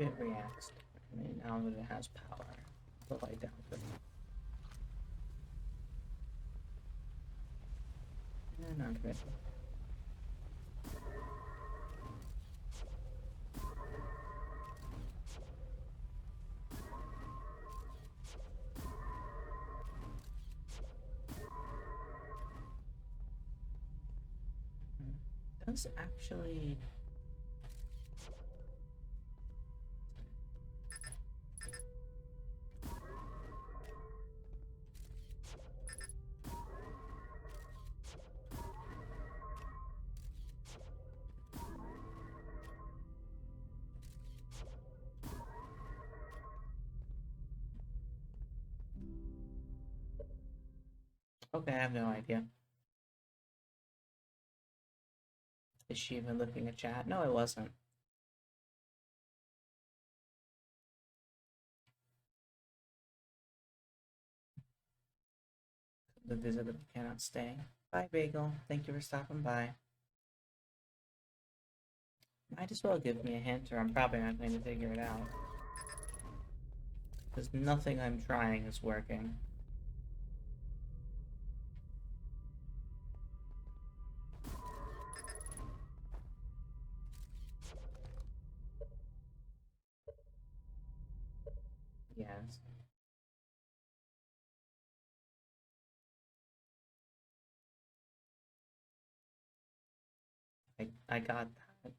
It reacts differently now that it has power. But I doubt it. Not really. Does actually. Okay, I have no idea. Is she even looking at chat? No, it wasn't. The visitor cannot stay. Bye, Bagel. Thank you for stopping by. Might as well give me a hint, or I'm probably not going to figure it out. Because nothing I'm trying is working. Yes. I got that.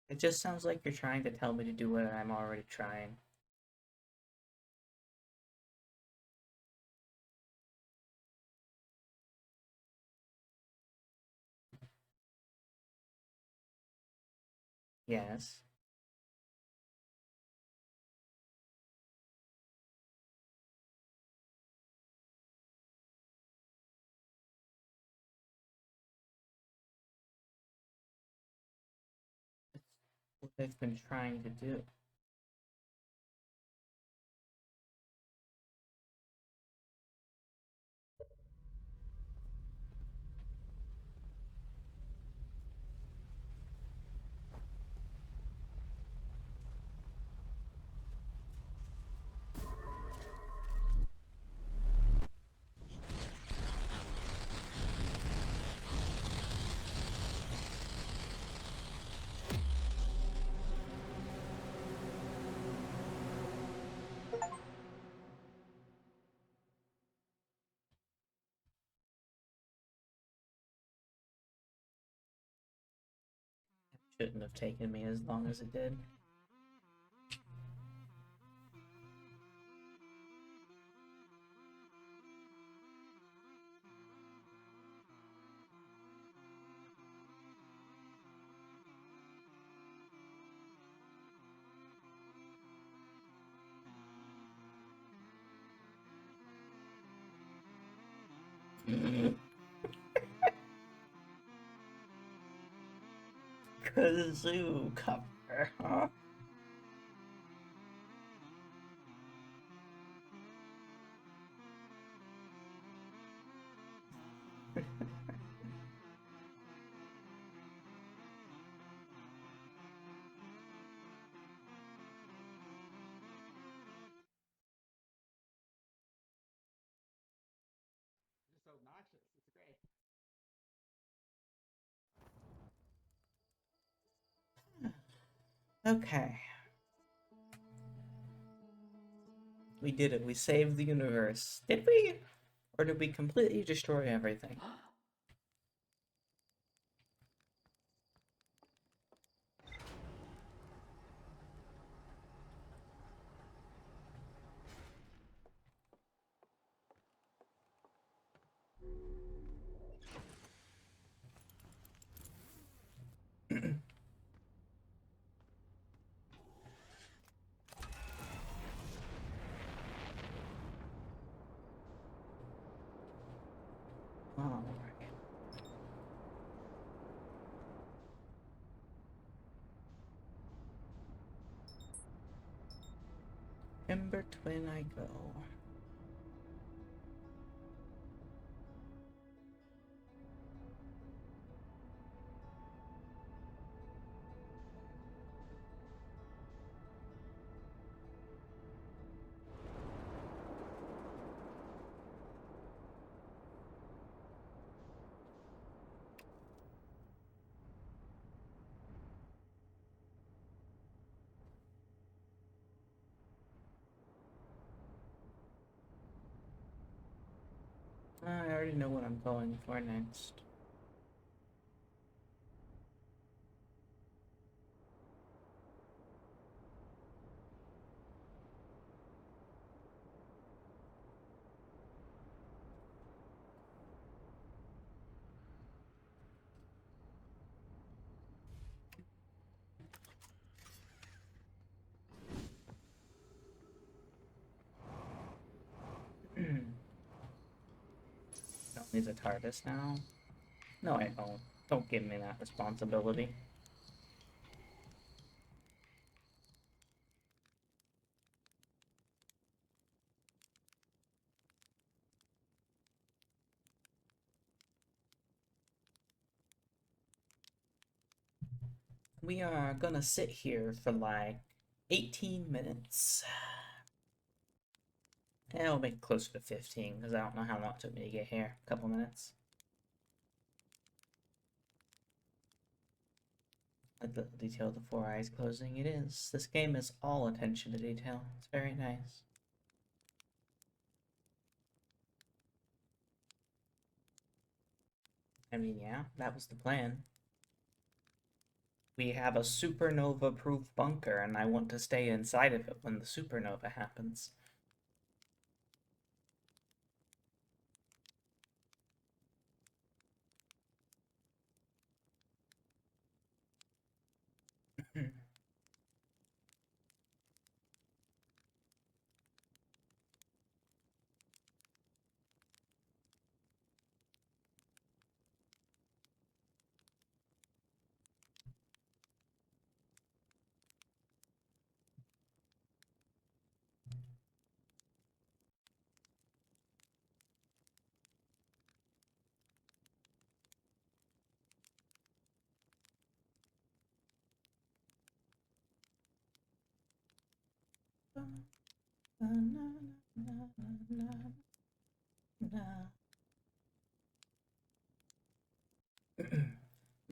It just sounds like you're trying to tell me to do what I'm already trying. Yes. It's what I've been trying to do. Shouldn't have taken me as long as it did. Kazoo cover, huh? Just obnoxious. It's great. Okay. We did it. We saved the universe. Did we? Or did we completely destroy everything? Alright. Ember Twin I go. I already know what I'm going for next. Don't need a TARDIS now. No, I don't. Don't give me that responsibility. We are gonna sit here for like 18 minutes. Yeah, we'll make it closer to 15 because I don't know how long it took me to get here. A couple minutes. Like the detail of the four eyes closing. It is. This game is all attention to detail. It's very nice. I mean, yeah, that was the plan. We have a supernova-proof bunker, and I want to stay inside of it when the supernova happens.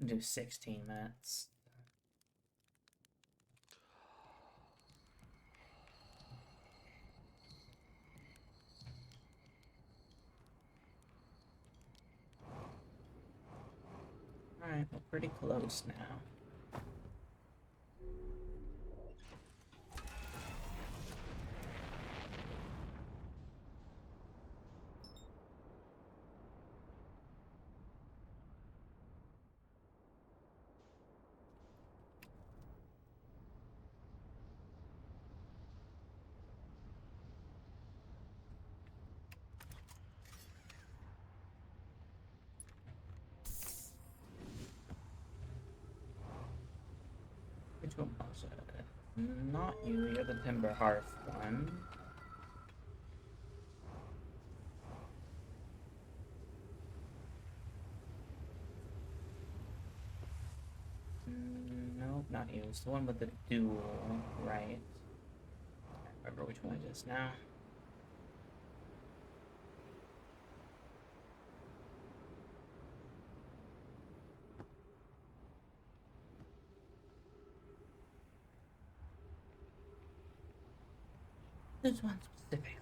Do 16 minutes. Alright, we're pretty close now. Who was it? Not you, you're the Timber Hearth one. Nope, not you. It's the one with the duel, right? I remember which one it is now. This one specifically.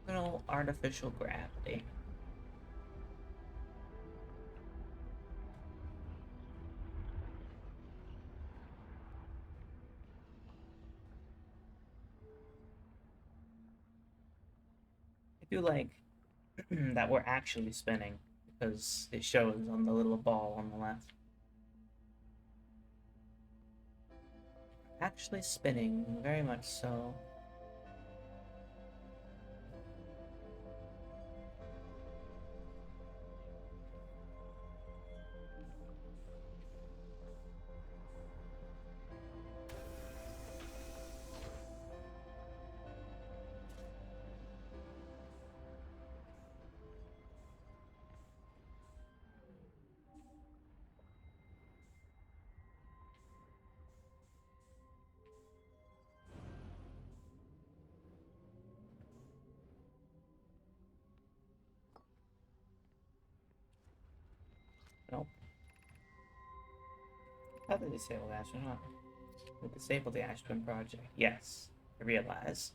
Little artificial gravity. I do like that we're actually spinning because it shows on the little ball on the left. Actually spinning, very much so. Nope. How did they disable the astronaut? We disabled the Ashburn project. Yes, I realize.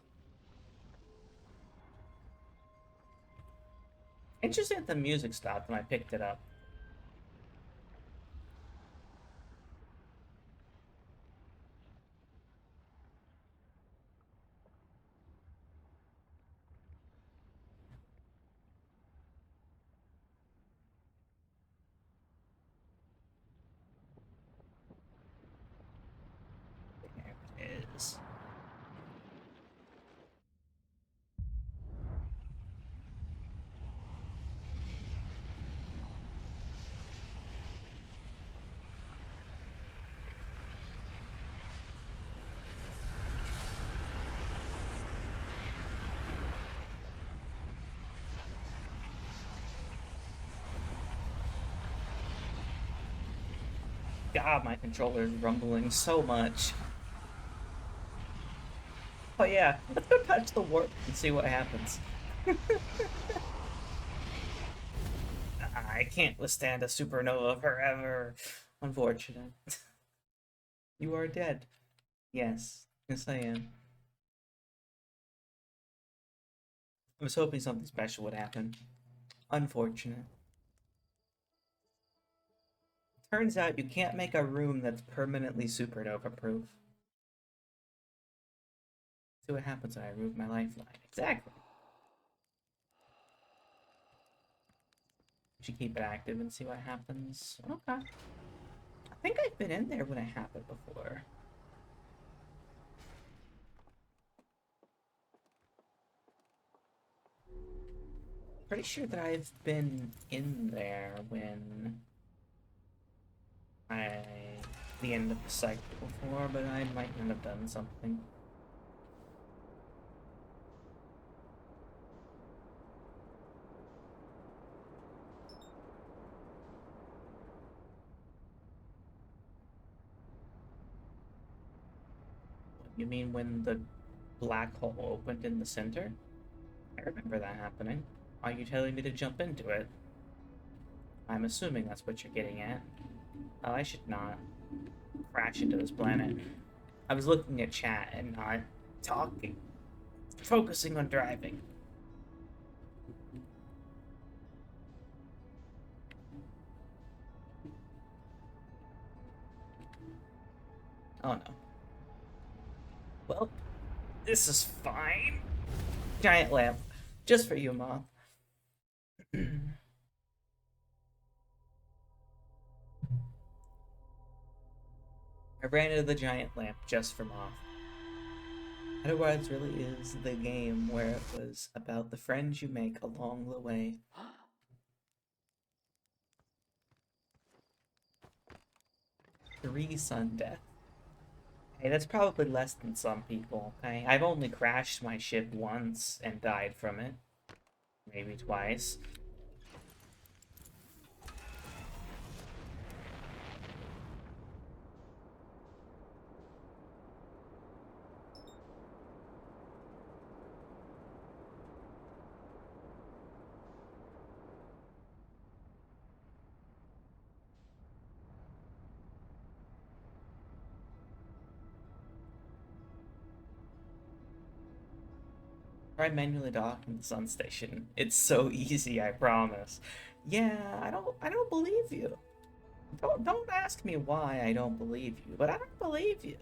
Interesting that the music stopped when I picked it up. There it is. God, my controller is rumbling so much. Oh yeah, let's go touch the warp and see what happens. I can't withstand a supernova forever. Unfortunate. You are dead. Yes. Yes, I am. I was hoping something special would happen. Unfortunate. Turns out you can't make a room that's permanently supernova proof. See what happens when I remove my lifeline. Exactly. Should keep it active and see what happens. Okay. I think I've been in there when it happened before. Pretty sure that I've been in there when the end of the cycle before, but I might not have done something. You mean when the black hole opened in the center? I remember that happening. Are you telling me to jump into it? I'm assuming that's what you're getting at. Oh, I should not crash into this planet. I was looking at chat and not talking. Focusing on driving. Oh no. Well, this is fine. Giant lamp. Just for you, Moth. I ran into the giant lamp just for Moth. Outer Wilds really is the game where it was about the friends you make along the way. 3 sun death. Hey, that's probably less than some people, okay? I've only crashed my ship once and died from it. Maybe twice. Try manually docking the sun station. It's so easy, I promise. Yeah, I don't believe you. Don't ask me why I don't believe you, but I don't believe you.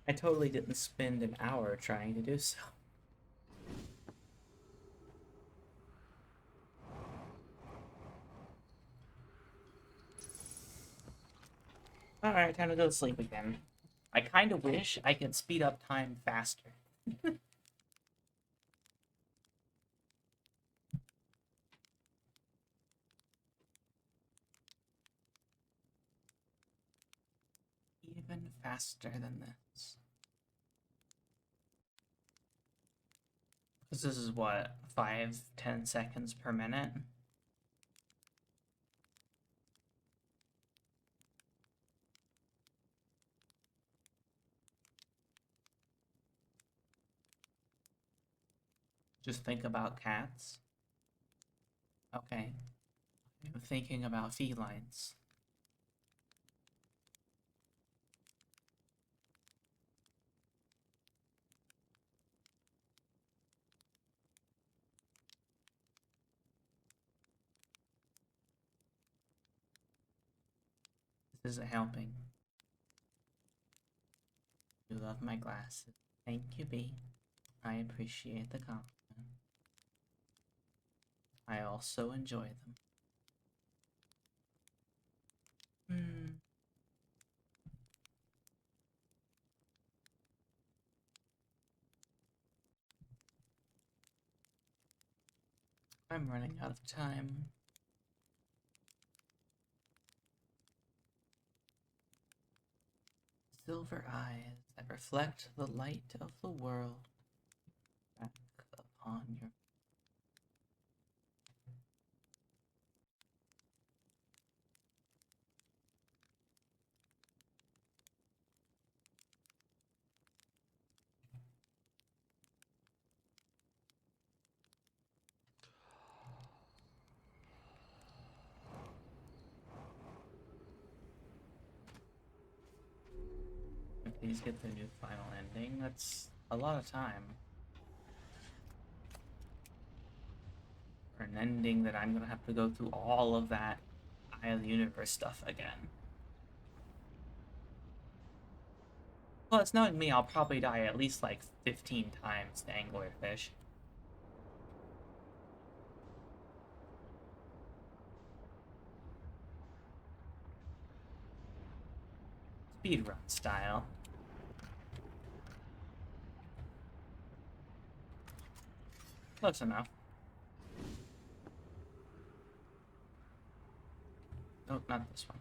I totally didn't spend an hour trying to do so. Alright, time to go to sleep again. I kinda wish I could speed up time faster. Even faster than this. Because this is what, 5-10 seconds per minute? Just think about cats. Okay. I'm thinking about felines. This isn't helping. You love my glasses. Thank you, B. I appreciate the compliment. I also enjoy them. Hmm. I'm running out of time. Silver eyes that reflect the light of the world back upon your. Please get the new final ending. That's a lot of time. For an ending that I'm gonna have to go through all of that Eye of the Universe stuff again. Plus, knowing me, I'll probably die at least like 15 times to anglerfish. Speedrun style. Close enough. Oh, not this one.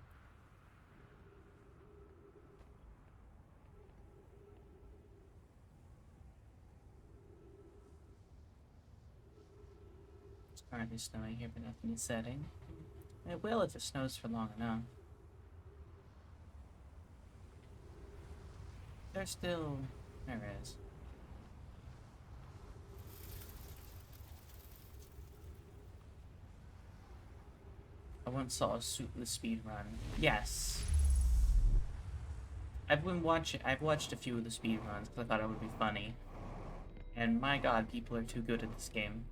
It's currently snowing here, but nothing is setting. It will if it snows for long enough. There's still... There is. I once saw a suitless speed run. Yes. I've watched a few of the speed runs because I thought it would be funny. And my god, people are too good at this game.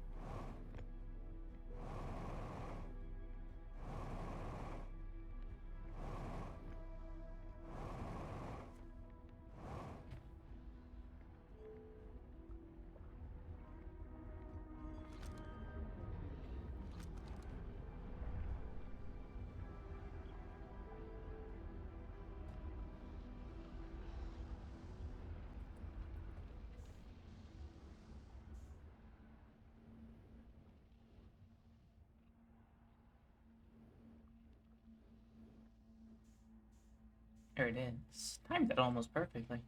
There it is. Timed that almost perfectly.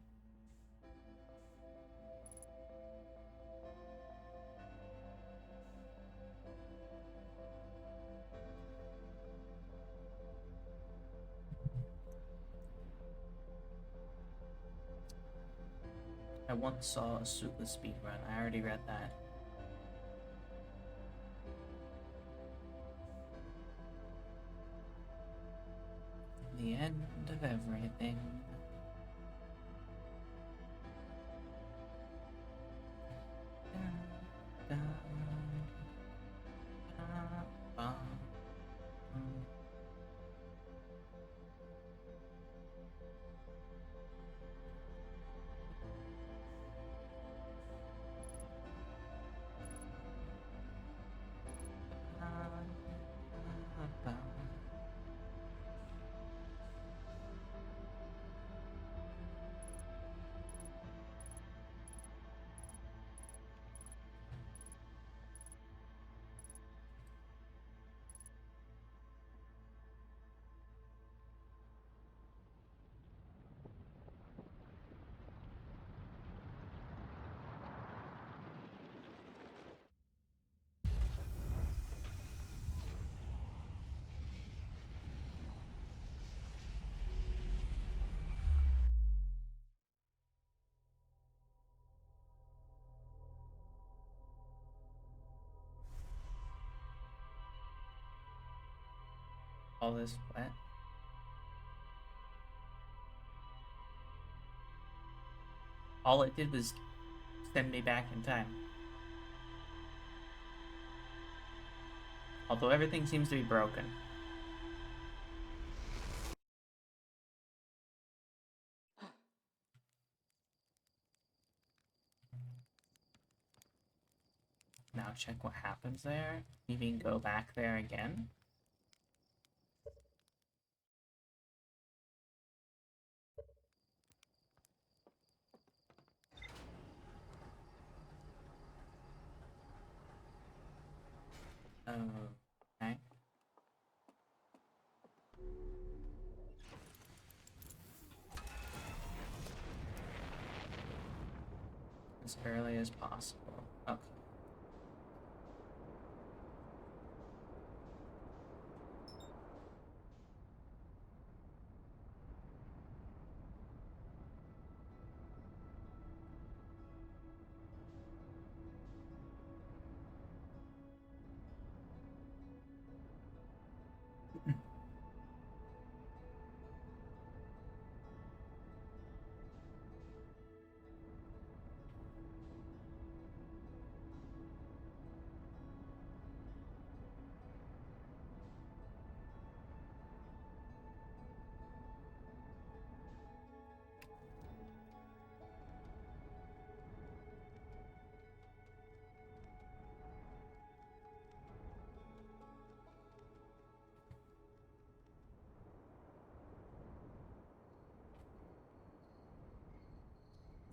I once saw a suitless speed run. I already read that. The end of everything. All this what? All it did was send me back in time. Although everything seems to be broken. Now check what happens there. You mean go back there again? Okay. As early as possible. Okay.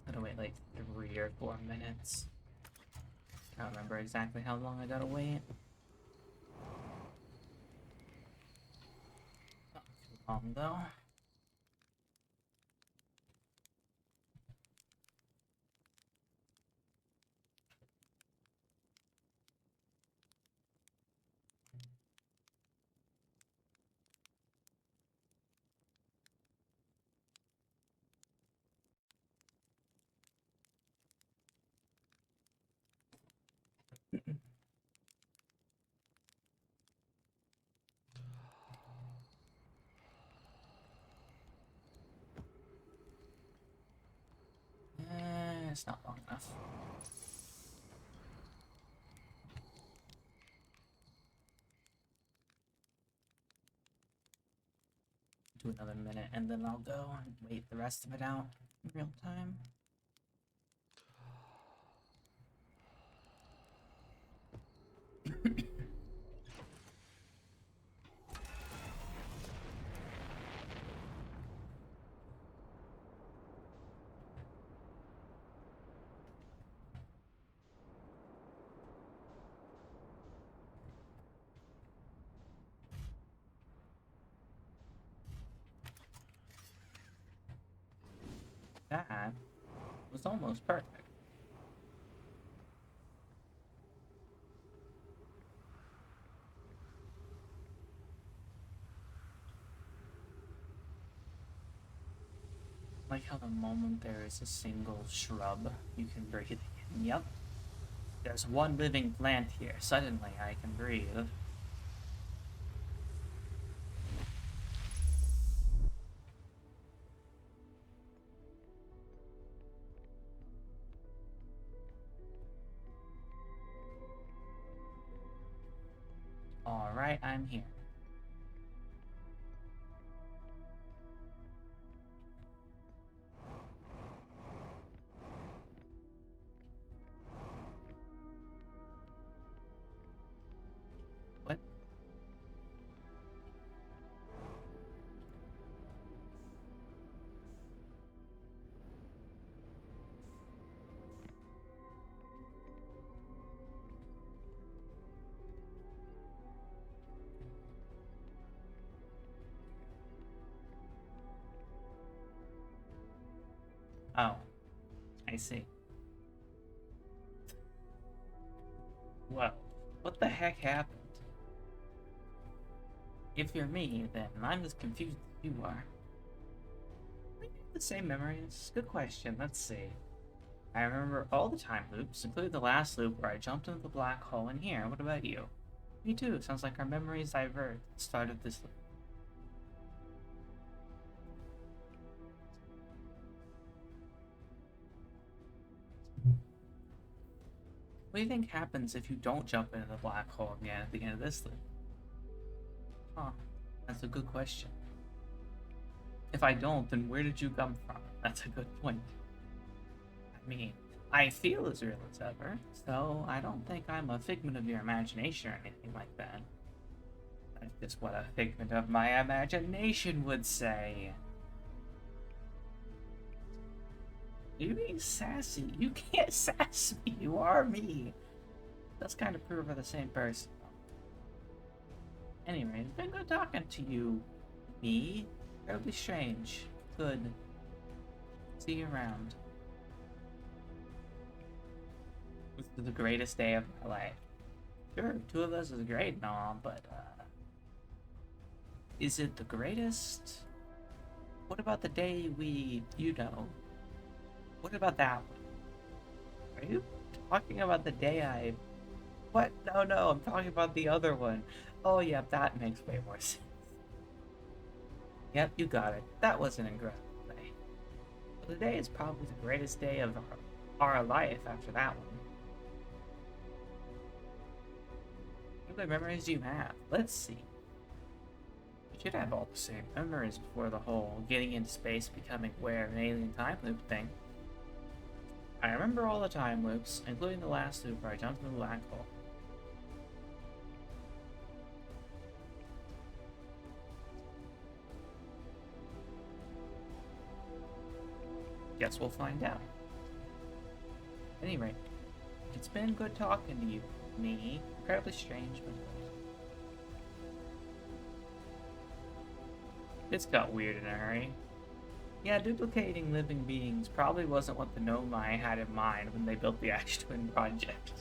Gotta wait like 3 or 4 minutes. I don't remember exactly how long I gotta wait. Not too long though. It's not long enough. Do another minute and then I'll go and wait the rest of it out in real time. That was almost perfect. Like how the moment there is a single shrub, you can breathe again. Yep. There's one living plant here. Suddenly I can breathe. Alright, I'm here. What? Oh, I see. Well, what the heck happened? If you're me, then I'm as confused as you are. We have the same memories? Good question, let's see. I remember all the time loops, including the last loop where I jumped into the black hole in here. What about you? Me too, sounds like our memories diverged at the start of this loop. What do you think happens if you don't jump into the black hole again at the end of this loop? Huh, that's a good question. If I don't, then where did you come from? That's a good point. I mean, I feel as real as ever, so I don't think I'm a figment of your imagination or anything like that. That's just what a figment of my imagination would say. You being sassy? You can't sass me. You are me. That's kind of proof of the same person. Anyway, it's been good talking to you. Me? Terribly strange. Good. See you around. This is the greatest day of my life. Sure, two of us is great and all, but, is it the greatest? What about the day we, what about that one? Are you talking about the day I... What? No, I'm talking about the other one. Oh, yeah, that makes way more sense. Yep, you got it. That was an incredible day. But today is probably the greatest day of our life after that one. What other memories do you have? Let's see. We should have all the same memories before the whole getting into space becoming aware of an alien time loop thing. I remember all the time loops, including the last loop where I jumped into the black hole. Guess we'll find out. Anyway, It's been good talking to you, me. Incredibly strange, but this got weird in a hurry. Yeah, duplicating living beings probably wasn't what the Nomai had in mind when they built the Ash Twin project.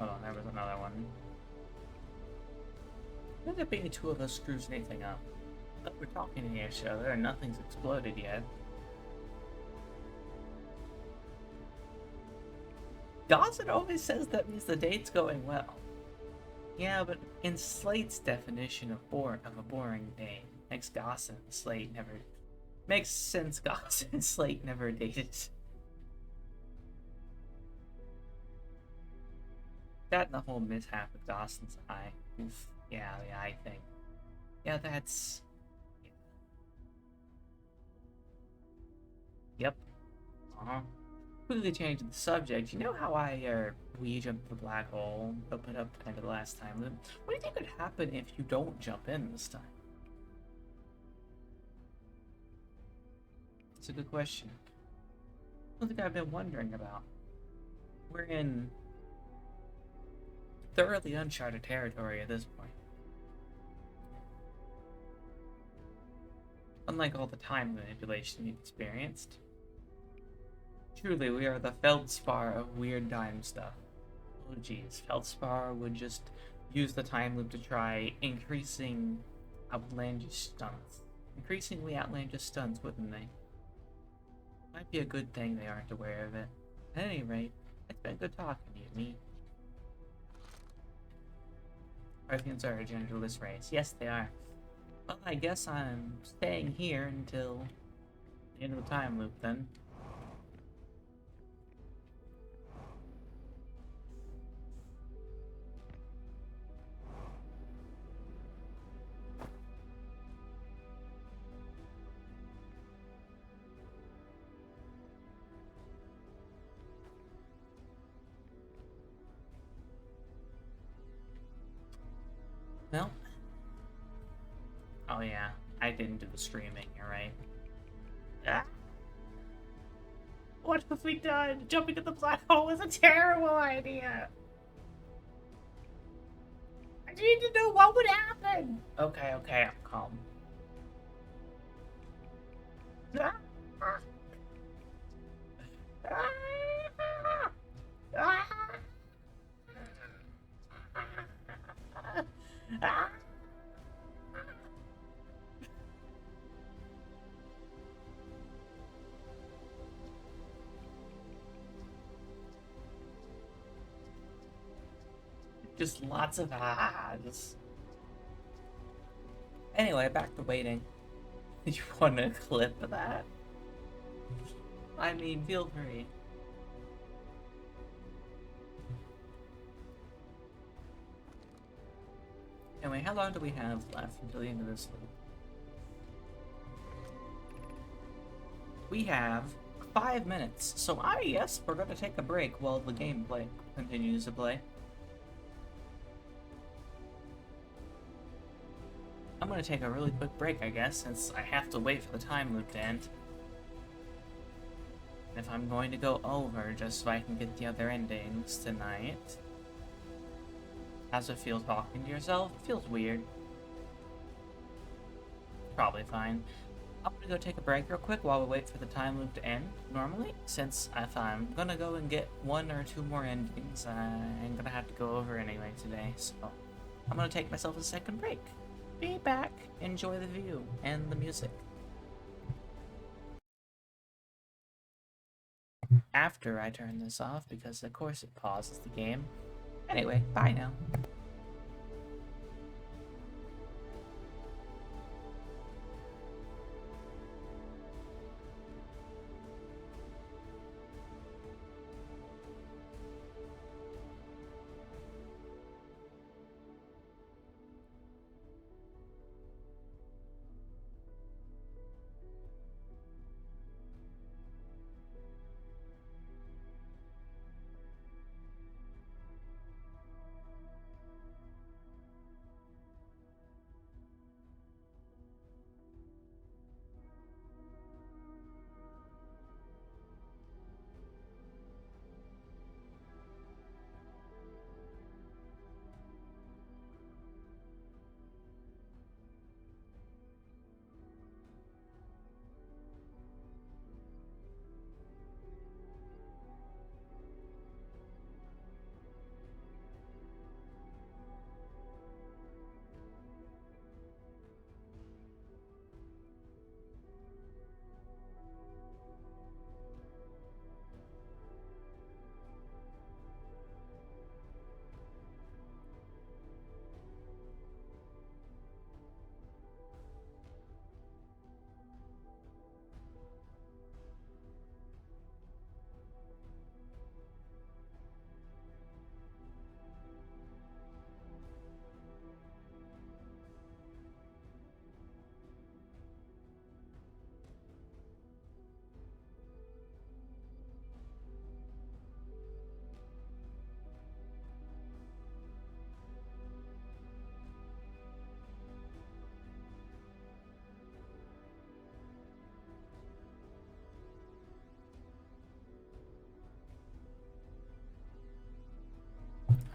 Oh, there was another one. Could there be two of us screws anything up? But we're talking to each other and nothing's exploded yet. Gossett always says that means the date's going well. Yeah, but in Slate's definition of a boring date, makes Gossett and Slate never makes sense. Gossett and Slate never dated. That and the whole mishap with Dawson's eye. Oof. Yeah, the eye thing. Yeah, that's. Yep. Uh-huh. Quickly changing the subject. You know how we jumped the black hole, opened up kind of the last time? What do you think would happen if you don't jump in this time? It's a good question. Something I've been wondering about. We're in thoroughly uncharted territory at this point. Unlike all the time manipulation you've experienced. Truly, we are the Feldspar of weird time stuff. Oh geez, Feldspar would just use the time loop to try increasingly outlandish stunts, wouldn't they? Might be a good thing they aren't aware of it. At any rate, it's been good talking to you, me. Parthians are a genderless race. Yes, they are. Well, I guess I'm staying here until the end of the time loop, then. Well, oh yeah, I didn't do the streaming, you're right. Ah, what have we done? Jumping in the black hole was a terrible idea. I need to know what would happen. Okay, I'm calm. Ah, ah, ah, ah, ah. Just lots of ahs. Anyway, back to waiting. You want a clip of that? I mean, feel free. Anyway, how long do we have left until the end of this loop? We have 5 minutes, so I guess we're gonna take a break while the gameplay continues to play. I'm gonna take a really quick break, I guess, since I have to wait for the time loop to end. If I'm going to go over just so I can get the other endings tonight. How's it feel talking to yourself? It feels weird. Probably fine. I'm gonna go take a break real quick while we wait for the time loop to end, normally, since if I'm gonna go and get 1 or 2 more endings, I'm gonna have to go over anyway today, so I'm gonna take myself a second break. Be back, enjoy the view, and the music. After I turn this off, because of course it pauses the game. Anyway, bye now.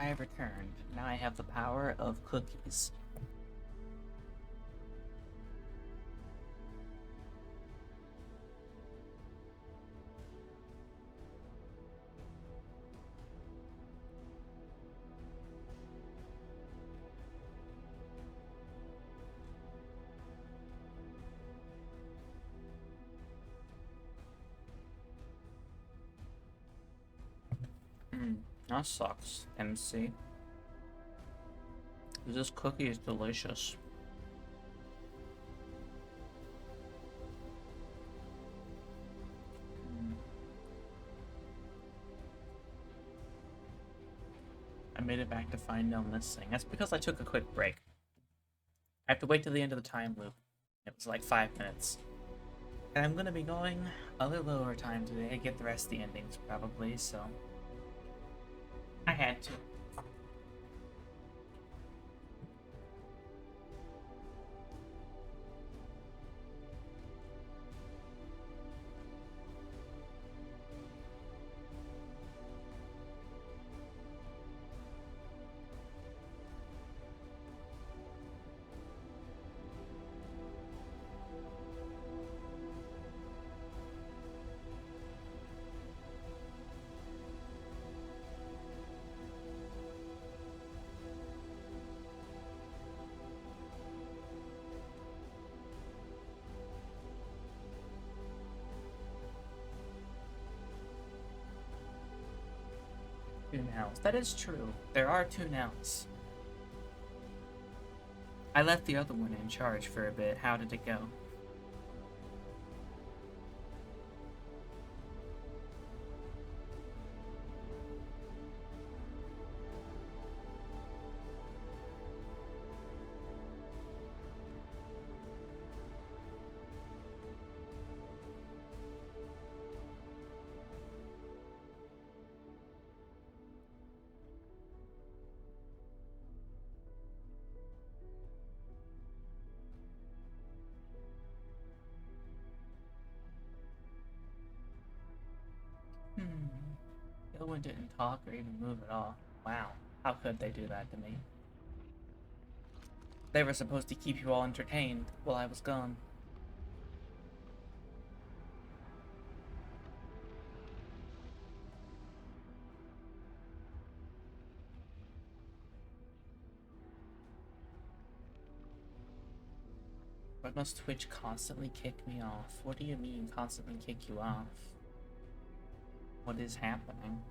I have returned. Now I have the power of cookies. That sucks, MC. This cookie is delicious. I made it back to find no missing. That's because I took a quick break. I have to wait till the end of the time loop. It was like 5 minutes. And I'm gonna be going a little over time today to get the rest of the endings, probably, so I had to. Two nows. That is true. There are two nows. I left the other one in charge for a bit. How did it go? The other one didn't talk or even move at all. Wow. How could they do that to me? They were supposed to keep you all entertained while I was gone. But must Twitch constantly kick me off? What do you mean, constantly kick you off? What is happening?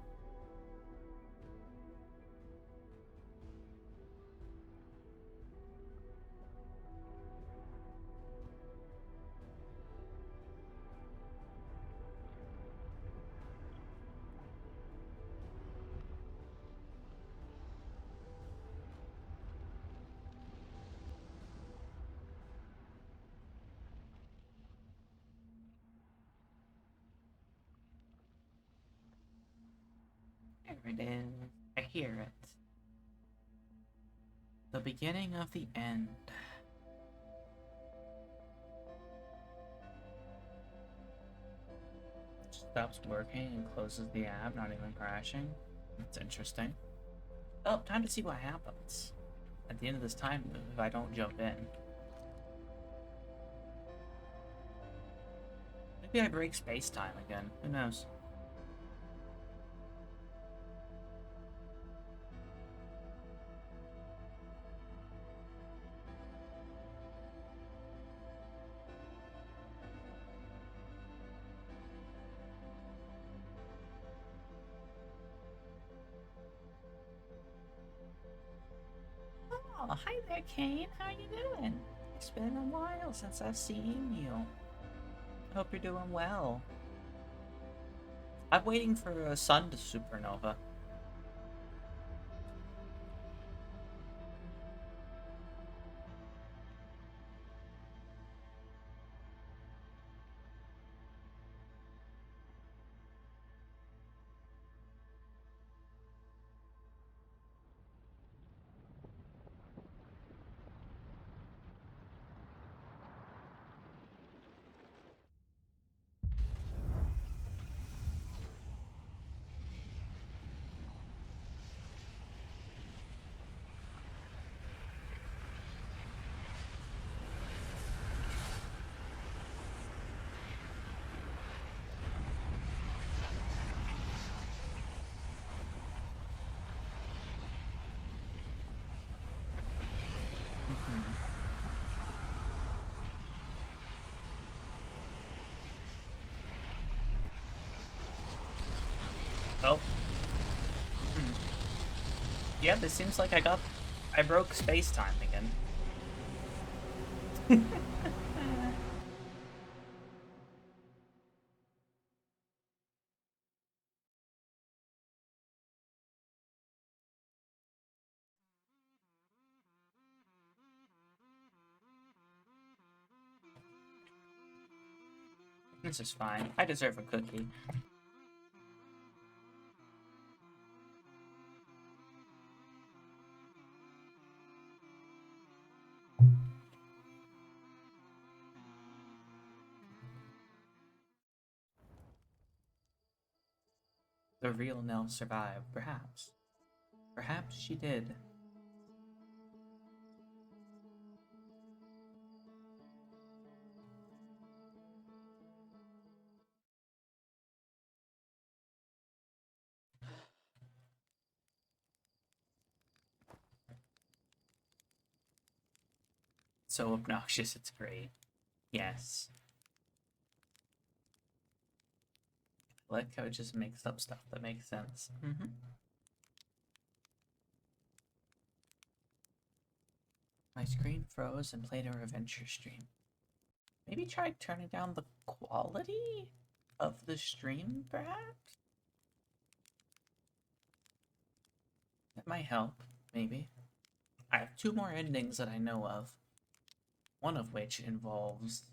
There it is. I hear it. The beginning of the end. Stops working and closes the app, not even crashing. That's interesting. Oh, time to see what happens at the end of this time loop if I don't jump in. Maybe I break space time again. Who knows? Oh, hi there, Kane. How you doing? It's been a while since I've seen you. Hope you're doing well. I'm waiting for a sun to supernova. Oh. Hmm. Yeah, this seems like I broke space-time again. This is fine. I deserve a cookie. The real Nell survived, perhaps. Perhaps she did. So obnoxious, it's great. Yes. I like how it just makes up stuff that makes sense. My screen froze and played our adventure stream. Maybe try turning down the quality of the stream, perhaps? That might help, maybe. I have two more endings that I know of. One of which involves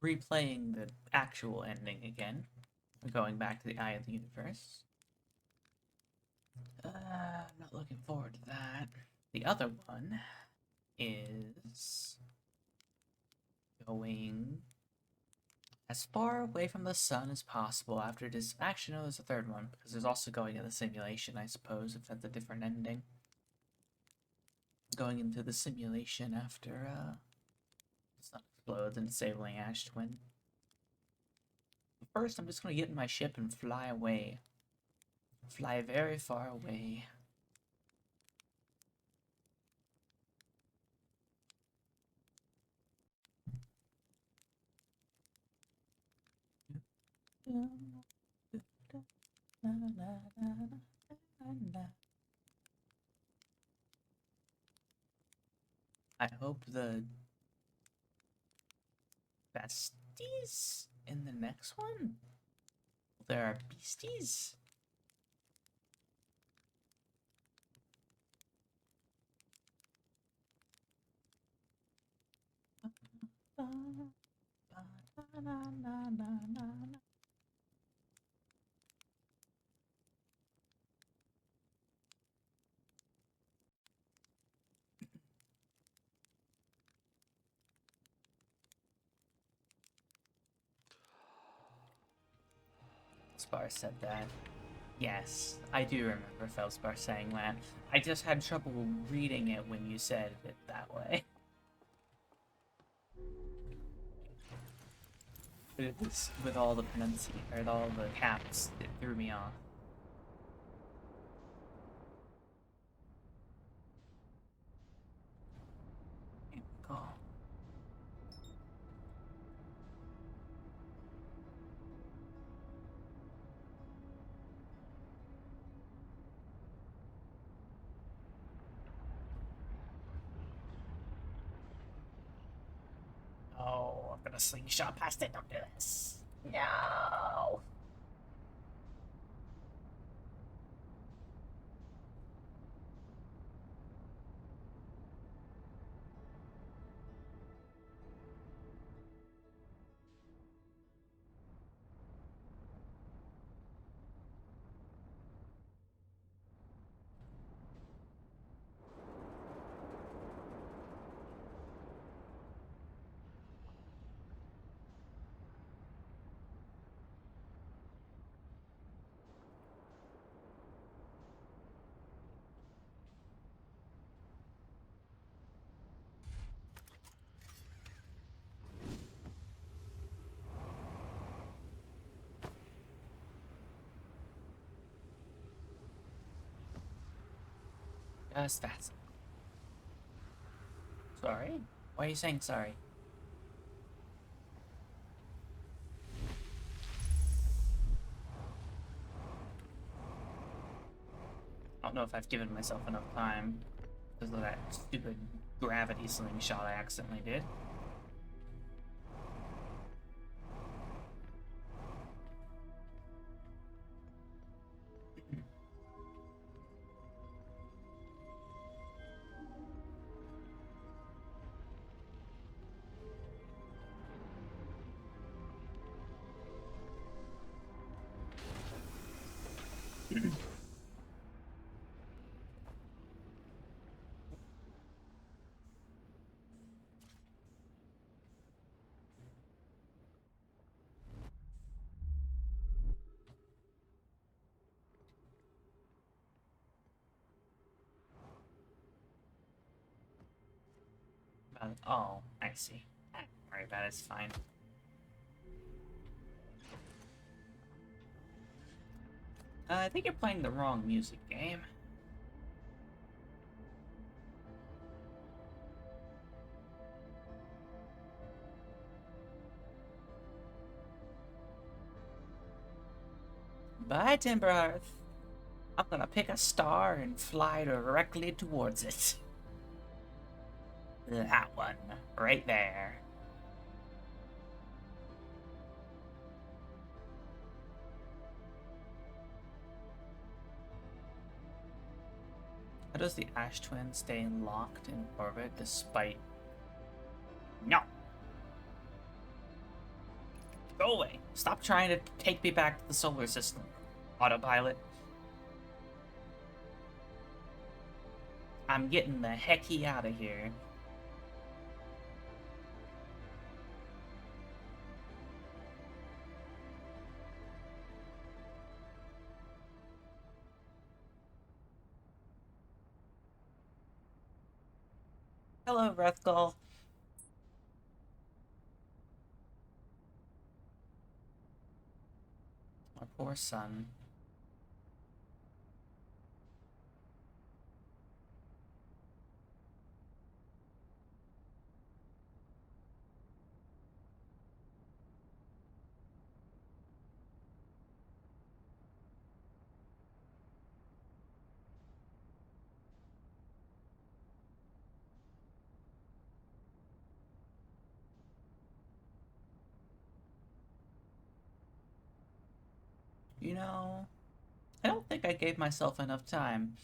replaying the actual ending again, going back to the Eye of the Universe. I'm not looking forward to that. The other one is going as far away from the sun as possible after this. Actually, no, there's a third one, because there's also going in the simulation, I suppose, if that's a different ending. Going into the simulation after, the sun explodes and disabling Ash Twin. But first, I'm just gonna get in my ship and fly away. Fly very far away. I hope the besties in the next one, there are beasties. Spar said that. Yes, I do remember Feldspar saying that. I just had trouble reading it when you said it that way. It was with all the pronunciation, or all the caps, it threw me off. Here we go. Oh, I'm gonna slingshot past it. Don't do this. No. Just fast. Sorry? Why are you saying sorry? don't know if I've given myself enough time because of that stupid gravity slingshot I accidentally did. Oh, I see. Don't worry about it, it's fine. I think you're playing the wrong music game. Bye, Timberhearth. I'm gonna pick a star and fly directly towards it. That one, right there. How does the Ash Twin stay locked in orbit despite... No! Go away! Stop trying to take me back to the solar system, autopilot. I'm getting the hecky out of here. Hello, Rethgal. My poor son. You know, I don't think I gave myself enough time.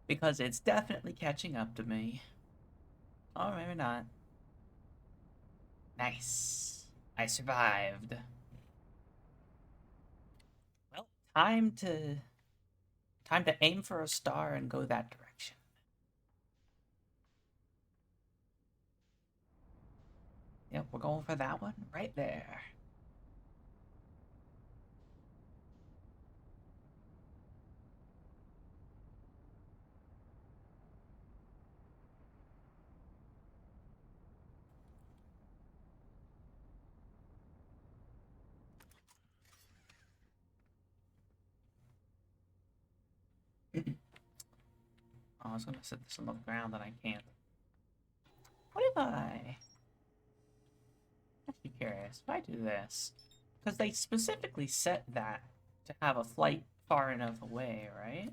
Because it's definitely catching up to me. Or maybe not. Nice. I survived. Well, time to aim for a star and go that direction. Yep, we're going for that one right there. Oh, I was gonna set this on the ground and I can't. What if I... I'm actually curious. If I do this... Because they specifically set that to have a flight far enough away, right?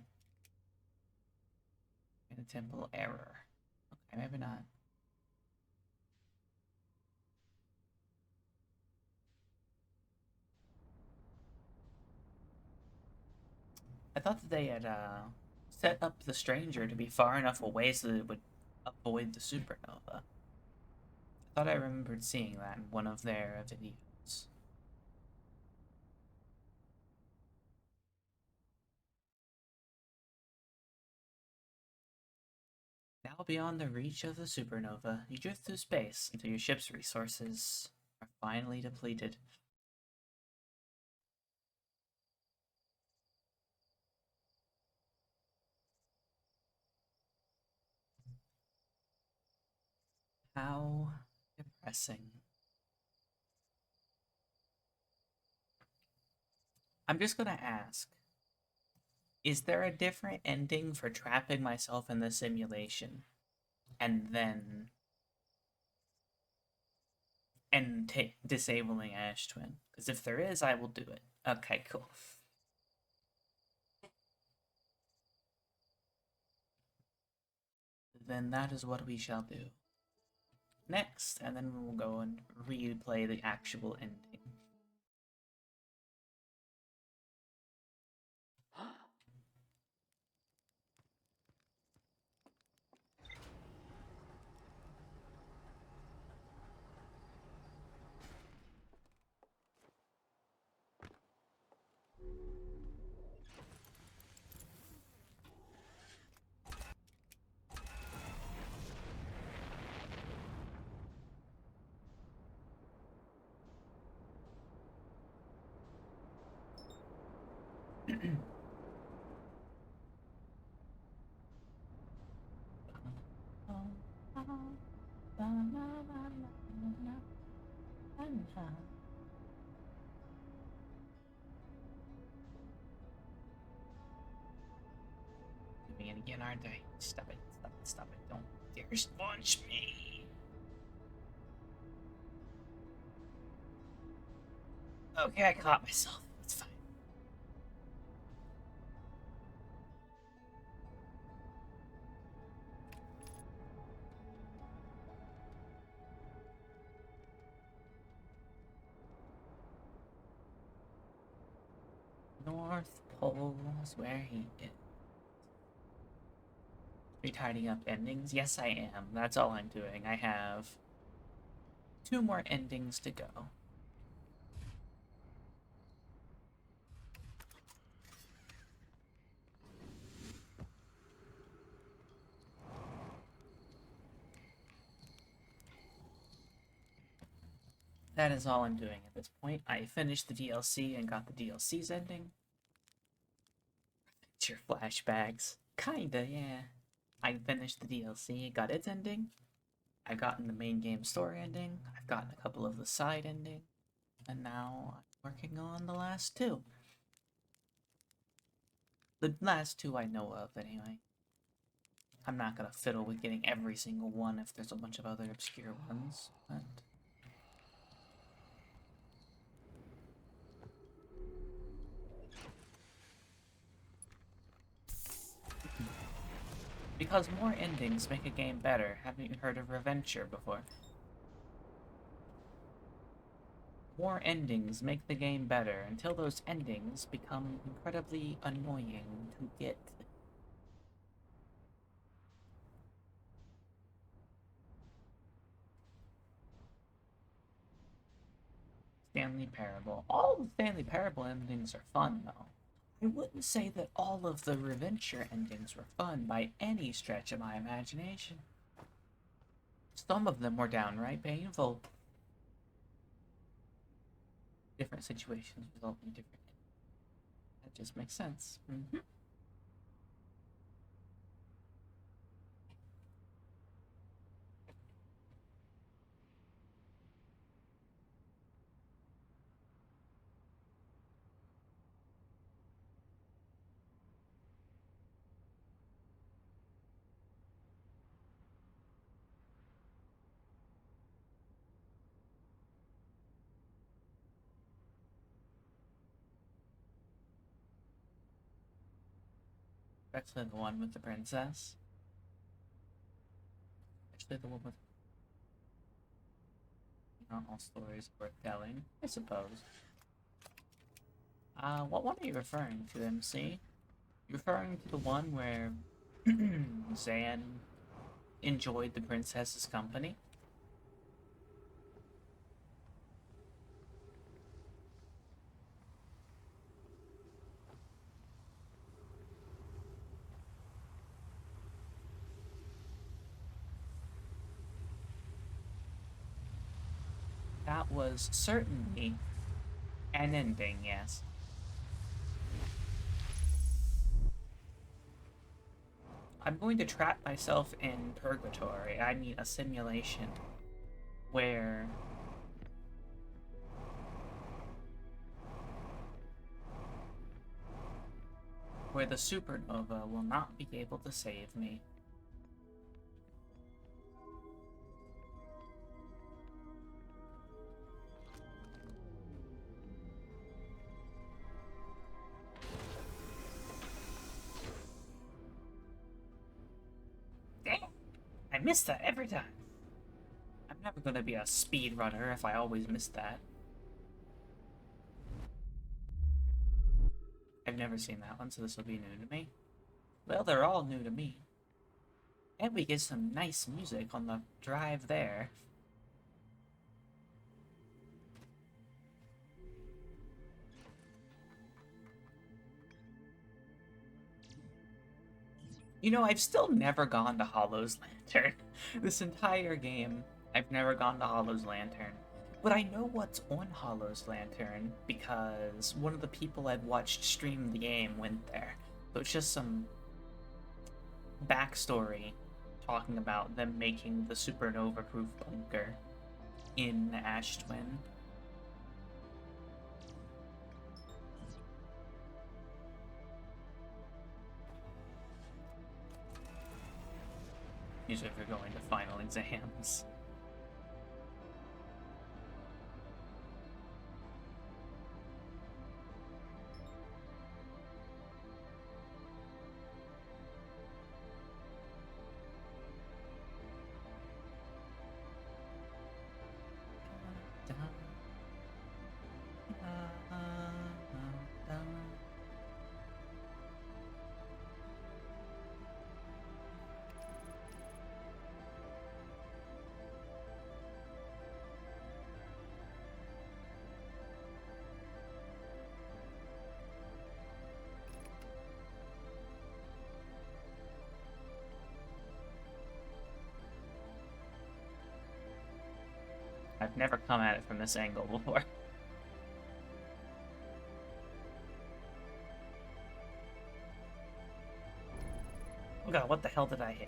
In a temple error. Okay, maybe not. I thought that they had set up the stranger to be far enough away so that it would avoid the supernova. I thought I remembered seeing that in one of their videos. Now beyond the reach of the supernova, you drift through space until your ship's resources are finally depleted. How depressing. I'm just gonna ask, is there a different ending for trapping myself in the simulation and then disabling Ash Twin? Because if there is, I will do it. Okay, cool. then that is what we shall do next, and then we will go and replay the actual ending. Doing it again, aren't I? Stop it, stop it, stop it. Don't dare launch me. Okay, I caught myself. It's fine. North Pole is where he is. Are you tidying up endings? Yes, I am. That's all I'm doing. I have 2 more endings to go. That is all I'm doing at this point. I finished the DLC and got the DLC's ending. It's your flashbacks. Kinda, yeah. I finished the DLC, got its ending. I've gotten the main game story ending. I've gotten a couple of the side endings. And now I'm working on the last 2. The last 2 I know of, anyway. I'm not gonna fiddle with getting every single one if there's a bunch of other obscure ones, but... Because more endings make a game better. Haven't you heard of Reventure before? More endings make the game better until those endings become incredibly annoying to get. Stanley Parable. All the Stanley Parable endings are fun, though. I wouldn't say that all of the Reventure endings were fun by any stretch of my imagination. Some of them were downright painful. Different situations result in different endings. That just makes sense. Especially the one with the princess. Especially the one with... Not all stories are worth telling, I suppose. What one are you referring to, MC? You're referring to the one where Zan enjoyed the princess's company? That was certainly an ending, yes. I'm going to trap myself in purgatory. I mean, a simulation where the supernova will not be able to save me. Dang. miss that every time. I'm never gonna be a speed runner if I always miss that. I've never seen that one, so this will be new to me. Well, they're all new to me. And we get some nice music on the drive there. You know, I've still never gone to Hollow's Lantern. This entire game, I've never gone to Hollow's Lantern. But I know what's on Hollow's Lantern because one of the people I've watched stream the game went there. So it's just some backstory talking about them making the supernova proof bunker in Ash Twin. Usually if you're going to final exams. I've never come at it from this angle before. Oh god, what the hell did I hit?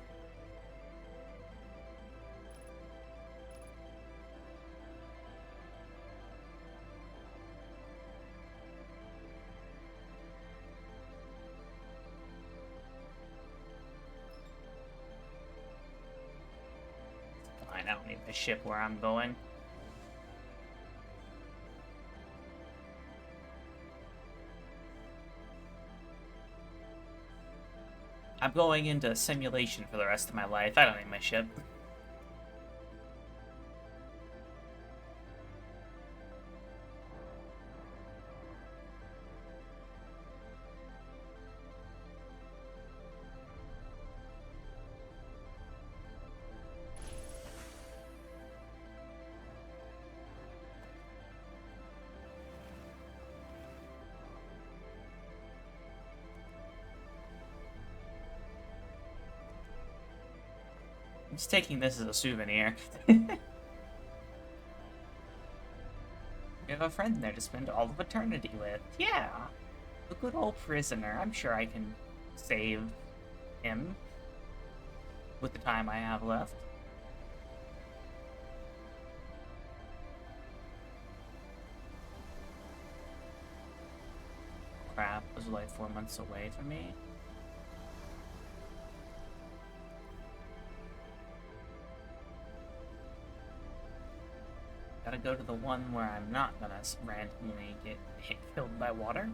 Fine, I don't need my ship where I'm going. I'm going into simulation for the rest of my life. I don't need my ship. I'm just taking this as a souvenir. We have a friend there to spend all of eternity with. Yeah! A good old prisoner. I'm sure I can save him with the time I have left. Crap, was like 4 months away from me. Gotta go to the one where I'm not gonna randomly get killed by water.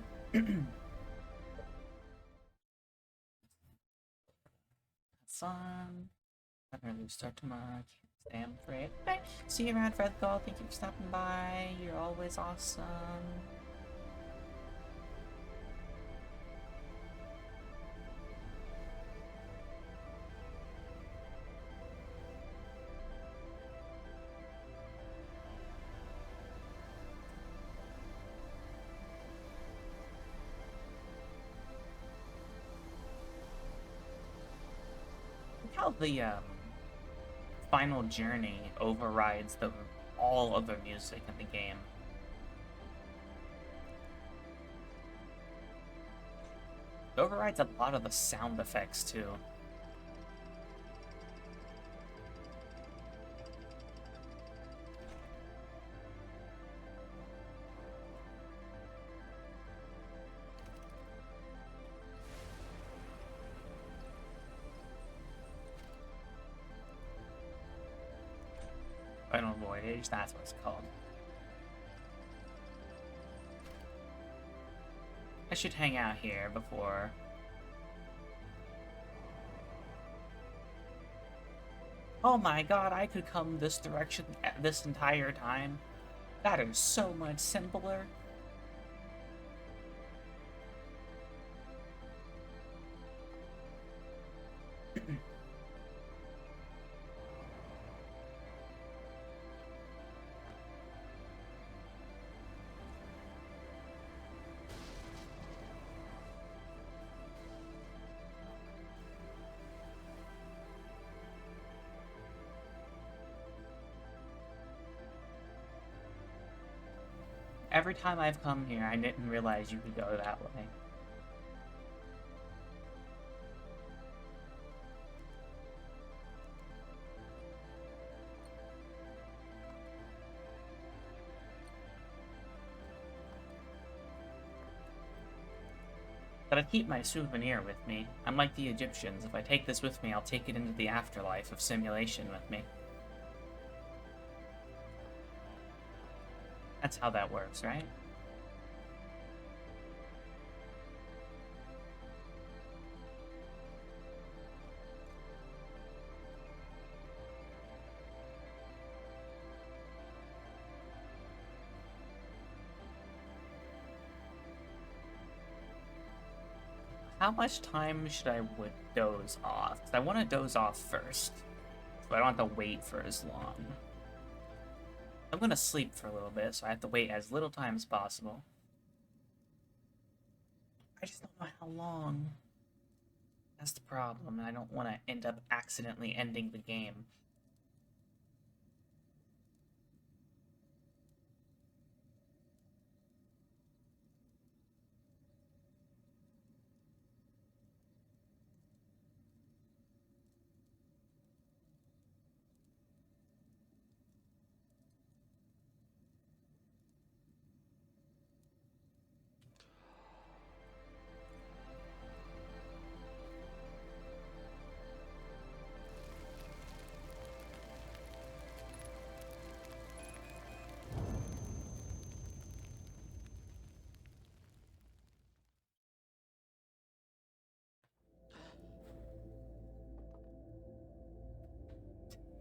Fun. I'm gonna start tomorrow. Can't stay afraid. Okay. See you around, Fredgall. Thank you for stopping by. You're always awesome. How the final journey overrides the all other music in the game. It overrides a lot of the sound effects too. Final Voyage, that's what it's called. I should hang out here before Oh my god, I could come this direction this entire time. That is so much simpler. Every time I've come here, I didn't realize you could go that way. But I keep my souvenir with me. Unlike the Egyptians, if I take this with me, I'll take it into the afterlife of simulation with me. That's how that works, right? How much time should I doze off? 'Cause I want to doze off first, so I don't have to wait for as long. I'm gonna sleep for a little bit, so I have to wait as little time as possible. I just don't know how long. That's the problem, and I don't want to end up accidentally ending the game.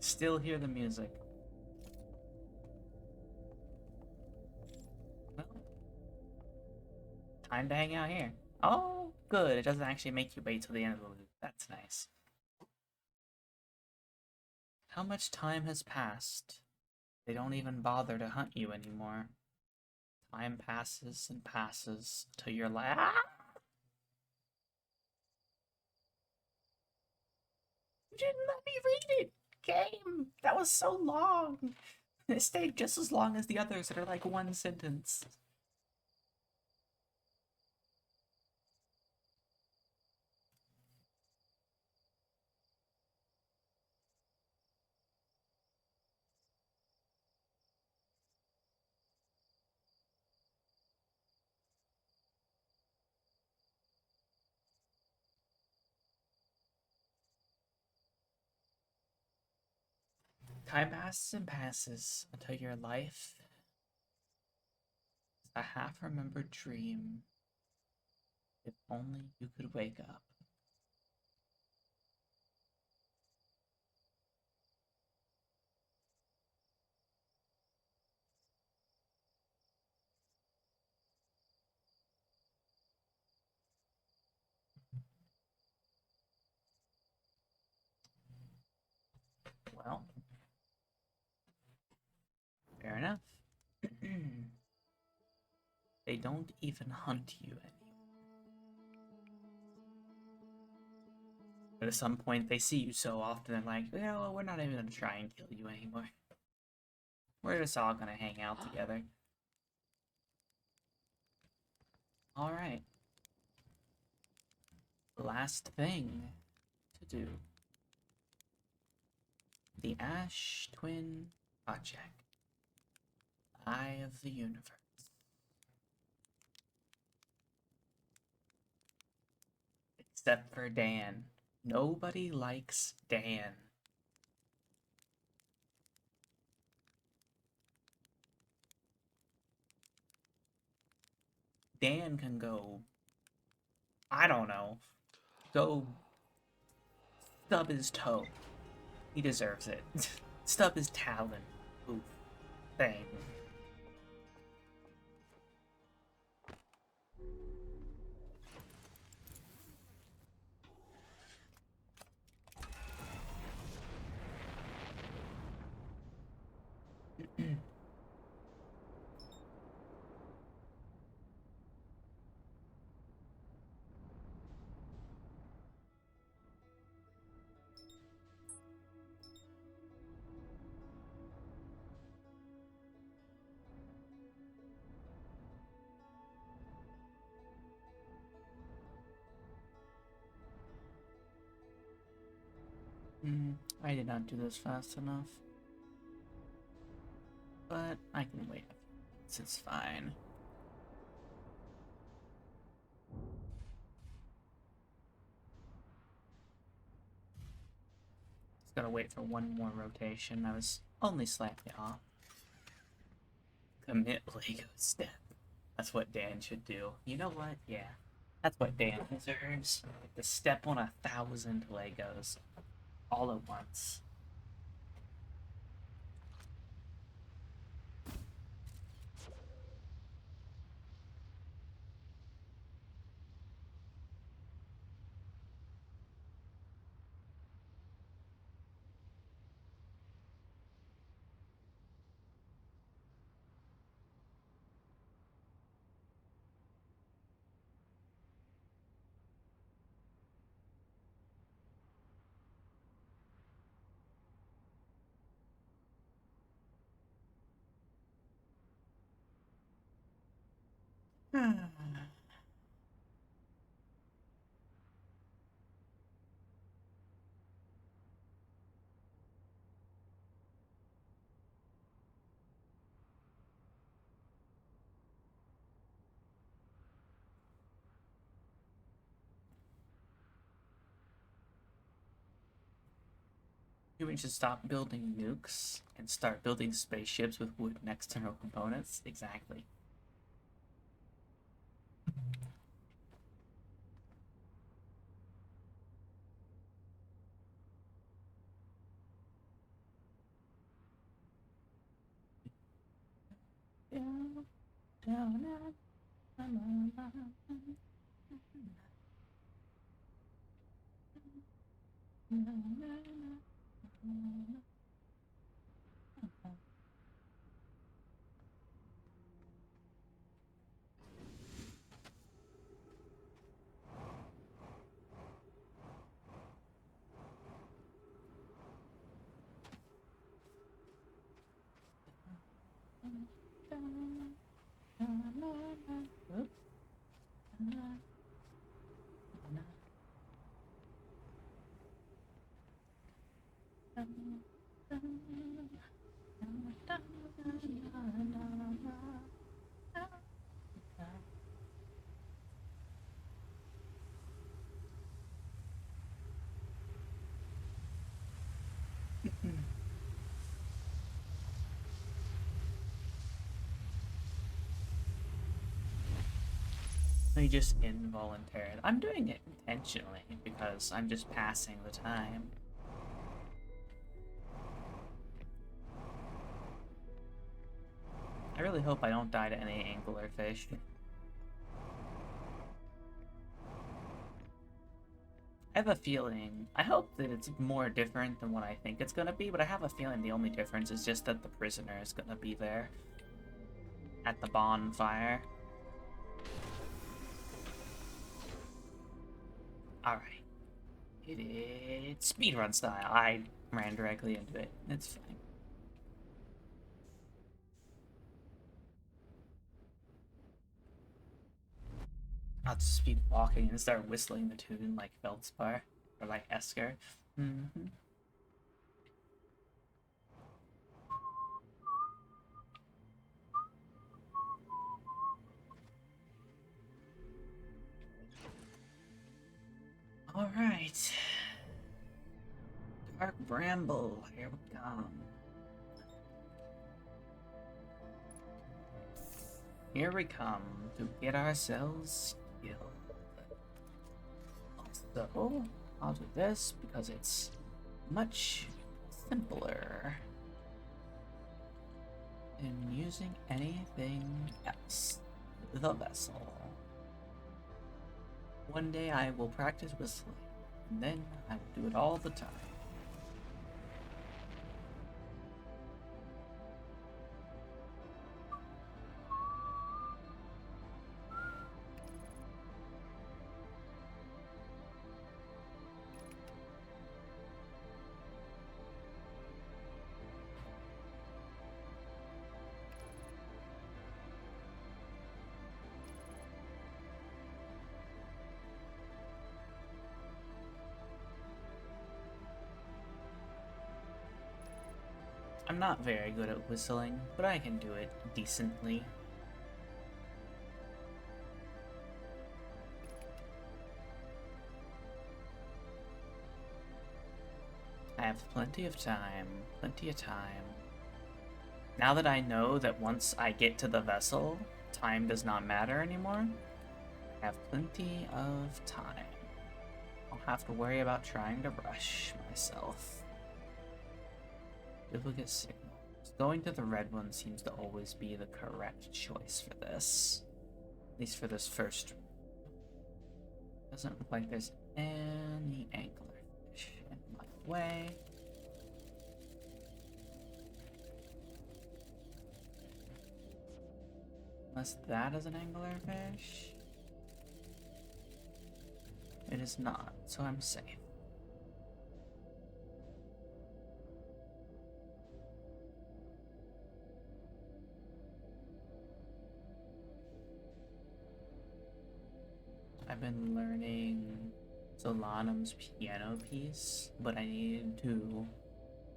Still hear the music. Well, time to hang out here. Oh, good. It doesn't actually make you wait till the end of the loop. That's nice. How much time has passed? They don't even bother to hunt you anymore. Time passes and passes till you're like, ah! You didn't let me read it! Game! That was so long! It stayed just as long as the others that are like one sentence. Time passes and passes until your life is a half remembered dream. If only you could wake up. Well, fair enough. They don't even hunt you anymore. But at some point, they see you so often, they're like, yeah, well, we're not even gonna try and kill you anymore. We're just all gonna hang out together. Alright. Last thing to do. The Ash Twin Project. Eye of the Universe. Except for Dan. Nobody likes Dan. Dan can go, I don't know, go stub his toe. He deserves it. Stub his talent. Oof. Thing. I did not do this fast enough. But I can wait. It's fine. Just gotta wait for one more rotation. I was only slightly off. Commit Lego step. That's what Dan should do. You know what? Yeah. That's what Dan deserves. To step on 1,000 Legos all at once. We should stop building nukes and start building spaceships with wood and external components. Exactly. Down, down, I just involuntary. I'm doing it intentionally because I'm just passing the time. I really hope I don't die to any anglerfish. I have a feeling, I hope that it's more different than what I think it's gonna be, but I have a feeling the only difference is just that the prisoner is gonna be there at the bonfire. Alright. It's speedrun style. I ran directly into it. It's fine. I'll just be walking and start whistling the tune like Feldspar or like Esker. Alright. Dark Bramble, here we come. Here we come to get ourselves healed. Also, I'll do this because it's much simpler than using anything else. The vessel. One day I will practice whistling, and then I will do it all the time. I'm not very good at whistling, but I can do it decently. I have plenty of time, plenty of time. Now that I know that once I get to the vessel, time does not matter anymore, I have plenty of time. I'll have to worry about trying to rush myself. Duplicate signals. Going to the red one seems to always be the correct choice for this. At least for this first. Doesn't look like there's any anglerfish in my way. Unless that is an anglerfish. It is not, so I'm safe. I've been learning Solanum's piano piece, but I needed to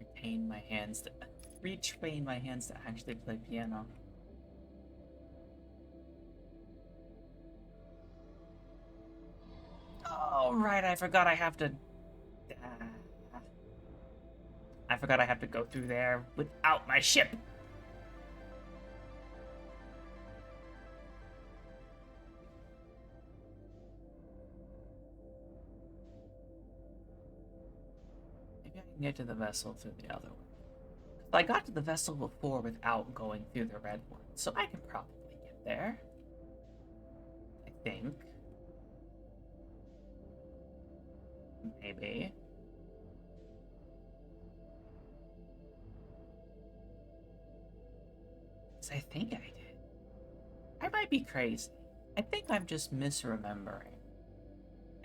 retrain my hands to actually play piano. Oh, right, I forgot I have to go through there without my ship. Maybe I can get to the vessel through the other one. I got to the vessel before without going through the red one, so I can probably get there. I think. Maybe. I think I did. I might be crazy. I think I'm just misremembering.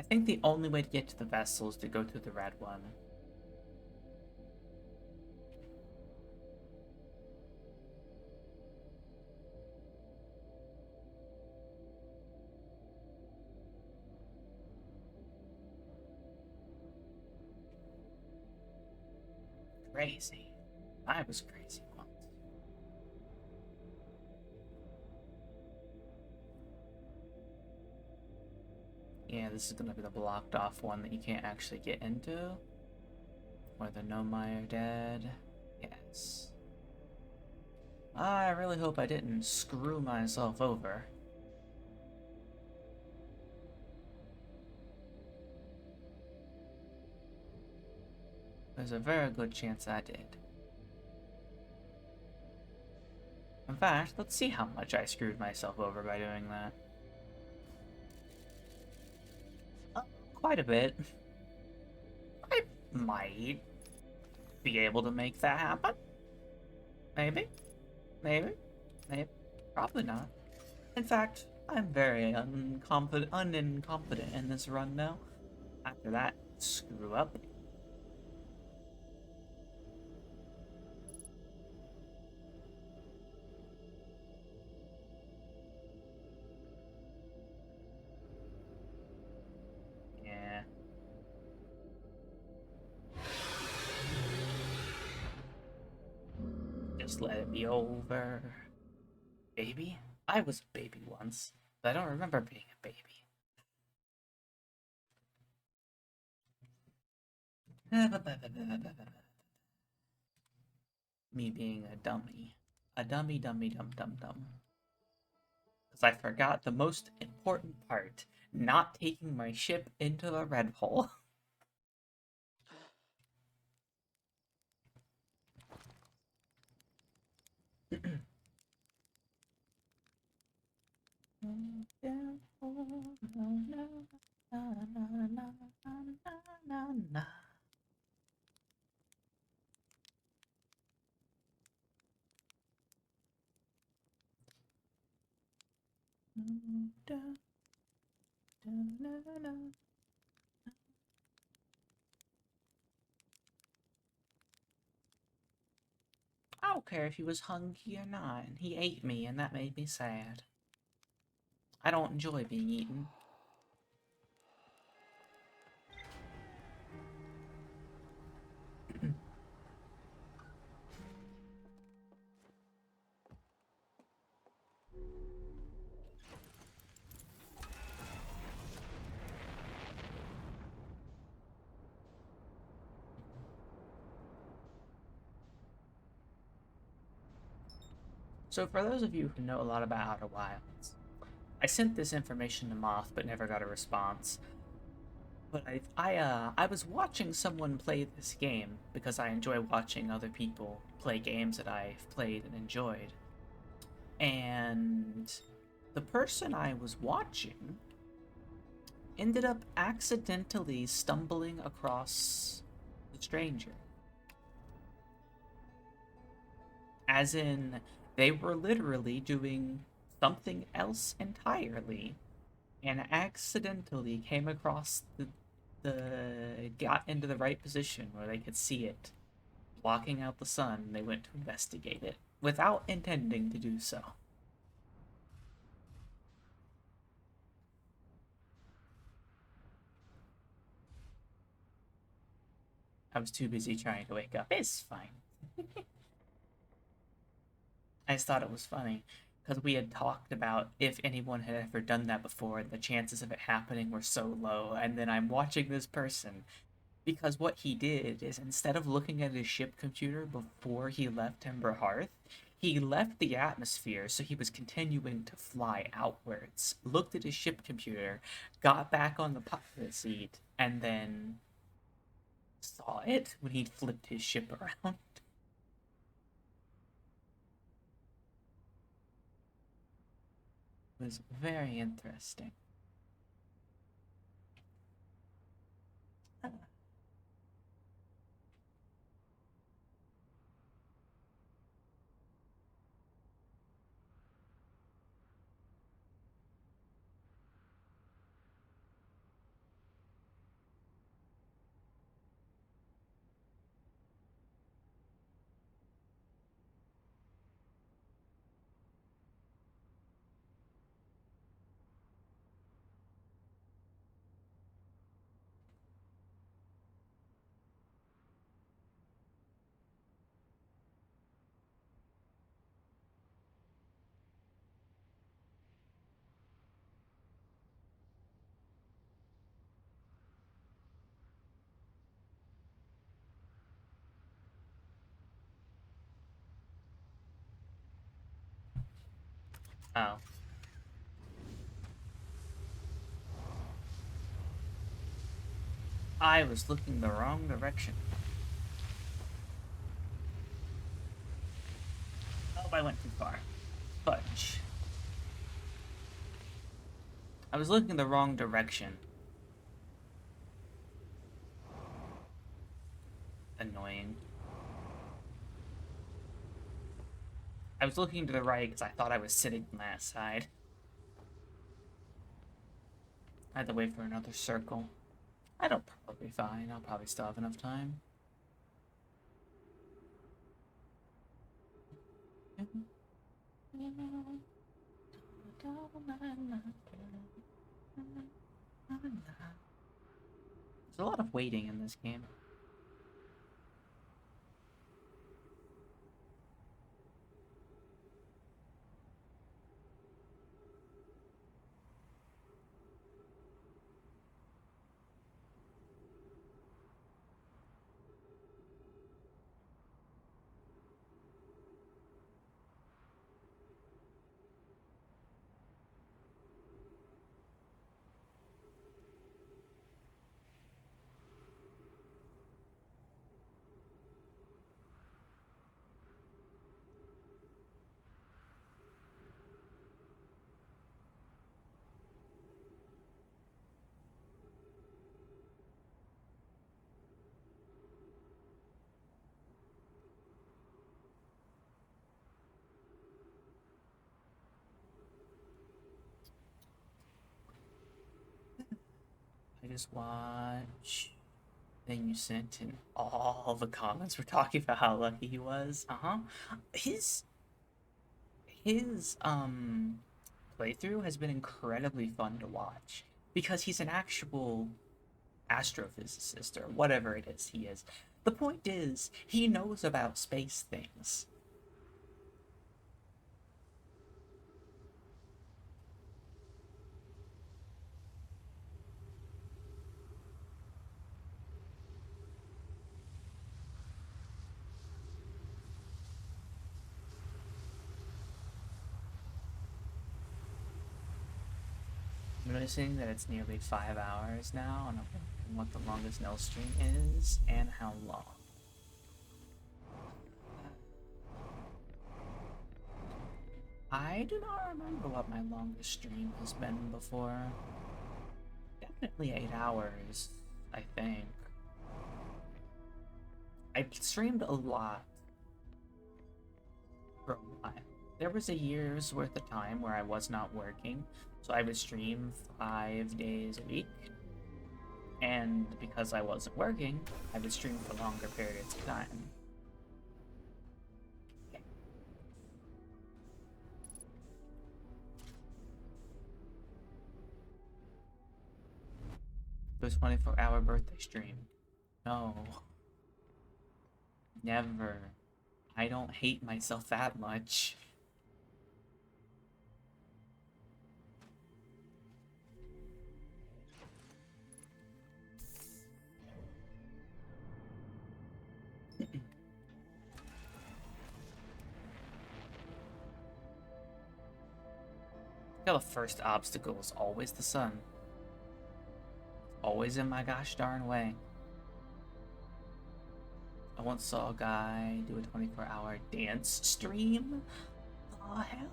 I think the only way to get to the vessel is to go through the red one. Crazy. I was crazy once. Yeah, this is gonna be the blocked off one that you can't actually get into. Where the Nomai are dead. Yes. I really hope I didn't screw myself over. There's a very good chance I did. In fact, let's see how much I screwed myself over by doing that. Quite a bit. I might be able to make that happen. Maybe. Maybe. Maybe. Probably not. In fact, I'm very unconfident in this run now. After that screw up. Yeah. Just let it be over. Baby? I was a baby once, but I don't remember being a baby. Me being a dummy. A dummy dum dum. Because I forgot the most important part. Not taking my ship into the red hole. I don't care if he was hungry or not. He ate me, and that made me sad. I don't enjoy being eaten. So for those of you who know a lot about Outer Wilds, I sent this information to Moth but never got a response. But I was watching someone play this game because I enjoy watching other people play games that I've played and enjoyed. And the person I was watching ended up accidentally stumbling across the stranger. As in, they were literally doing something else entirely and accidentally came across the got into the right position where they could see it blocking out the sun, and they went to investigate it without intending to do so. I was too busy trying to wake up. It's fine. I just thought it was funny because we had talked about if anyone had ever done that before and the chances of it happening were so low. And then I'm watching this person because what he did is instead of looking at his ship computer before he left Timber Hearth, he left the atmosphere, so he was continuing to fly outwards, looked at his ship computer, got back on the pilot seat, and then saw it when he flipped his ship around. It was very interesting. Oh, I was looking the wrong direction. Oh, I went too far. Fudge. I was looking the wrong direction. Annoying. I was looking to the right because I thought I was sitting on that side. I had to wait for another circle. I'll probably be fine. I'll probably still have enough time. There's a lot of waiting in this game. Just watch. Then you sent in all the comments were talking about how lucky he was. His his playthrough has been incredibly fun to watch because he's an actual astrophysicist or whatever it is he is. The point is, he knows about space things. I'm noticing that it's nearly 5 hours now, and I'm wondering what the longest no stream is and how long. I do not remember what my longest stream has been before. Definitely 8 hours, I think. I streamed a lot for a while. There was a year's worth of time where I was not working, so I would stream 5 days a week. And because I wasn't working, I would stream for longer periods of time. It was 24-hour birthday stream. No. Never. I don't hate myself that much. The first obstacle is always the sun. Always in my gosh darn way. I once saw a guy do a 24-hour dance stream. The hell?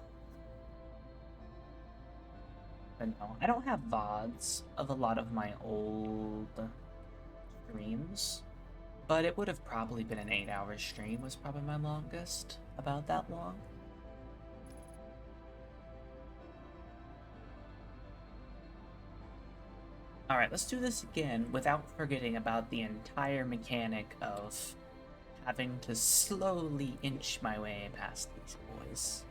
But no, I don't have VODs of a lot of my old streams, but it would have probably been an 8-hour stream was probably my longest. About that long. Alright, let's do this again without forgetting about the entire mechanic of having to slowly inch my way past these boys.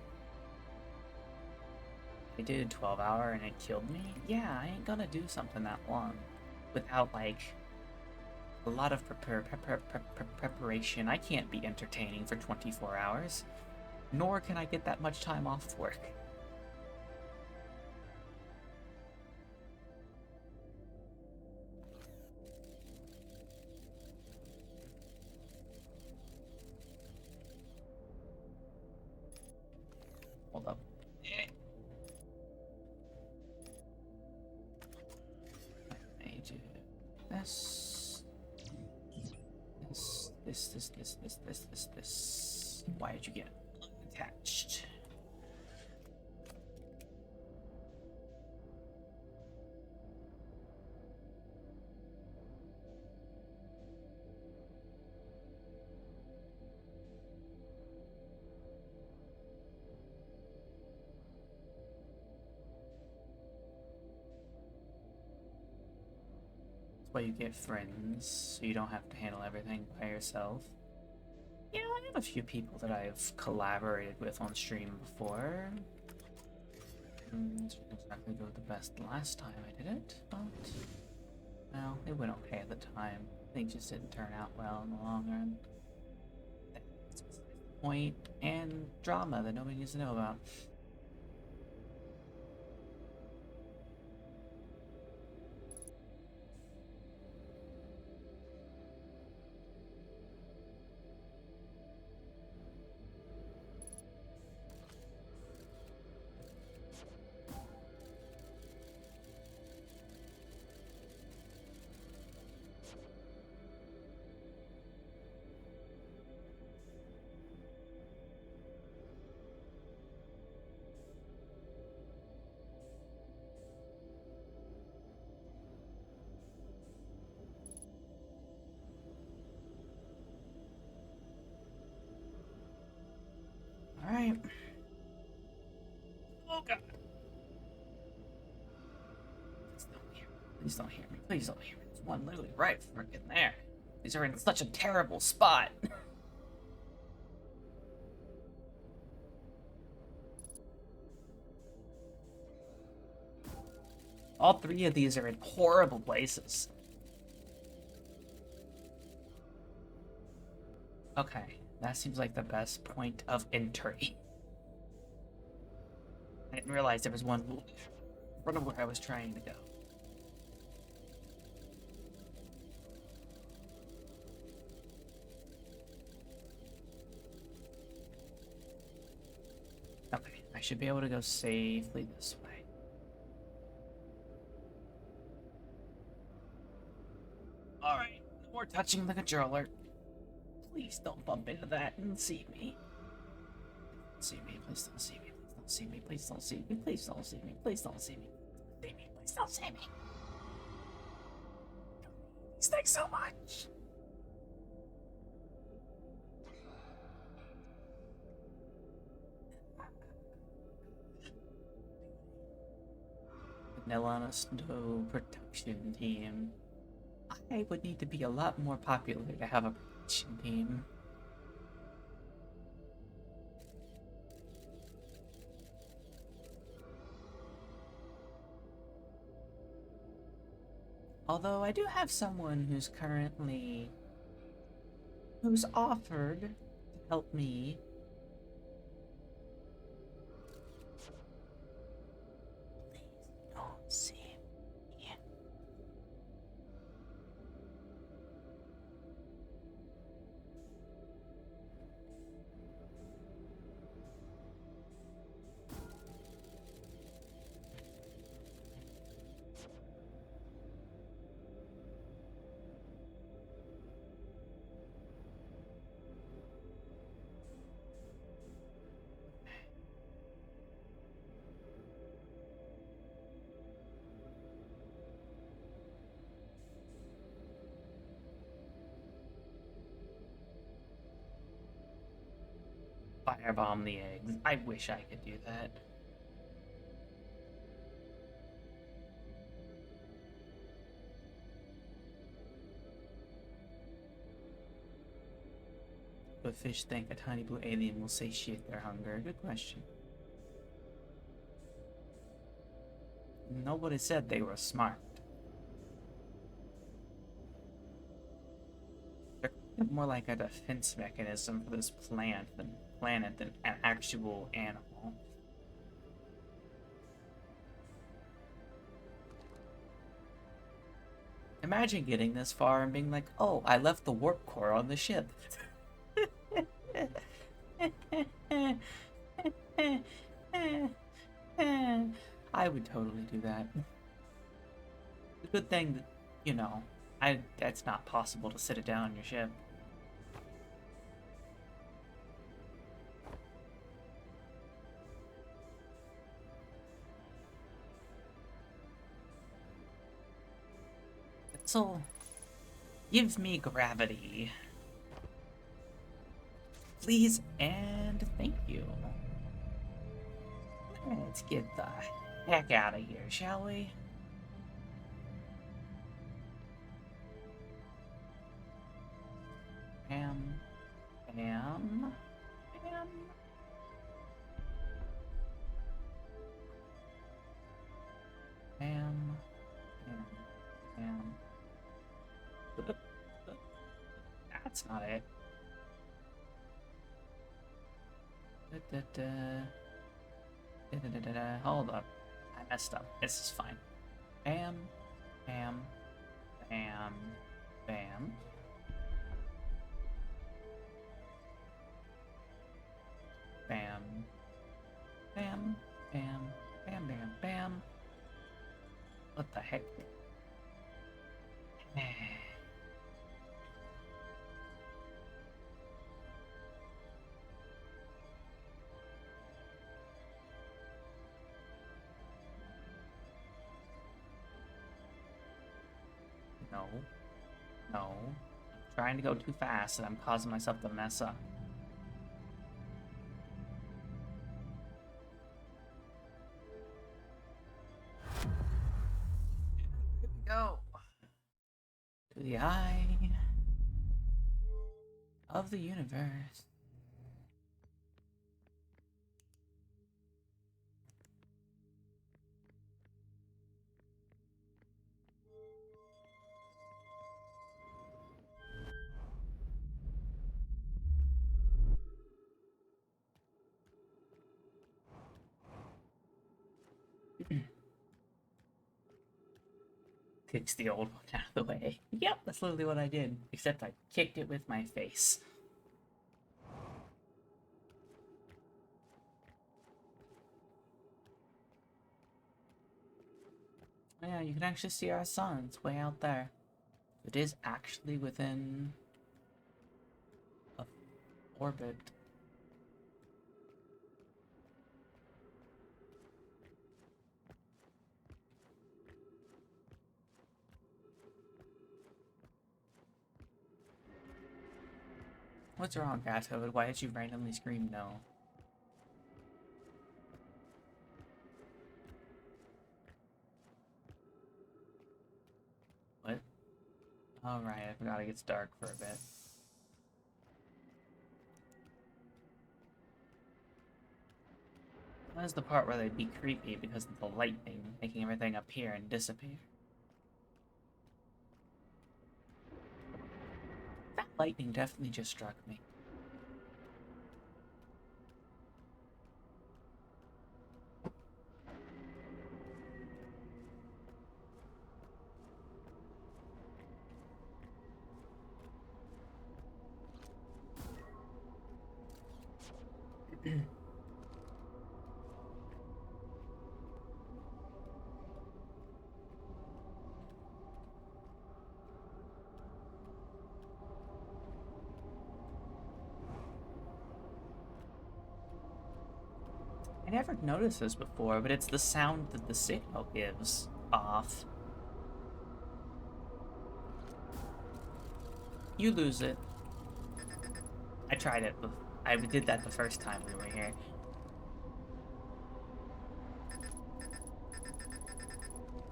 I did a 12-hour and it killed me? Yeah, I ain't gonna do something that long without, like, a lot of preparation. I can't be entertaining for 24 hours, nor can I get that much time off work. Hold up. I need to this. Why did you get attached? Why you get friends, so you don't have to handle everything by yourself. Yeah, I have a few people that I've collaborated with on stream before. Didn't exactly go the best last time I did it, but well, it went okay at the time. Things just didn't turn out well in the long run. That's point and drama that nobody needs to know about. Please don't hear me. Please don't hear me. There's one literally right freaking there. These are in such a terrible spot. All three of these are in horrible places. Okay, that seems like the best point of entry. I didn't realize there was one in front of where I was trying to go. Okay, I should be able to go safely this way. Alright, no more touching the controller. Please don't bump into that and see me. See me, please don't see me, please don't see me, please don't see me, please don't see me, please don't see me. Please don't see me. Thanks so much. Vanilla on a snow protection team. I would need to be a lot more popular to have a protection team. Although I do have someone who's offered to help me. Please don't see me. Firebomb the eggs. I wish I could do that. But fish think a tiny blue alien will satiate their hunger? Good question. Nobody said they were smart. They're more like a defense mechanism for this planet than an actual animal. Imagine getting this far and being like, oh, I left the warp core on the ship. I would totally do that. The good thing that, you know, that's not possible to sit it down on your ship. So, give me gravity. Please and thank you. Let's get the heck out of here, shall we? Bam. Bam. Bam. Bam. Bam. Bam. That's not it. Hold up. I messed up. This is fine. Bam. Bam. Bam. Bam. Bam. Bam. Bam. Bam. Bam. Bam. What the heck? No. No. I'm trying to go too fast and I'm causing myself to mess up. Here we go. the eye of the universe. Kicks the old one out of the way. Yep, that's literally what I did. Except I kicked it with my face. Oh, yeah, you can actually see our sun. It's way out there. It is actually within a orbit. What's wrong, Gato? Why did you randomly scream no? What? Alright, I forgot it gets dark for a bit. That is the part where they'd be creepy because of the lightning making everything appear and disappear. That lightning definitely just struck me. I never noticed this before, but it's the sound that the signal gives off. You lose it. I tried it. I did that the first time we were here.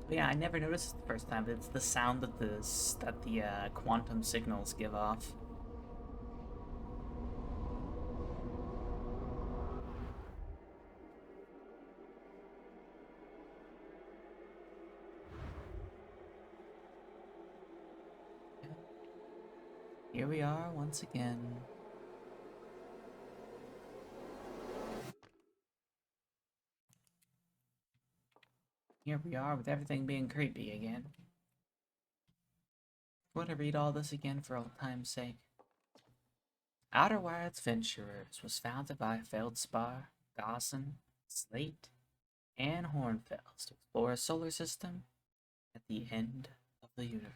But yeah, I never noticed it the first time, but it's the sound that the quantum signals give off. Here we are once again. Here we are with everything being creepy again. I want to read all this again for old time's sake. Outer Wilds Adventurers was founded by Feldspar, Gaussen, Slate, and Hornfels to explore a solar system at the end of the universe.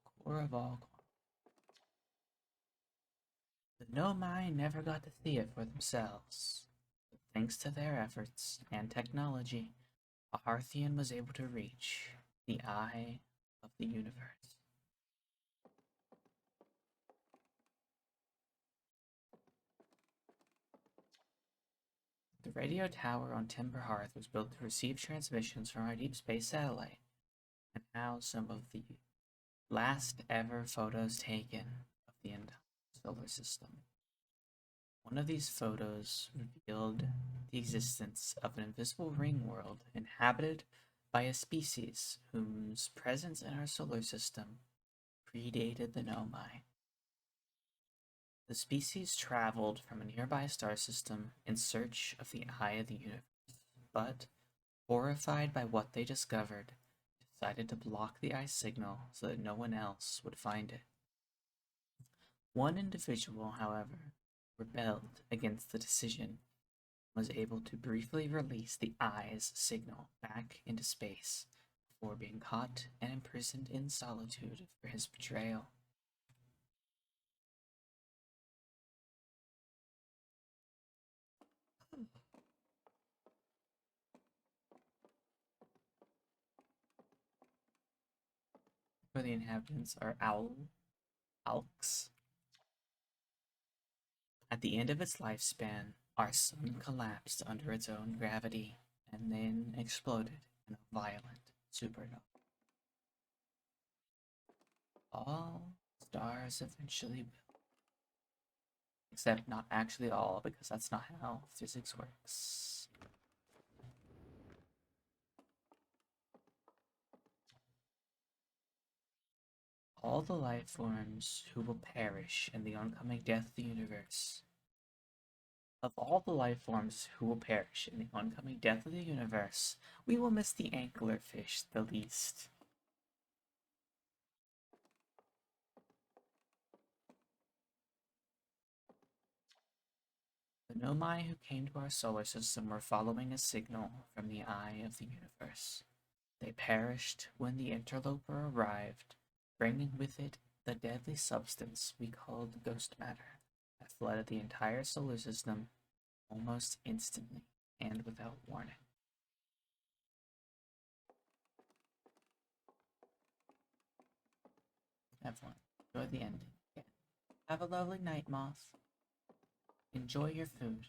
The core of all. The Nomai never got to see it for themselves, but thanks to their efforts and technology, Arthian was able to reach the eye of the universe. The radio tower on Timber Hearth was built to receive transmissions from our deep space satellite, and house some of the last ever photos taken of the entire solar system. One of these photos revealed the existence of an invisible ring world inhabited by a species whose presence in our solar system predated the Nomai. The species traveled from a nearby star system in search of the eye of the universe, but, horrified by what they discovered, decided to block the eye signal so that no one else would find it. One individual, however, rebelled against the decision and was able to briefly release the eye's signal back into space before being caught and imprisoned in solitude for his betrayal. Where the inhabitants are Alks. At the end of its lifespan, our sun collapsed under its own gravity and then exploded in a violent supernova. All stars eventually will. Except not actually all, because that's not how physics works. All the life forms who will perish in the oncoming death of the universe. Of all the life forms who will perish in the oncoming death of the universe, we will miss the anglerfish the least. The Nomai who came to our solar system were following a signal from the eye of the universe. They perished when the interloper arrived, bringing with it the deadly substance we called ghost matter that flooded the entire solar system almost instantly and without warning. Everyone, enjoy the ending. Have a lovely night, Moth. Enjoy your food.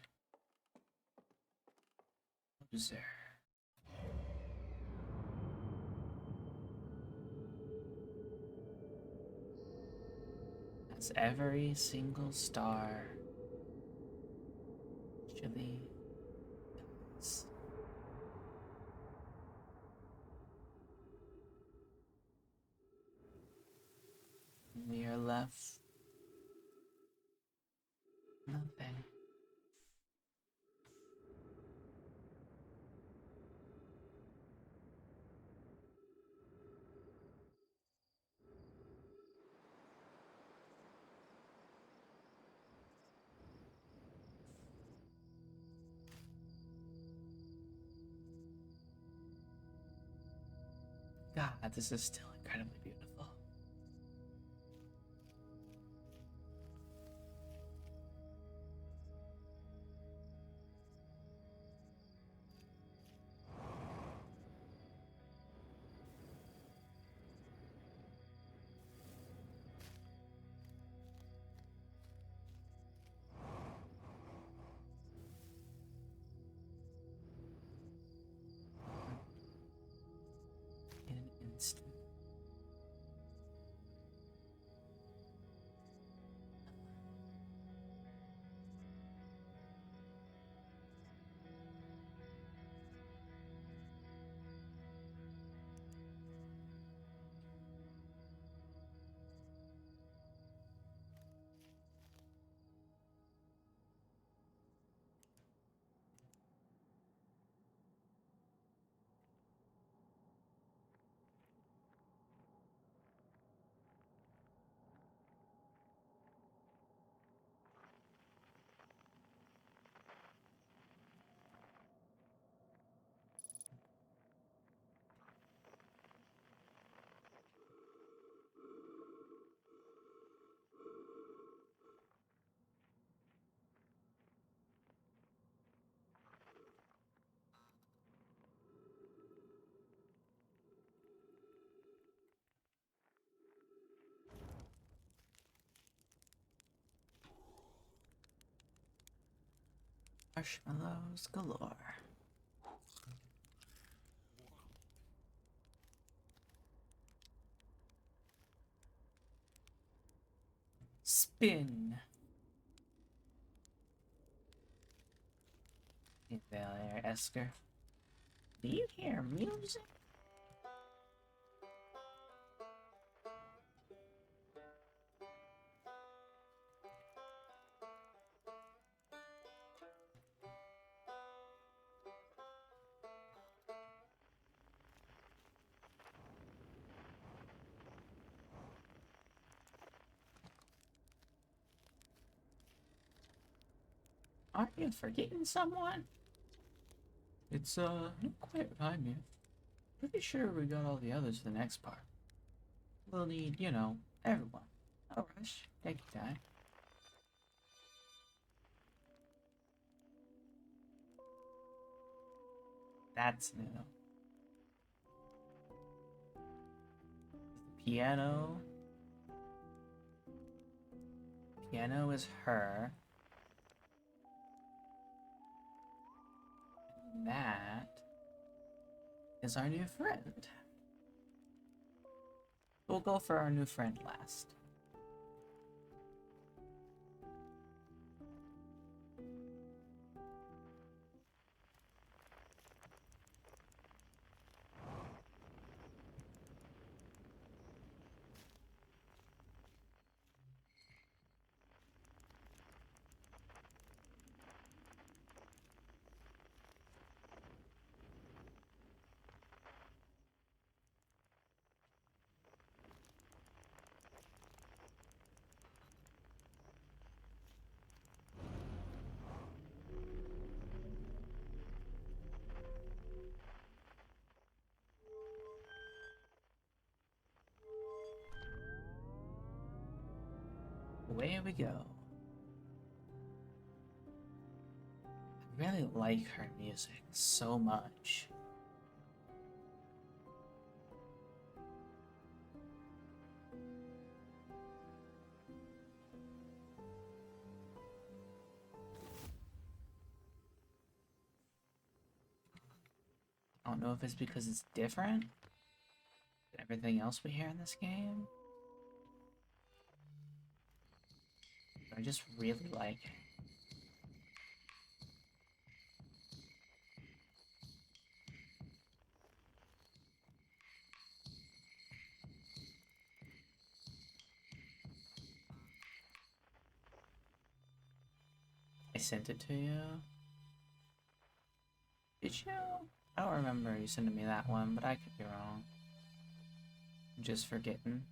Loser. As every single star actually dies. We are left nothing. God, this is still incredibly beautiful. In an instant. Marshmallows galore. Spin. Hey there, Esker. Do you hear music? Aren't you forgetting someone? It's, not quite time yet. Pretty sure we got all the others for the next part. We'll need, everyone. No rush. Take your time. That's new. The piano. Piano is her. And that is our new friend. We'll go for our new friend last. Away we go. I really like her music so much. I don't know if it's because it's different than everything else we hear in this game. But I just really like it. I sent it to you. Did you? I don't remember you sending me that one, but I could be wrong. I'm just forgetting.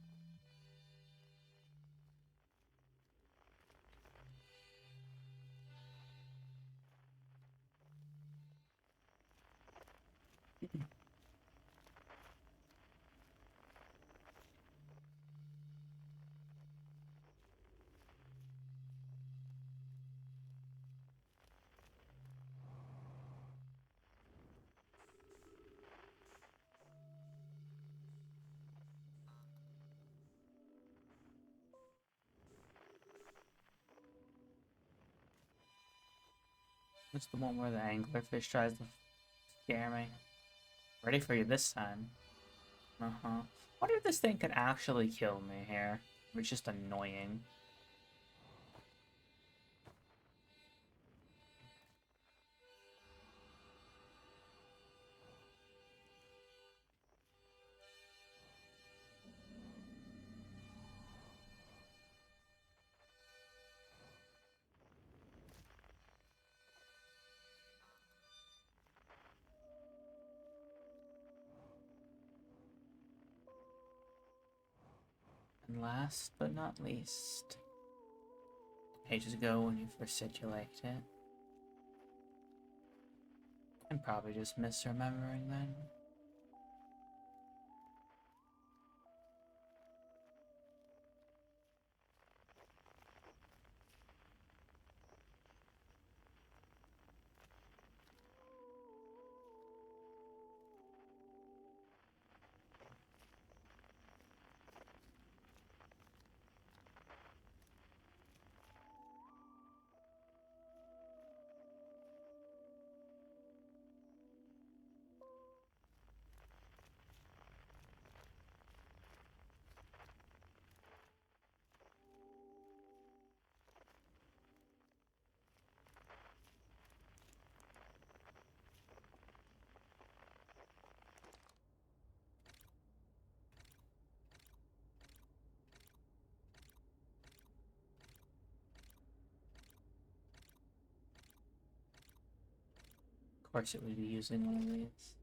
It's the one where the anglerfish tries to scare me. Ready for you this time. Uh-huh. Wonder if this thing could actually kill me here. Or it's just annoying. And last but not least. Ages ago when you first said you liked it. I'm probably just misremembering then. Of course it would be using one of these.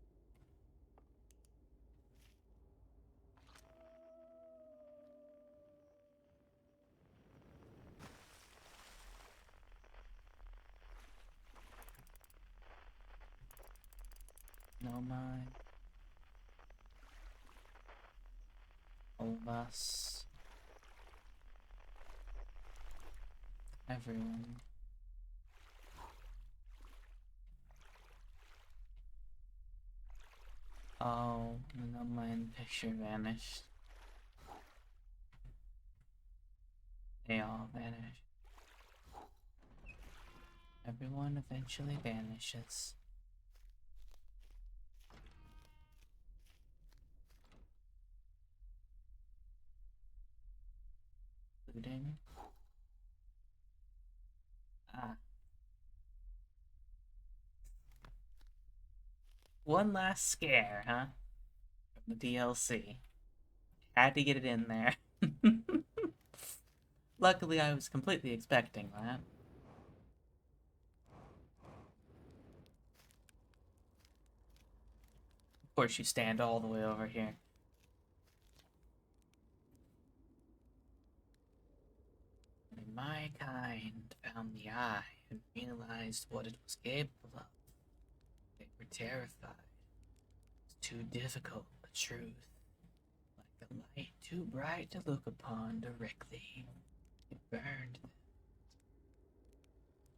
No mind. All of us. Everyone. Oh, and the mind picture vanished. They all vanish. Everyone eventually vanishes. looting. Ah. One last scare, huh? From the DLC. Had to get it in there. Luckily, I was completely expecting that. Of course, you stand all the way over here. When my kind found the eye and realized what it was capable of, they were terrified. It's too difficult a truth, like the light too bright to look upon directly. It burned them.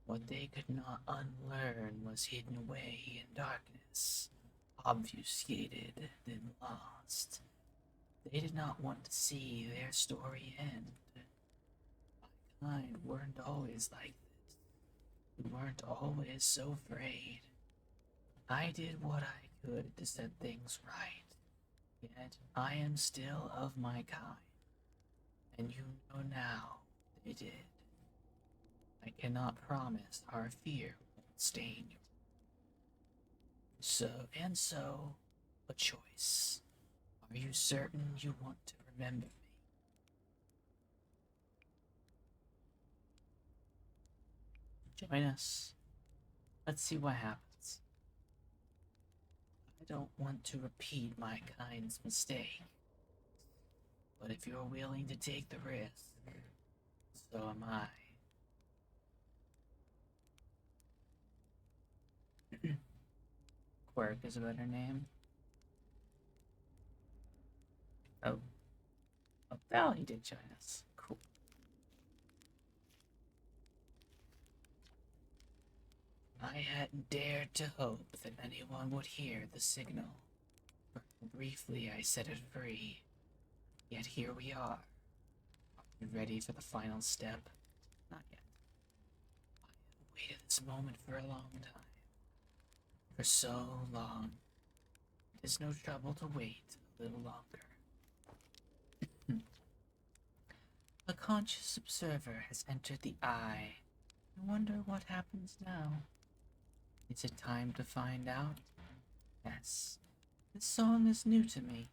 What they could not unlearn was hidden away in darkness, obfuscated, then lost. They did not want to see their story end. My kind weren't always like this. We weren't always so afraid. I did what I could to set things right. Yet I am still of my kind. And you know now they did. I cannot promise our fear won't stain you. So, a choice. Are you certain you want to remember me? Join us. Let's see what happens. I don't want to repeat my kind's mistake. But if you're willing to take the risk, so am I. Quirk is a better name. Oh. Oh, Val, he did join us. Cool. I hadn't dared to hope that anyone would hear the signal. Briefly, I set it free. Yet here we are. Are you ready for the final step? Not yet. I have waited this moment for a long time. For so long. It is no trouble to wait a little longer. A conscious observer has entered the eye. I wonder what happens now. Is it time to find out? Yes. This song is new to me,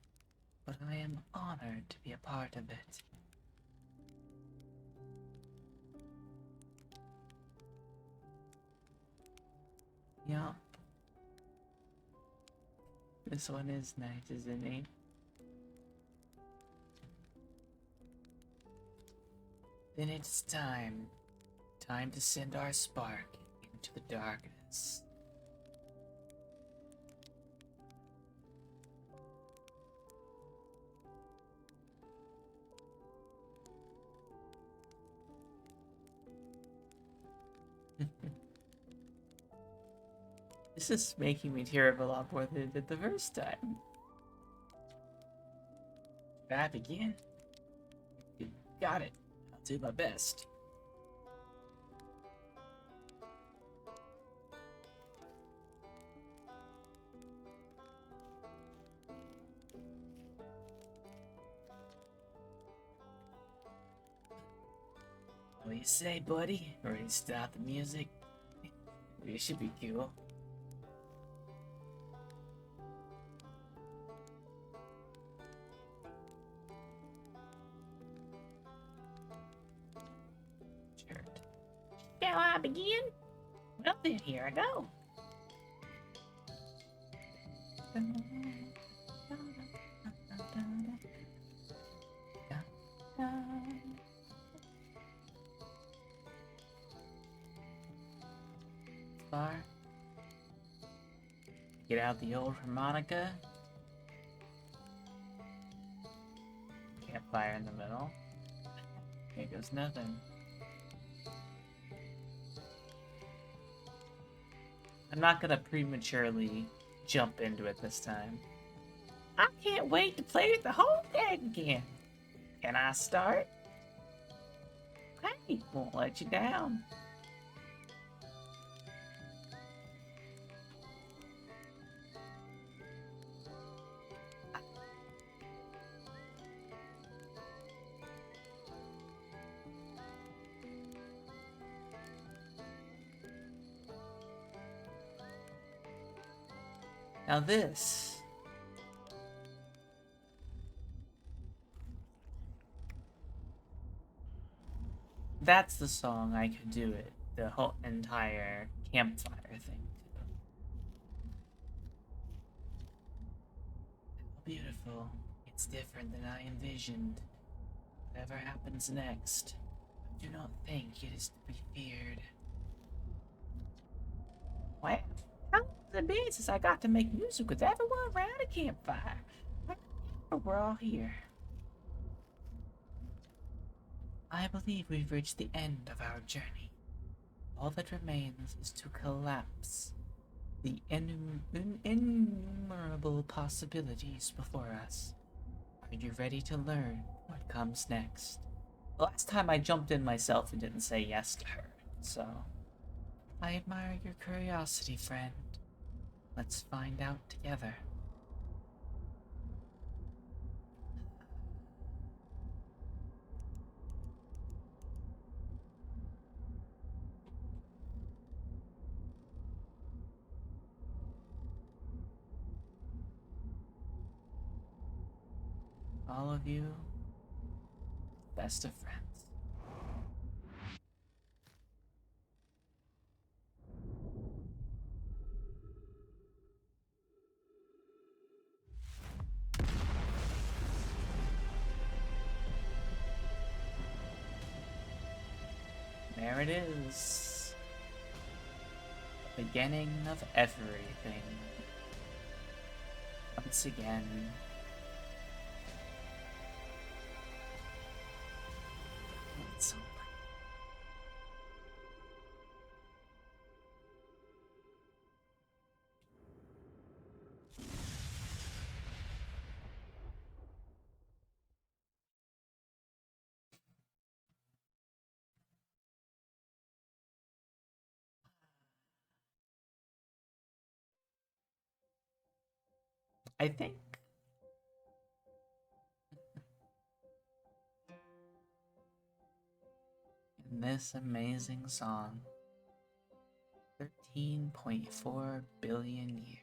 but I am honored to be a part of it. Yup. This one is nice, isn't it? Then it's time. Time to send our spark into the darkness. This is making me tear up a lot more than it did the first time. Should I begin? You got it. I'll do my best. What do you say, buddy? Ready to stop the music? It should be cool. Shirt. Shall I begin? Well then, here I go. Bar. Get out the old harmonica. Campfire in the middle. Here goes nothing. I'm not gonna prematurely jump into it this time. I can't wait to play it the whole day again. Can I start? Hey, won't let you down. Now this. That's the song I could do it. The whole entire campfire thing. Beautiful. It's different than I envisioned. Whatever happens next, I do not think it is to be feared. Well, how long has it been since I got to make music with everyone around a campfire? We're all here. I believe we've reached the end of our journey. All that remains is to collapse the innumerable possibilities before us. Are you ready to learn what comes next? Last time I jumped in myself and didn't say yes to her, so I admire your curiosity, friend. Let's find out together. All of you, best of friends. There it is. The beginning of everything. Once again. It's so I think in this amazing song, 13.4 billion years.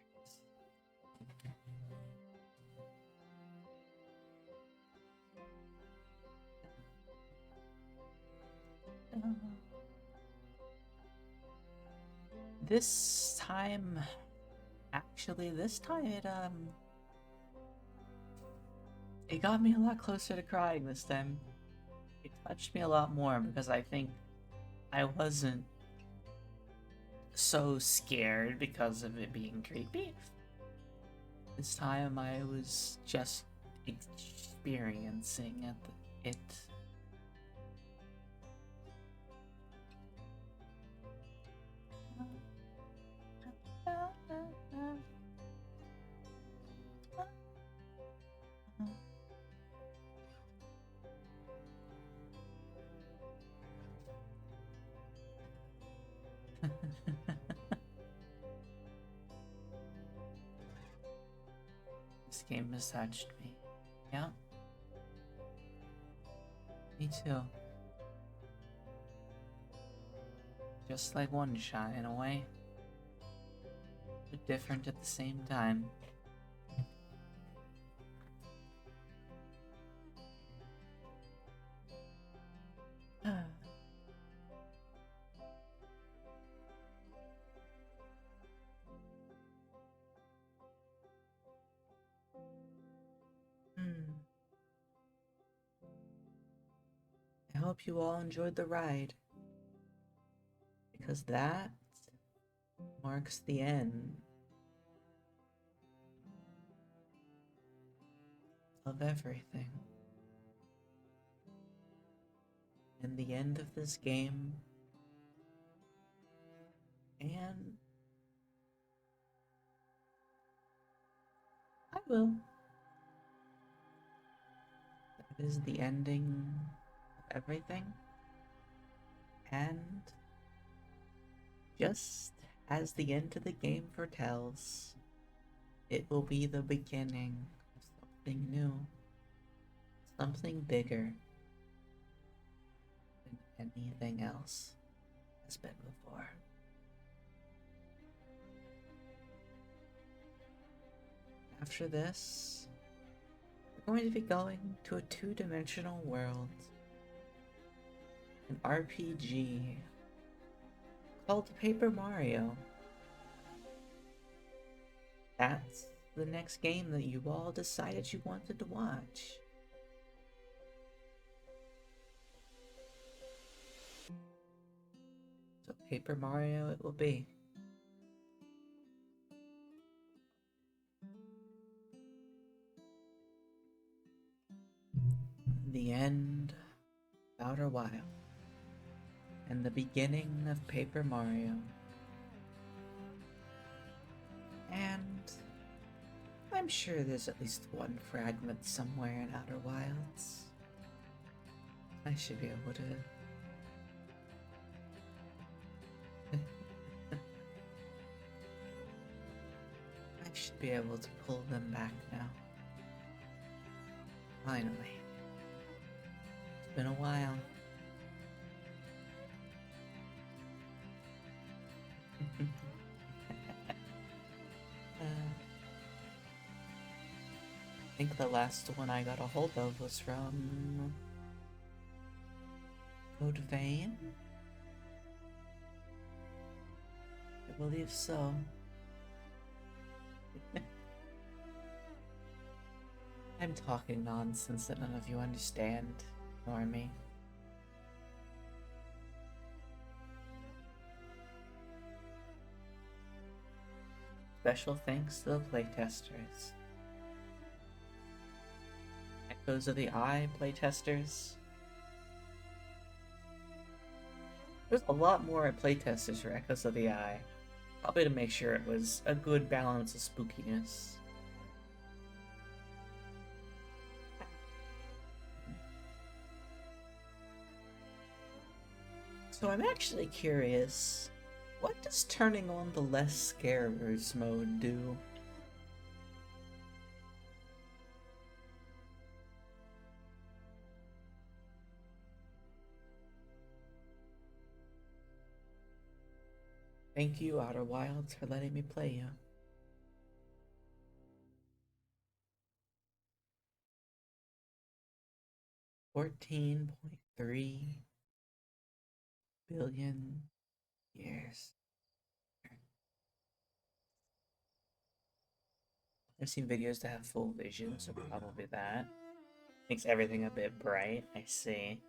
This time, actually, it got me a lot closer to crying this time. It touched me a lot more because I think I wasn't so scared because of it being creepy. This time I was just experiencing it. This game has touched me. Yeah. Me too. Just like One Shot in a way. But different at the same time. I hope you all enjoyed the ride. Because that marks the end of everything. And the end of this game. And I will. That is the ending of everything. And just as the end of the game foretells, it will be the beginning of something new, something bigger than anything else has been before. After this, we're going to be going to a two-dimensional world. An RPG called Paper Mario. That's the next game that you all decided you wanted to watch. So Paper Mario it will be. The end of Outer Wild and the beginning of Paper Mario. And I'm sure there's at least one fragment somewhere in Outer Wilds. I should be able to... I should be able to pull them back now. Finally. It's been a while. I think the last one I got a hold of was from Code Vein. I believe so. I'm talking nonsense that none of you understand, nor me. Special thanks to the playtesters. Echoes of the Eye playtesters. There's a lot more playtesters for Echoes of the Eye. Probably to make sure it was a good balance of spookiness. So I'm actually curious, what does turning on the less scarers mode do? Thank you, Outer Wilds, for letting me play you. $14.3 billion years. I've seen videos that have full vision, so probably that. Makes everything a bit bright, I see.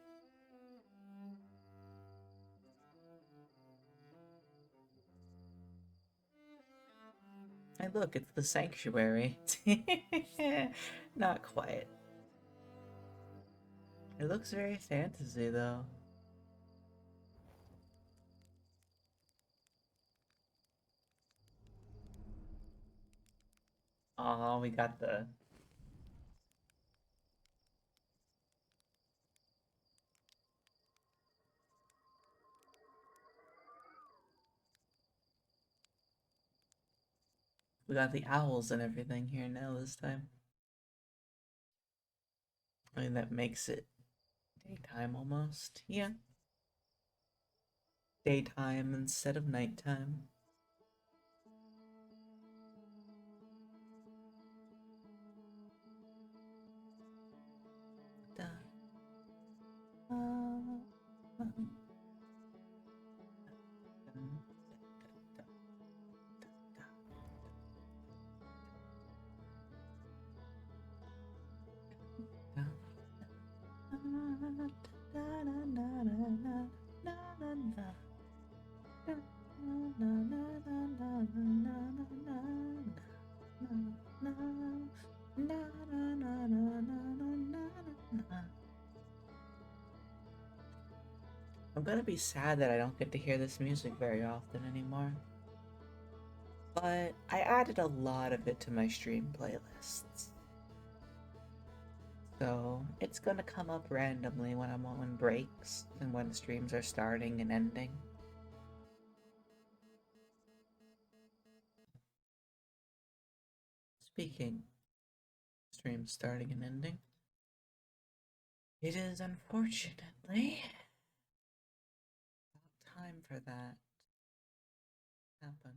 Hey look, it's the sanctuary. Not quite. It looks very fantasy though. Oh, we got the... We got the owls and everything here now this time. I mean, that makes it daytime almost. Yeah. Daytime instead of nighttime. Da. I'm gonna be sad that I don't get to hear this music very often anymore. But I added a lot of it to my stream playlists. So it's gonna come up randomly when I'm on breaks and when streams are starting and ending. Speaking streams starting and ending, it is unfortunately about time for that to happen.